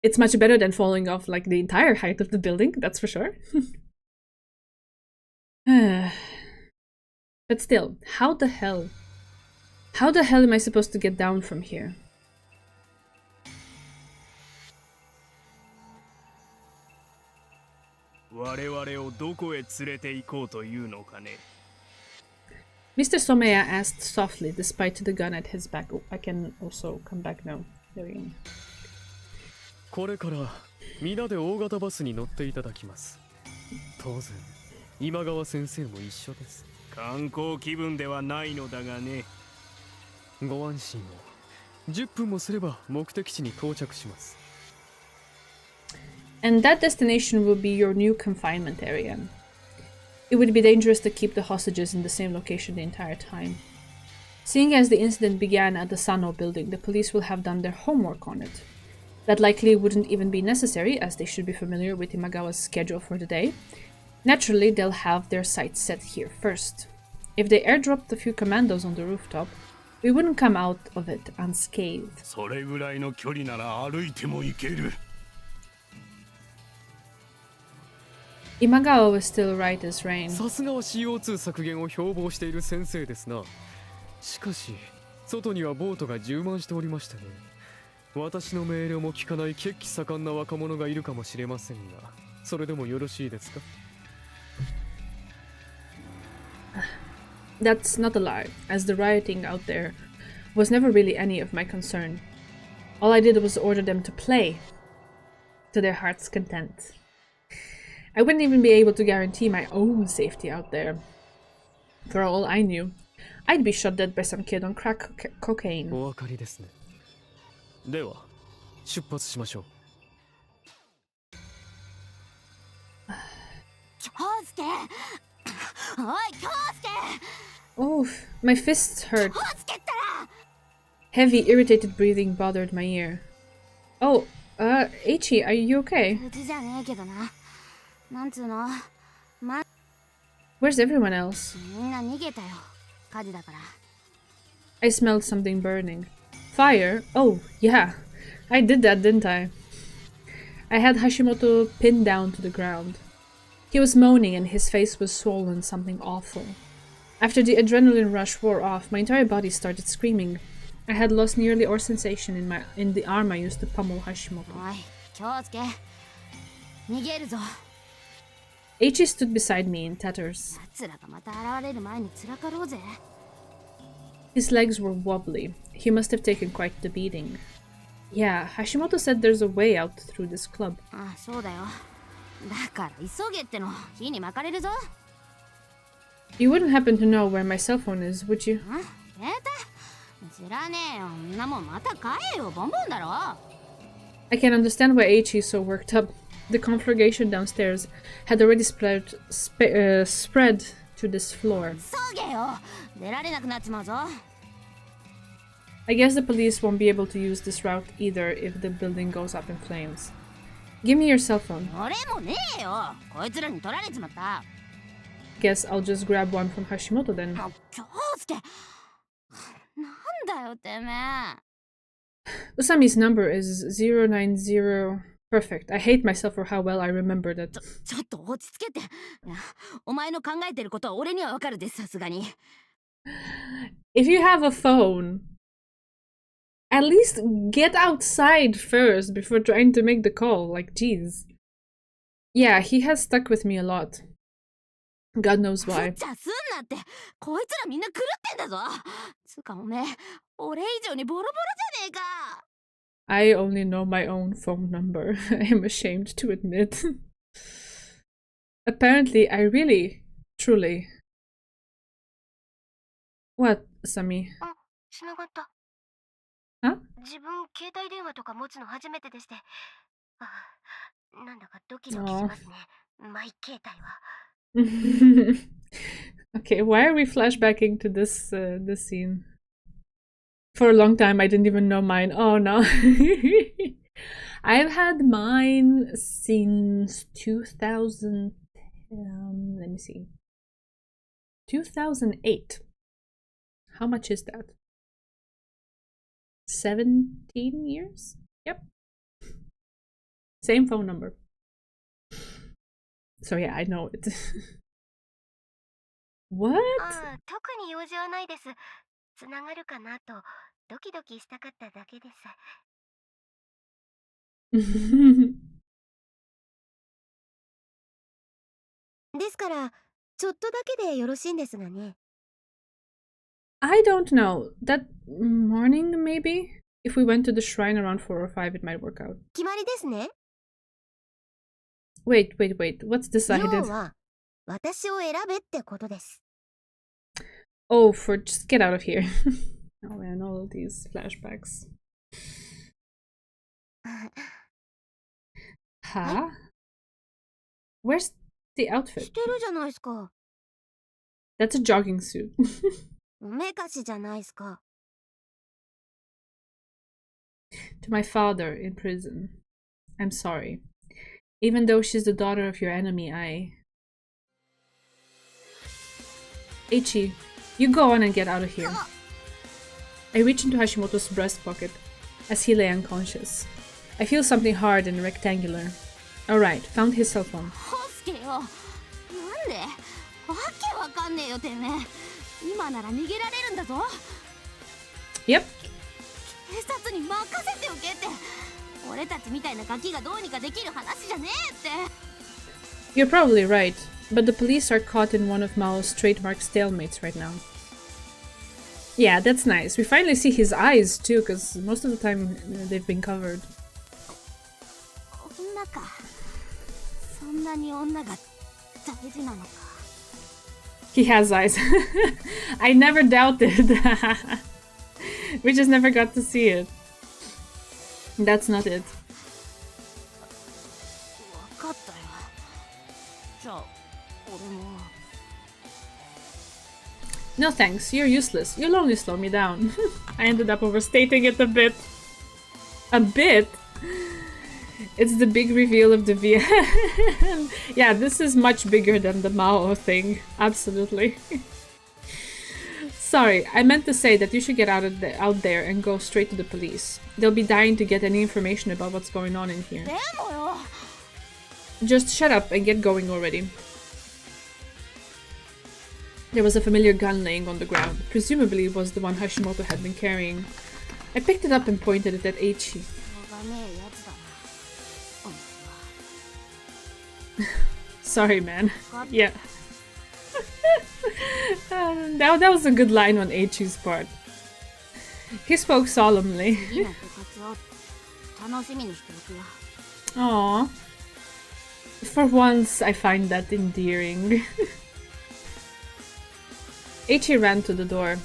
It's much better than falling off like the entire height of the building, that's for sure. But still, how the hell am I supposed to get down from here? Mr. Somea asked softly, despite the gun at his back. Oh, I can also come back now. There we go. これから皆で大型バスに乗っていただきます。当然、今川先生も一緒です。観光気分ではないのだがね。ご安心を。10分もすれば目的地に到着します。And that destination will be your new confinement area. It would be dangerous to keep the hostages in the same location the entire time. Seeing as the incident began at the Sano building, the police will have done their homework on it. That likely wouldn't even be necessary, as they should be familiar with Imagawa's schedule for the day. Naturally, they'll have their sights set here first. If they airdropped a few commandos on the rooftop, we wouldn't come out of it unscathed. それぐらいの距離なら歩いても行ける。Imagawa was still right as rain. さすがは CO2 削減を標榜している先生ですな。しかし、外にはボートが充満しておりましてね。私の命令も聞かない血気盛んな若者がいるかもしれませんが、それでもよろしいですか? That's not a lie, as the rioting out there was never really any of my concern. All I did was order them to play to their heart's content. I wouldn't even be able to guarantee my own safety out there. For all I knew, I'd be shot dead by some kid on crack cocaine. お分かりですね。では、出発しましょう。Oh, my fists hurt. Heavy, irritated breathing bothered my ear. Oh, Eichi, are you okay? Where's everyone else? I smelled something burning. Fire? Oh, yeah. I did that, didn't I? I had Hashimoto pinned down to the ground. He was moaning and his face was swollen, something awful. After the adrenaline rush wore off, my entire body started screaming. I had lost nearly all sensation in the arm I used to pummel Hashimoto. Eichi stood beside me in tatters. His legs were wobbly. He must have taken quite the beating. Yeah, Hashimoto said there's a way out through this club. You wouldn't happen to know where my cell phone is, would you? I can understand why Eichi is so worked up. The conflagration downstairs had already spread to this floor. I guess the police won't be able to use this route either if the building goes up in flames. Give me your cell phone. Guess I'll just grab one from Hashimoto then. Usami's number is 090... Perfect. I hate myself for how well I remembered it. If you have a phone, at least get outside first before trying to make the call. Like, jeez. Yeah, he has stuck with me a lot. God knows why. I only know my own phone number. I am ashamed to admit. Apparently, I really, truly... What, Sami? Huh? Okay, why are we flashbacking to this this scene? For a long time, I didn't even know mine. Oh no. I've had mine since 2000. Let me see. 2008. How much is that? 17 years? Yep. Same phone number. So yeah, I know it. What? 特に用事はないです。つながるかなとドキドキしたかっただけです。ですから、ちょっとだけでよろしいんですがね。I don't know. That morning, maybe? If we went to the shrine around 4 or 5, it might work out. 決まりですね。Wait. What's 要 decided? は、私を選べってことです。Oh, for just get out of here. Oh man, all these flashbacks. Huh? Where's the し outfit? てるじゃないですか。That's a jogging suit. おめかしじゃないですか。To my father in prison. I'm sorry. Even though she's the daughter of your enemy, Eiichi, you go on and get out of here. I reach into Hashimoto's breast pocket as he lay unconscious. I feel something hard and rectangular. Alright, found his cell phone. ホスケよ。なんでわけわかんねえよてめえ。今なら逃げられるんだぞ。 Yep. 警察に任せておけって。俺たちみたいなガキがどうにかできる話じゃねえって。 You're probably right, but the police are caught in one of Mao's trademark stalemates right now. Yeah, that's nice. We finally see his eyes too, because most of the time they've been covered. 女か。そんなに女が大事なのか。 He has eyes. I never doubted. We just never got to see it. That's not it. わかったよ。じゃあ、俺も。 No thanks, you're useless. You'll only slow me down. I ended up overstating it a bit. A bit? It's the big reveal of the VM. Yeah, this is much bigger than the Maou thing. Absolutely. Sorry, I meant to say that you should get out there and go straight to the police. They'll be dying to get any information about what's going on in here. Just shut up and get going already. There was a familiar gun laying on the ground. Presumably it was the one Hashimoto had been carrying. I picked it up and pointed it at Eiichi. Sorry, man. Yeah. That was a good line on Eiichi's part. He spoke solemnly. Aww. For once, I find that endearing. Eiichi ran to the door.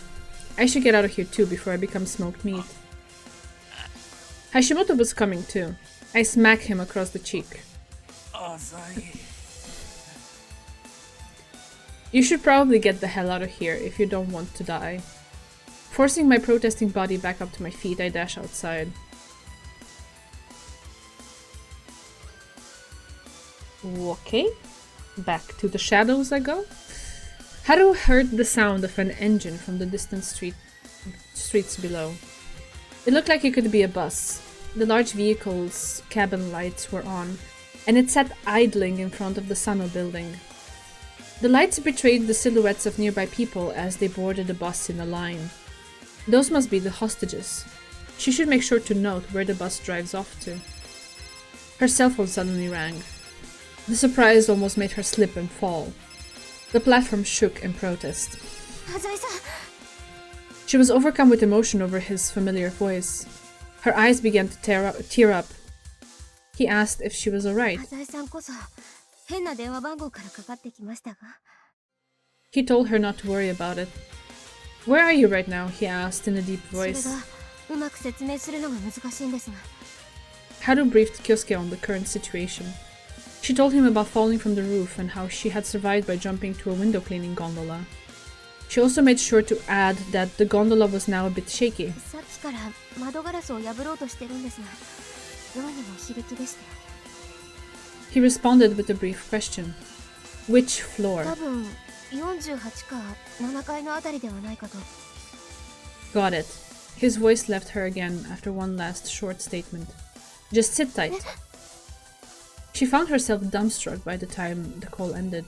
I should get out of here too before I become smoked meat. Hashimoto was coming too. I smack him across the cheek. You should probably get the hell out of here if you don't want to die. Forcing my protesting body back up to my feet, I dash outside. Okay, back to the shadows I go. Haru heard the sound of an engine from the distant streets below. It looked like it could be a bus. The large vehicle's cabin lights were on, and it sat idling in front of the Sano building. The lights betrayed the silhouettes of nearby people as they boarded the bus in a line. Those must be the hostages. She should make sure to note where the bus drives off to. Her cell phone suddenly rang. The surprise almost made her slip and fall. The platform shook in protest. She was overcome with emotion over his familiar voice. Her eyes began to tear up. He asked if she was alright. He told her not to worry about it. Where are you right now? He asked in a deep voice. Haru briefed Kyosuke on the current situation. She told him about falling from the roof and how she had survived by jumping to a window cleaning gondola. She also made sure to add that the gondola was now a bit shaky. He responded with a brief question. Which floor? Got it. His voice left her again after one last short statement. Just sit tight. She found herself dumbstruck by the time the call ended.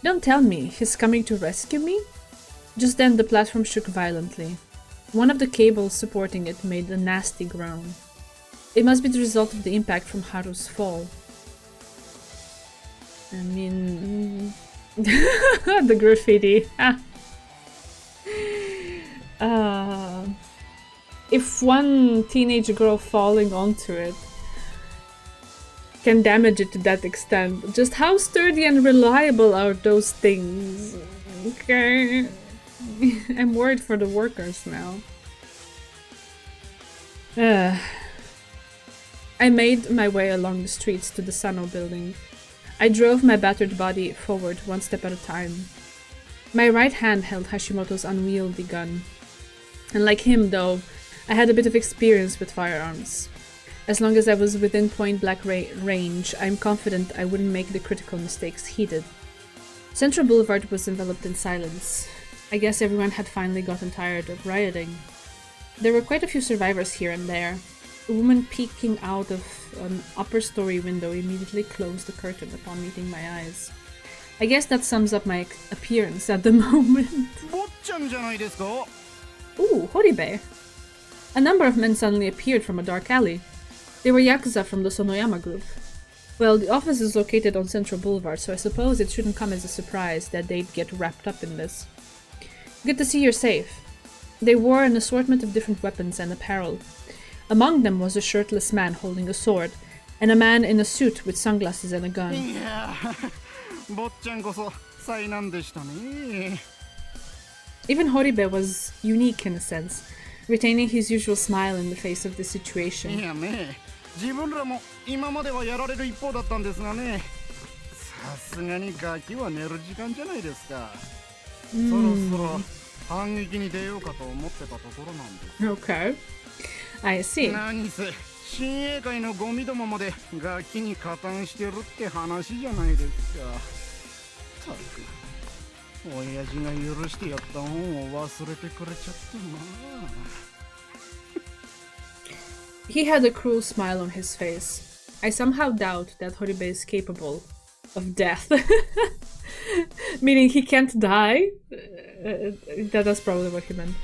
Don't tell me, he's coming to rescue me? Just then the platform shook violently. One of the cables supporting it made a nasty groan. It must be the result of the impact from Haru's fall. I mean... the graffiti. If one teenage girl falling onto it can damage it to that extent, just how sturdy and reliable are those things? Okay. I'm worried for the workers now. I made my way along the streets to the Sano building. I drove my battered body forward one step at a time. My right hand held Hashimoto's unwieldy gun. And like him, though, I had a bit of experience with firearms. As long as I was within point-blank range, I'm confident I wouldn't make the critical mistakes he did. Central Boulevard was enveloped in silence. I guess everyone had finally gotten tired of rioting. There were quite a few survivors here and there. A woman peeking out of an upper-story window immediately closed the curtain upon meeting my eyes. I guess that sums up my appearance at the moment. Ooh, Horibe! A number of men suddenly appeared from a dark alley. They were Yakuza from the Sonoyama group. Well, the office is located on Central Boulevard, so I suppose it shouldn't come as a surprise that they'd get wrapped up in this. Good to see you're safe. They wore an assortment of different weapons and apparel. Among them was a shirtless man holding a sword, and a man in a suit with sunglasses and a gun. Even Horibe was unique in a sense, retaining his usual smile in the face of the situation. Okay, I see. He had a cruel smile on his face. I somehow doubt that Horibe is capable of death. Meaning he can't die? That's probably what he meant.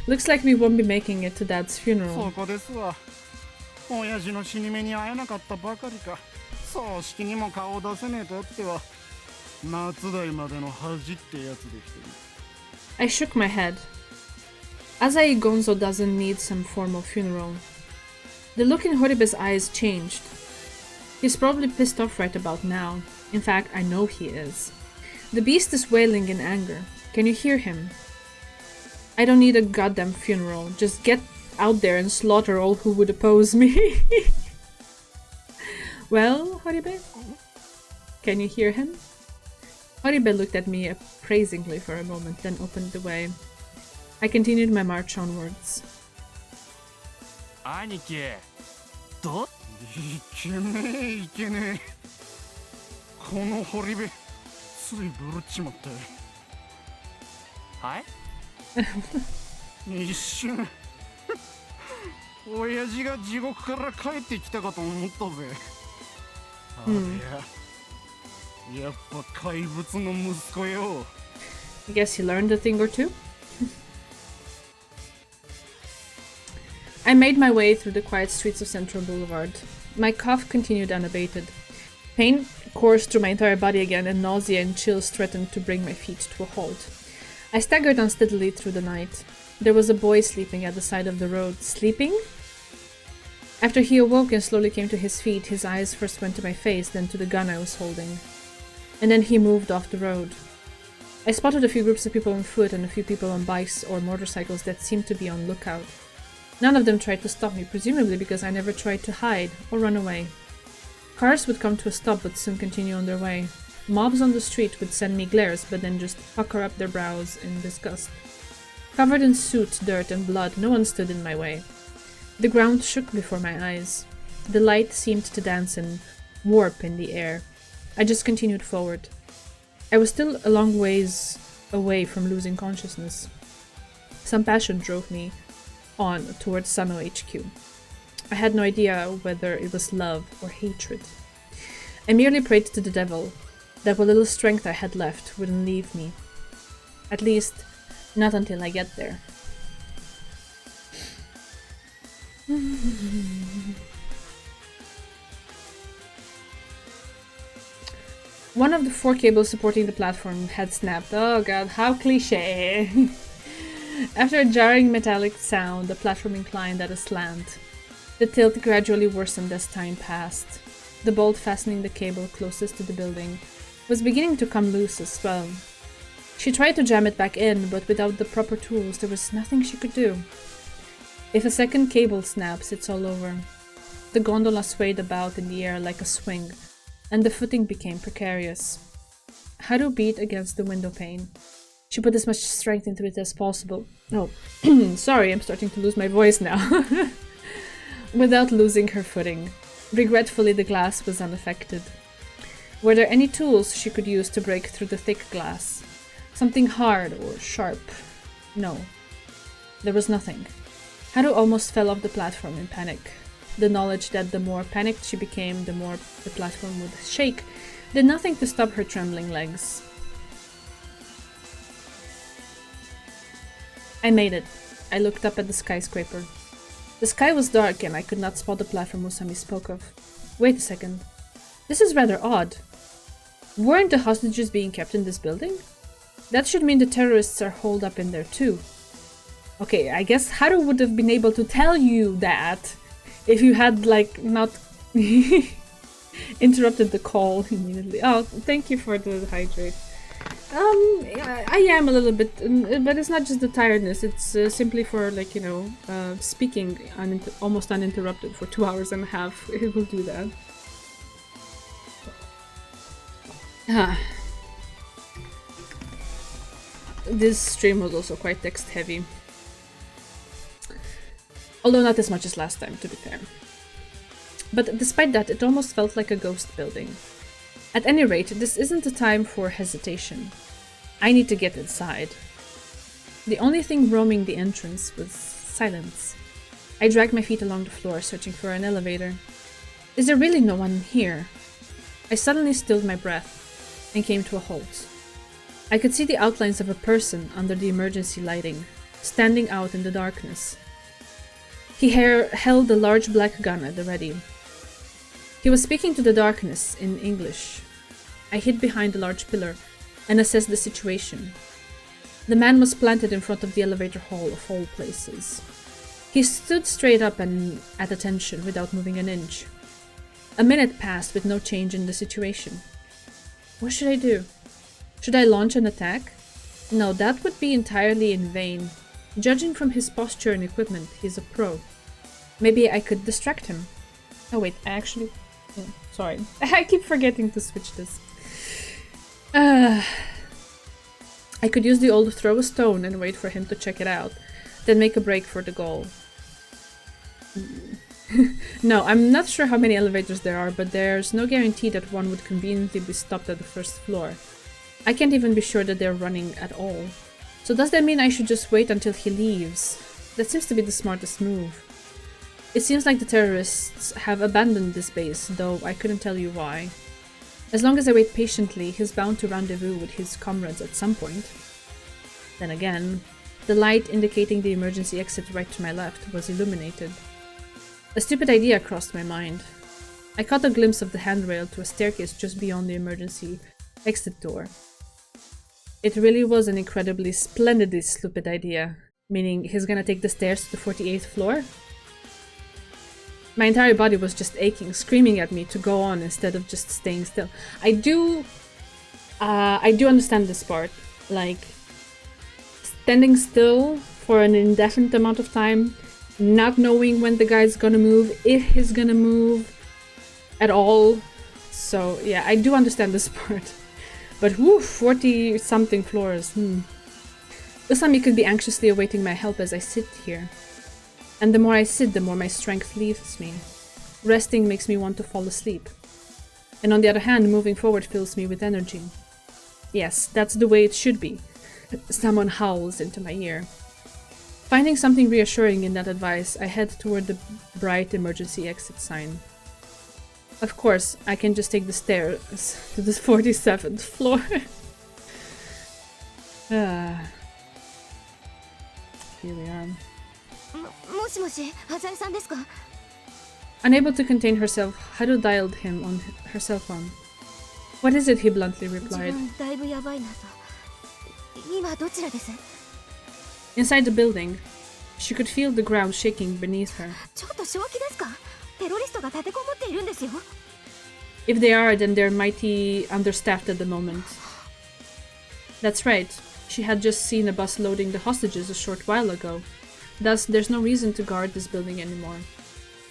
Looks like we won't be making it to Dad's funeral. I shook my head. Azai Gonzo doesn't need some formal funeral. The look in Horibe's eyes changed. He's probably pissed off right about now. In fact, I know he is. The beast is wailing in anger. Can you hear him? I don't need a goddamn funeral. Just get out there and slaughter all who would oppose me. Well, Horibe? Can you hear him? Horibe looked at me appraisingly for a moment, then opened the way. I continued my march onwards. I guess he learned a thing or two. I made my way through the quiet streets of Central Boulevard. My cough continued unabated. Pain coursed through my entire body again, and nausea and chills threatened to bring my feet to a halt. I staggered unsteadily through the night. There was a boy sleeping at the side of the road. Sleeping? After he awoke and slowly came to his feet, his eyes first went to my face, then to the gun I was holding. And then he moved off the road. I spotted a few groups of people on foot and a few people on bikes or motorcycles that seemed to be on lookout. None of them tried to stop me, presumably because I never tried to hide or run away. Cars would come to a stop but soon continue on their way. Mobs on the street would send me glares but then just pucker up their brows in disgust. Covered in soot, dirt, and blood, no one stood in my way. The ground shook before my eyes. The light seemed to dance and warp in the air. I just continued forward. I was still a long ways away from losing consciousness. Some passion drove me on towards Sano HQ. I had no idea whether it was love or hatred. I merely prayed to the devil that what little strength I had left wouldn't leave me. At least, not until I get there. One of the 4 cables supporting the platform had snapped. Oh god, how cliché! After a jarring metallic sound, the platform inclined at a slant. The tilt gradually worsened as time passed. The bolt fastening the cable closest to the building was beginning to come loose as well. She tried to jam it back in, but without the proper tools, there was nothing she could do. If a second cable snaps, it's all over. The gondola swayed about in the air like a swing, and the footing became precarious. Haru beat against the window pane. She put as much strength into it as possible. Oh, sorry, I'm starting to lose my voice now. Without losing her footing. Regretfully, the glass was unaffected. Were there any tools she could use to break through the thick glass? Something hard or sharp? No. There was nothing. Haru almost fell off the platform in panic. The knowledge that the more panicked she became, the more the platform would shake, did nothing to stop her trembling legs. I made it. I looked up at the skyscraper. The sky was dark and I could not spot the platform Usami spoke of. Wait a second. This is rather odd. Weren't the hostages being kept in this building? That should mean the terrorists are holed up in there too. Okay, I guess Haru would have been able to tell you that if you had, like, not interrupted the call immediately. Oh, thank you for the hydrate. I am a little bit, but it's not just the tiredness, it's simply for, like, you know, speaking almost uninterrupted for 2 hours and a half. It will do that. This stream was also quite text heavy. Although not as much as last time, to be fair. But despite that, it almost felt like a ghost building. At any rate, this isn't a time for hesitation. I need to get inside. The only thing roaming the entrance was silence. I dragged my feet along the floor, searching for an elevator. Is there really no one here? I suddenly stilled my breath and came to a halt. I could see the outlines of a person under the emergency lighting, standing out in the darkness. He held a large black gun at the ready. He was speaking to the darkness in English. I hid behind a large pillar and assessed the situation. The man was planted in front of the elevator hall of all places. He stood straight up and at attention without moving an inch. A minute passed with no change in the situation. What should I do? Should I launch an attack? No, that would be entirely in vain. Judging from his posture and equipment, he's a pro. Maybe I could distract him. Oh wait, I actually... Oh, sorry. I keep forgetting to switch this. I could use the old throw a stone and wait for him to check it out, then make a break for the goal. No, I'm not sure how many elevators there are, but there's no guarantee that one would conveniently be stopped at the first floor. I can't even be sure that they're running at all. So does that mean I should just wait until he leaves? That seems to be the smartest move. It seems like the terrorists have abandoned this base, though I couldn't tell you why. As long as I wait patiently, he's bound to rendezvous with his comrades at some point. Then again, the light indicating the emergency exit right to my left was illuminated. A stupid idea crossed my mind. I caught a glimpse of the handrail to a staircase just beyond the emergency exit door. It really was an incredibly, splendidly stupid idea, meaning he's gonna take the stairs to the 48th floor? My entire body was just aching, screaming at me to go on instead of just staying still. I do understand this part, like standing still for an indefinite amount of time, not knowing when the guy's gonna move, if he's gonna move at all. So yeah, I do understand this part. But whoo, 40-something floors, Usami could be anxiously awaiting my help as I sit here. And the more I sit, the more my strength leaves me. Resting makes me want to fall asleep. And on the other hand, moving forward fills me with energy. Yes, that's the way it should be. Someone howls into my ear. Finding something reassuring in that advice, I head toward the bright emergency exit sign. Of course, I can just take the stairs to the 47th floor. Here we are. もしもし、浅井さんですか? Unable to contain herself, Haru dialed him on her cell phone. What is it? He bluntly replied. だいぶやばいなと。今どちらです? Inside the building, she could feel the ground shaking beneath her. ちょっと正気ですか? テロリストが立てこもっているんですよ。 If they are, then they're mighty understaffed at the moment. That's right. She had just seen a bus loading the hostages a short while ago. Thus, there's no reason to guard this building anymore.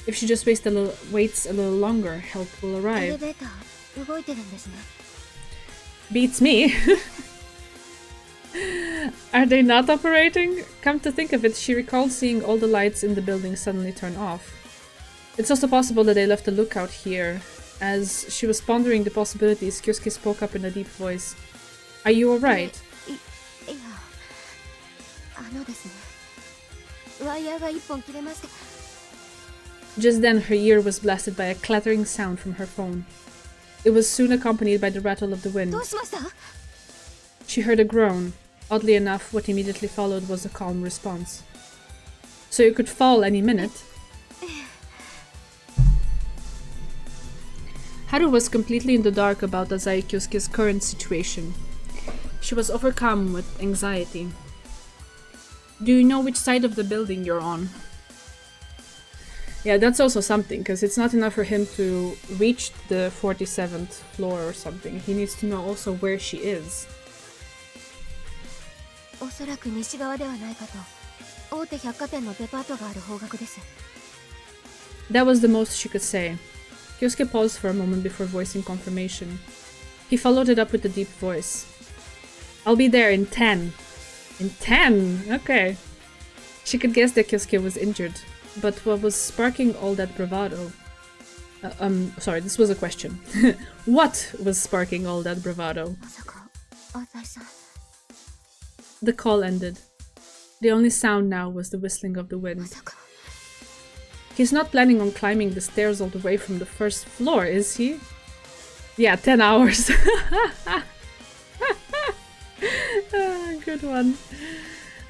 If she just waits a little longer, help will エレ arrive. ベーター動いてるんですね。 Beats me. Are they not operating? Come to think of it, she recalled seeing all the lights in the building suddenly turn off. It's also possible that they left a lookout here. As she was pondering the possibilities, Kyosuke spoke up in a deep voice. Are you alright? いや、ですね。ワイヤーが一本切れまして。 Just then, her ear was blasted by a clattering sound from her phone. It was soon accompanied by the rattle of the wind. どうしました? She heard a groan. Oddly enough, what immediately followed was a calm response. So you could fall any minute. Haru was completely in the dark about Dazai Kyosuke's current situation. She was overcome with anxiety. Do you know which side of the building you're on? Yeah, that's also something, because it's not enough for him to reach the 47th floor or something. He needs to know also where she is. おそらく西側ではないかと。大手百貨店のデパートがある方角です。 That was the most she could say. Kyosuke paused for a moment before voicing confirmation. He followed it up with a deep voice. I'll be there in 10. In 10? Okay. She could guess that Kyosuke was injured, but what was sparking all that bravado? Sorry, this was a question. What was sparking all that bravado? まさか、浅井さん。 The call ended. The only sound now was the whistling of the ま wind. さか。 He's not planning on climbing the stairs all the way from the first floor, is he? Yeah, 10 hours. Good one.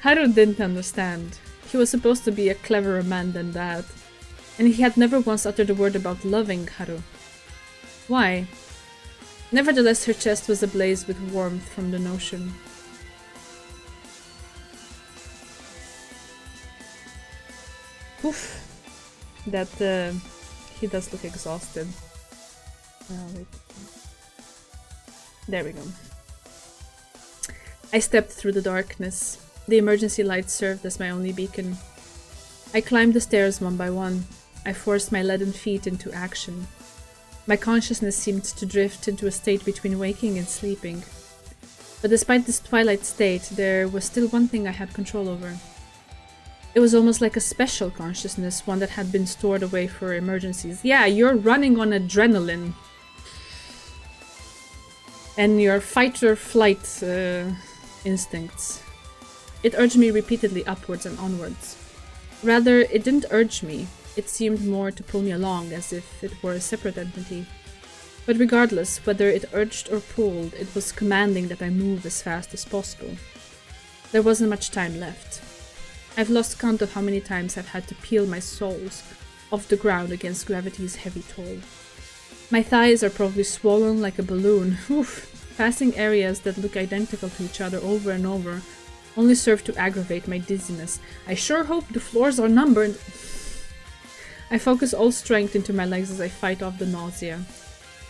Haru didn't understand. He was supposed to be a cleverer man than that. And he had never once uttered a word about loving Haru. Why? Nevertheless, her chest was ablaze with warmth from the notion. Oof. That he does look exhausted. Wait. There we go. I stepped through the darkness. The emergency light served as my only beacon. I climbed the stairs one by one. I forced my leaden feet into action. My consciousness seemed to drift into a state between waking and sleeping. But despite this twilight state, there was still one thing I had control over. It was almost like a special consciousness, one that had been stored away for emergencies. Yeah, you're running on adrenaline. And your fight-or-flight instincts. It urged me repeatedly upwards and onwards. Rather, it didn't urge me. It seemed more to pull me along, as if it were a separate entity. But regardless, whether it urged or pulled, it was commanding that I move as fast as possible. There wasn't much time left. I've lost count of how many times I've had to peel my soles off the ground against gravity's heavy toll. My thighs are probably swollen like a balloon. Oof. Passing areas that look identical to each other over and over only serve to aggravate my dizziness. I sure hope the floors are numbered. I focus all strength into my legs as I fight off the nausea.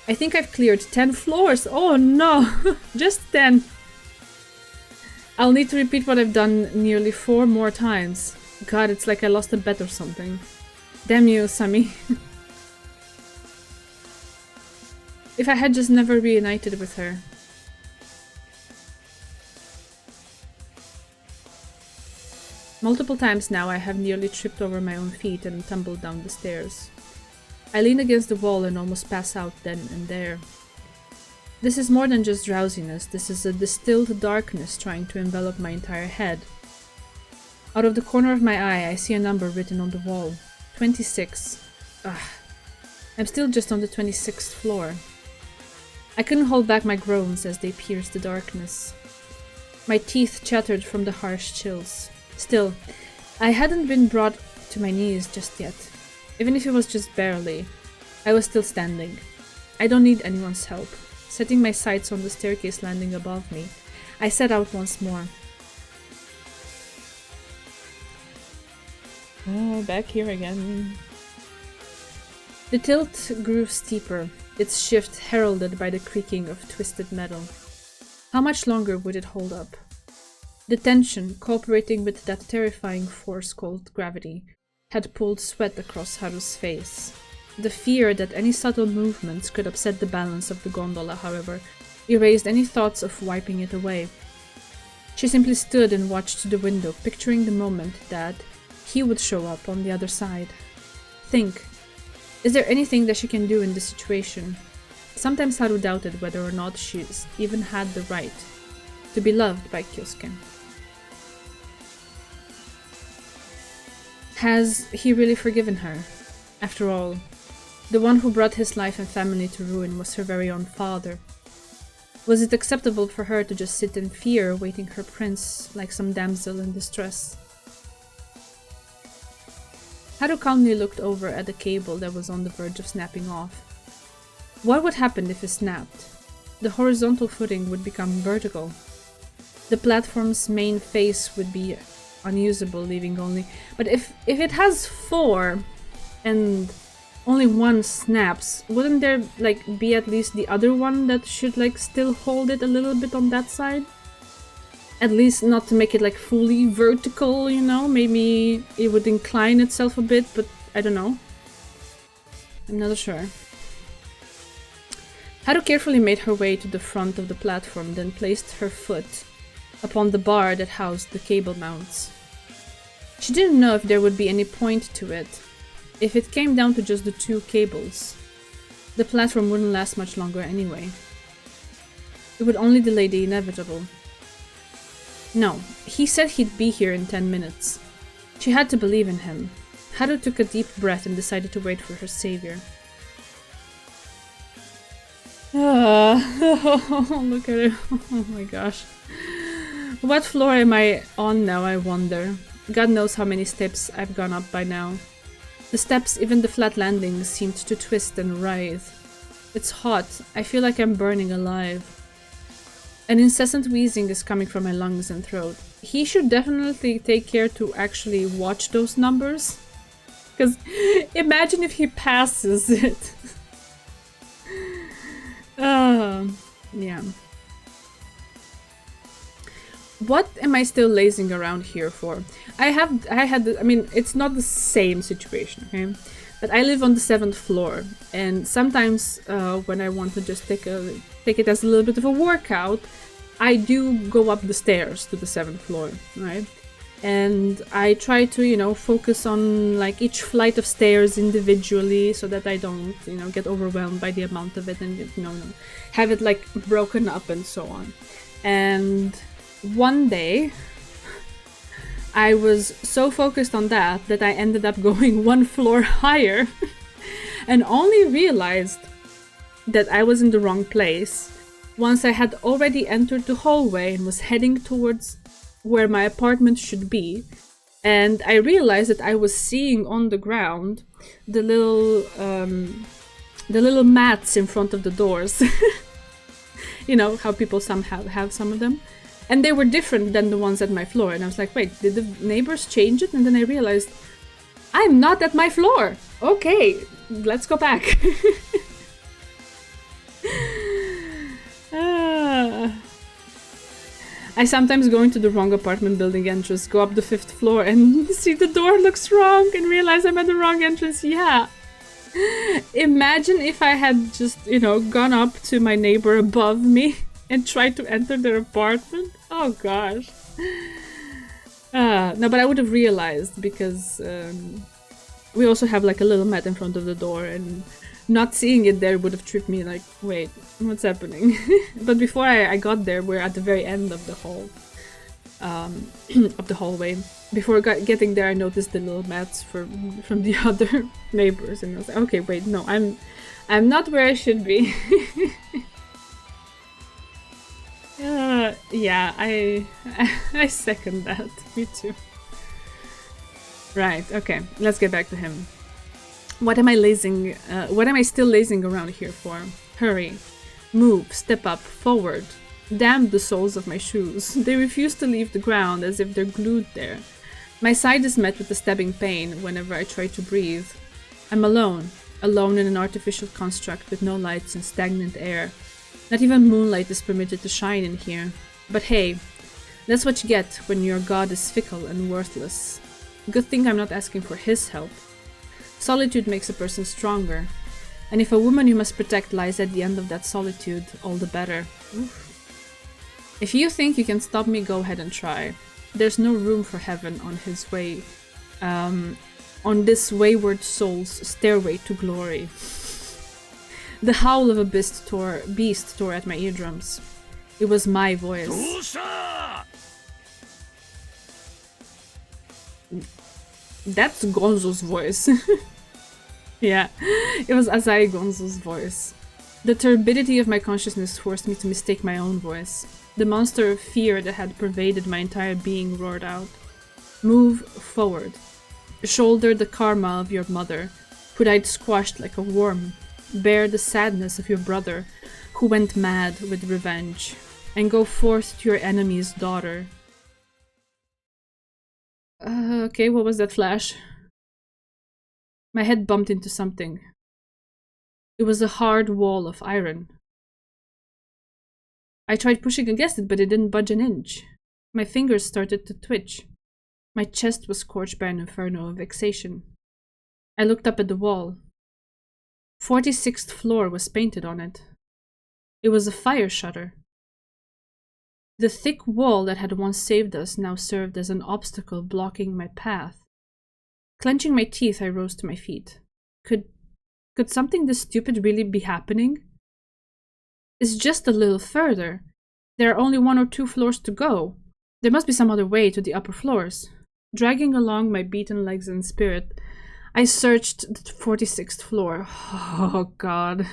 I think I've cleared 10 floors. Oh no, just 10. I'll need to repeat what I've done nearly 4 more times. God, it's like I lost a bet or something. Damn you, Sami. If I had just never reunited with her. Multiple times now I have nearly tripped over my own feet and tumbled down the stairs. I lean against the wall and almost pass out then and there. This is more than just drowsiness, this is a distilled darkness trying to envelop my entire head. Out of the corner of my eye, I see a number written on the wall. 26. Ugh. I'm still just on the 26th floor. I couldn't hold back my groans as they pierced the darkness. My teeth chattered from the harsh chills. Still, I hadn't been brought to my knees just yet. Even if it was just barely, I was still standing. I don't need anyone's help. Setting my sights on the staircase landing above me, I set out once more. Oh, back here again. The tilt grew steeper, its shift heralded by the creaking of twisted metal. How much longer would it hold up? The tension, cooperating with that terrifying force called gravity, had pulled sweat across Haru's face. The fear that any subtle movements could upset the balance of the gondola, however, erased any thoughts of wiping it away. She simply stood and watched the window, picturing the moment that he would show up on the other side. Think. Is there anything that she can do in this situation? Sometimes Haru doubted whether or not she even had the right to be loved by Kyosuke. Has he really forgiven her? After all, the one who brought his life and family to ruin was her very own father. Was it acceptable for her to just sit in fear, waiting her prince like some damsel in distress? Haru calmly looked over at the cable that was on the verge of snapping off. What would happen if it snapped? The horizontal footing would become vertical. The platform's main face would be unusable, leaving only... But if it has 4 and only one snaps, wouldn't there like be at least the other one that should like still hold it a little bit on that side? At least not to make it like fully vertical, you know? Maybe it would incline itself a bit, but I don't know. I'm not sure. Haru carefully made her way to the front of the platform, then placed her foot upon the bar that housed the cable mounts. She didn't know if there would be any point to it. If it came down to just the 2 cables, the platform wouldn't last much longer anyway. It would only delay the inevitable. No, he said he'd be here in 10 minutes. She had to believe in him. Haru took a deep breath and decided to wait for her savior. Look at it. Oh my gosh. What floor am I on now, I wonder? God knows how many steps I've gone up by now. The steps, even the flat landings, seemed to twist and writhe. It's hot. I feel like I'm burning alive. An incessant wheezing is coming from my lungs and throat. He should definitely take care to actually watch those numbers. Because imagine if he passes it. Yeah. What am I still lazing around here for? I mean, it's not the same situation, okay? But I live on the 7th floor, and sometimes when I want to just take it as a little bit of a workout, I do go up the stairs to the 7th floor, right? And I try to, you know, focus on like each flight of stairs individually so that I don't, you know, get overwhelmed by the amount of it and, you know, have it like broken up and so on. And one day I was so focused on that I ended up going 1 floor higher and only realized that I was in the wrong place once I had already entered the hallway and was heading towards where my apartment should be, and I realized that I was seeing on the ground the little mats in front of the doors. You know how people somehow have some of them, and they were different than the ones at my floor. And I was like, wait, did the neighbors change it? And then I realized I'm not at my floor. Okay, let's go back. I sometimes go into the wrong apartment building entrance, go up the 5th floor and see the door looks wrong and realize I'm at the wrong entrance. Yeah. Imagine if I had just, you know, gone up to my neighbor above me and tried to enter their apartment. Oh gosh. No, but I would have realized because we also have like a little mat in front of the door, and not seeing it there would have tripped me like, wait, what's happening? But before I got there, we're at the very end of the hall. up the hallway. Before getting there, I noticed the little mats from the other neighbors, and I was like, okay, wait, no, I'm not where I should be. Yeah, I second that. Me too. Right, okay, let's get back to him. What am I still lazing around here for? Hurry. Move, step up, forward. Damn the soles of my shoes. They refuse to leave the ground as if they're glued there. My side is met with a stabbing pain whenever I try to breathe. I'm alone in an artificial construct with no lights and stagnant air. Not even moonlight is permitted to shine in here. But hey, that's what you get when your god is fickle and worthless. Good thing I'm not asking for his help. Solitude makes a person stronger. And if a woman you must protect lies at the end of that solitude, all the better. Oof. If you think you can stop me, go ahead and try. There's no room for heaven on his way, on this wayward soul's stairway to glory. The howl of a beast tore at my eardrums. It was my voice. That's Gonzo's voice. Yeah, it was Azai Gonzo's voice. The turbidity of my consciousness forced me to mistake my own voice. The monster of fear that had pervaded my entire being roared out. Move forward. Shoulder the karma of your mother, who died squashed like a worm. Bear the sadness of your brother, who went mad with revenge. And go forth to your enemy's daughter. Okay, what was that flash? My head bumped into something. It was a hard wall of iron. I tried pushing against it, but it didn't budge an inch. My fingers started to twitch. My chest was scorched by an inferno of vexation. I looked up at the wall. 46th floor was painted on it. It was a fire shutter. The thick wall that had once saved us now served as an obstacle blocking my path. Clenching my teeth, I rose to my feet. Could something this stupid really be happening? It's just a little further. There are only 1 or 2 floors to go. There must be some other way to the upper floors. Dragging along my beaten legs and spirit, I searched the 46th floor. Oh god.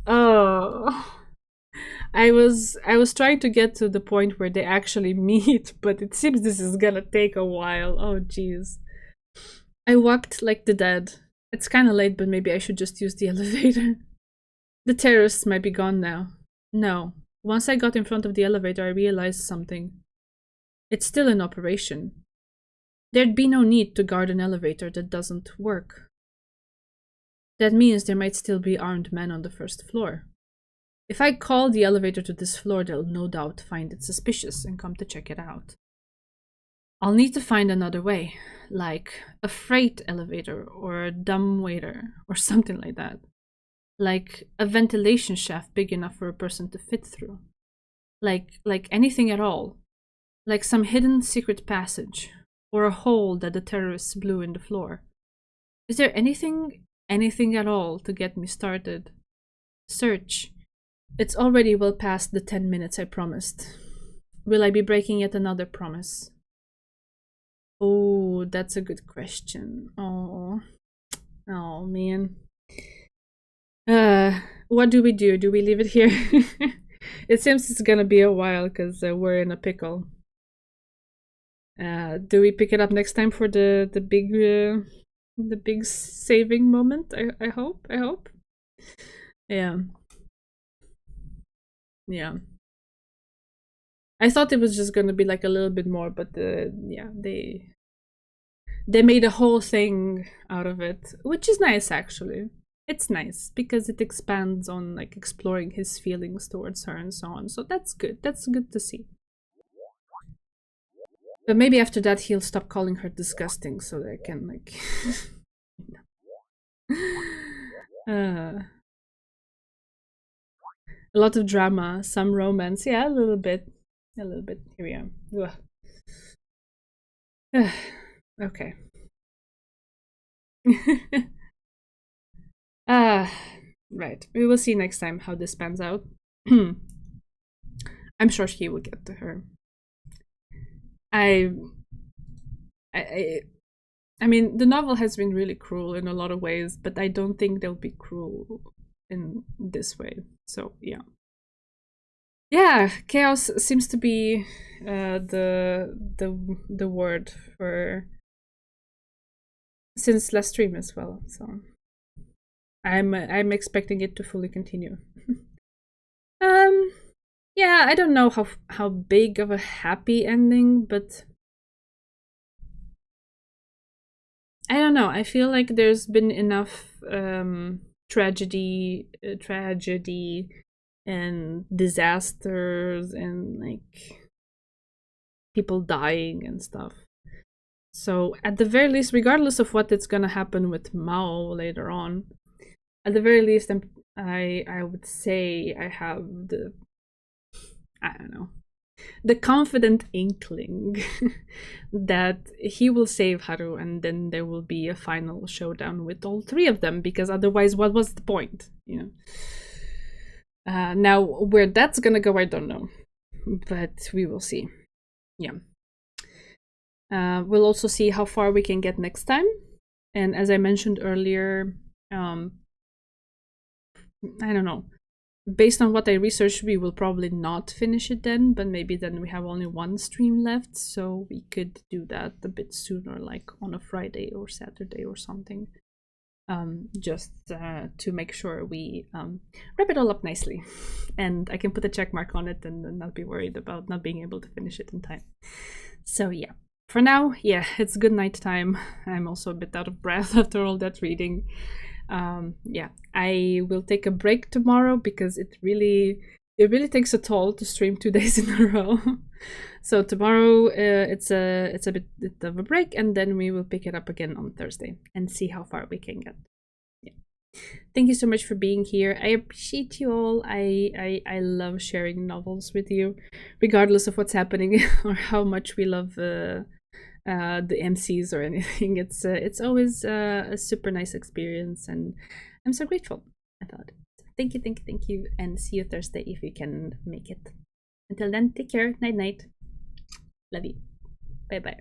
Oh. I was trying to get to the point where they actually meet, but it seems this is gonna take a while. Oh jeez. I walked like the dead. It's kinda late, but maybe I should just use the elevator. The terrorists might be gone now. No. Once I got in front of the elevator, I realized something. It's still in operation. There'd be no need to guard an elevator that doesn't work. That means there might still be armed men on the first floor. If I call the elevator to this floor, they'll no doubt find it suspicious and come to check it out. I'll need to find another way, like a freight elevator or a dumbwaiter or something like that. Like a ventilation shaft big enough for a person to fit through. Like anything at all. Like some hidden secret passage or a hole that the terrorists blew in the floor. Is there anything at all to get me started? Search. It's already well past the 10 minutes I promised. Will I be breaking yet another promise? Oh, that's a good question. Oh man. What do we do? Do we leave it here? It seems it's gonna be a while because we're in a pickle. Do we pick it up next time for the big saving moment? I hope. Yeah. I thought it was just gonna be like a little bit more, but yeah, they made a whole thing out of it, which is nice actually. It's nice because it expands on like exploring his feelings towards her and so on. So that's good. That's good to see. But maybe after that he'll stop calling her disgusting so that I can like a lot of drama, some romance. Yeah, a little bit. Here we are. Okay. Right. We will see next time how this pans out. I'm sure he will get to her. I mean, the novel has been really cruel in a lot of ways, but I don't think they'll be cruel in this way. So yeah. Yeah, chaos seems to be the word for since last stream as well. So I'm expecting it to fully continue. Yeah, I don't know how big of a happy ending, but I don't know. I feel like there's been enough tragedy and disasters and like people dying and stuff. So at the very least, regardless of what it's gonna happen with Maou later on, at the very least, I would say I have I don't know, the confident inkling that he will save Haru, and then there will be a final showdown with all three of them, because otherwise what was the point, you know? Now where that's gonna go, I don't know, but we will see. Yeah. We'll also see how far we can get next time, and as I mentioned earlier, I don't know, based on what I researched, we will probably not finish it then, but maybe then we have only one stream left, so we could do that a bit sooner, like on a Friday or Saturday or something, just to make sure we wrap it all up nicely, and I can put a check mark on it and not be worried about not being able to finish it in time. So yeah, for now, yeah, it's good night time. I'm also a bit out of breath after all that reading. Yeah, I will take a break tomorrow because it really takes a toll to stream 2 days in a row. So tomorrow it's a bit of a break, and then we will pick it up again on Thursday and see how far we can get. Yeah. Thank you so much for being here. I appreciate you all. I love sharing novels with you, regardless of what's happening or how much we love the MCs or anything. It's always a super nice experience, and I'm so grateful about it. Thank you, and see you Thursday if you can make it. Until then, take care. Night. Love you. Bye.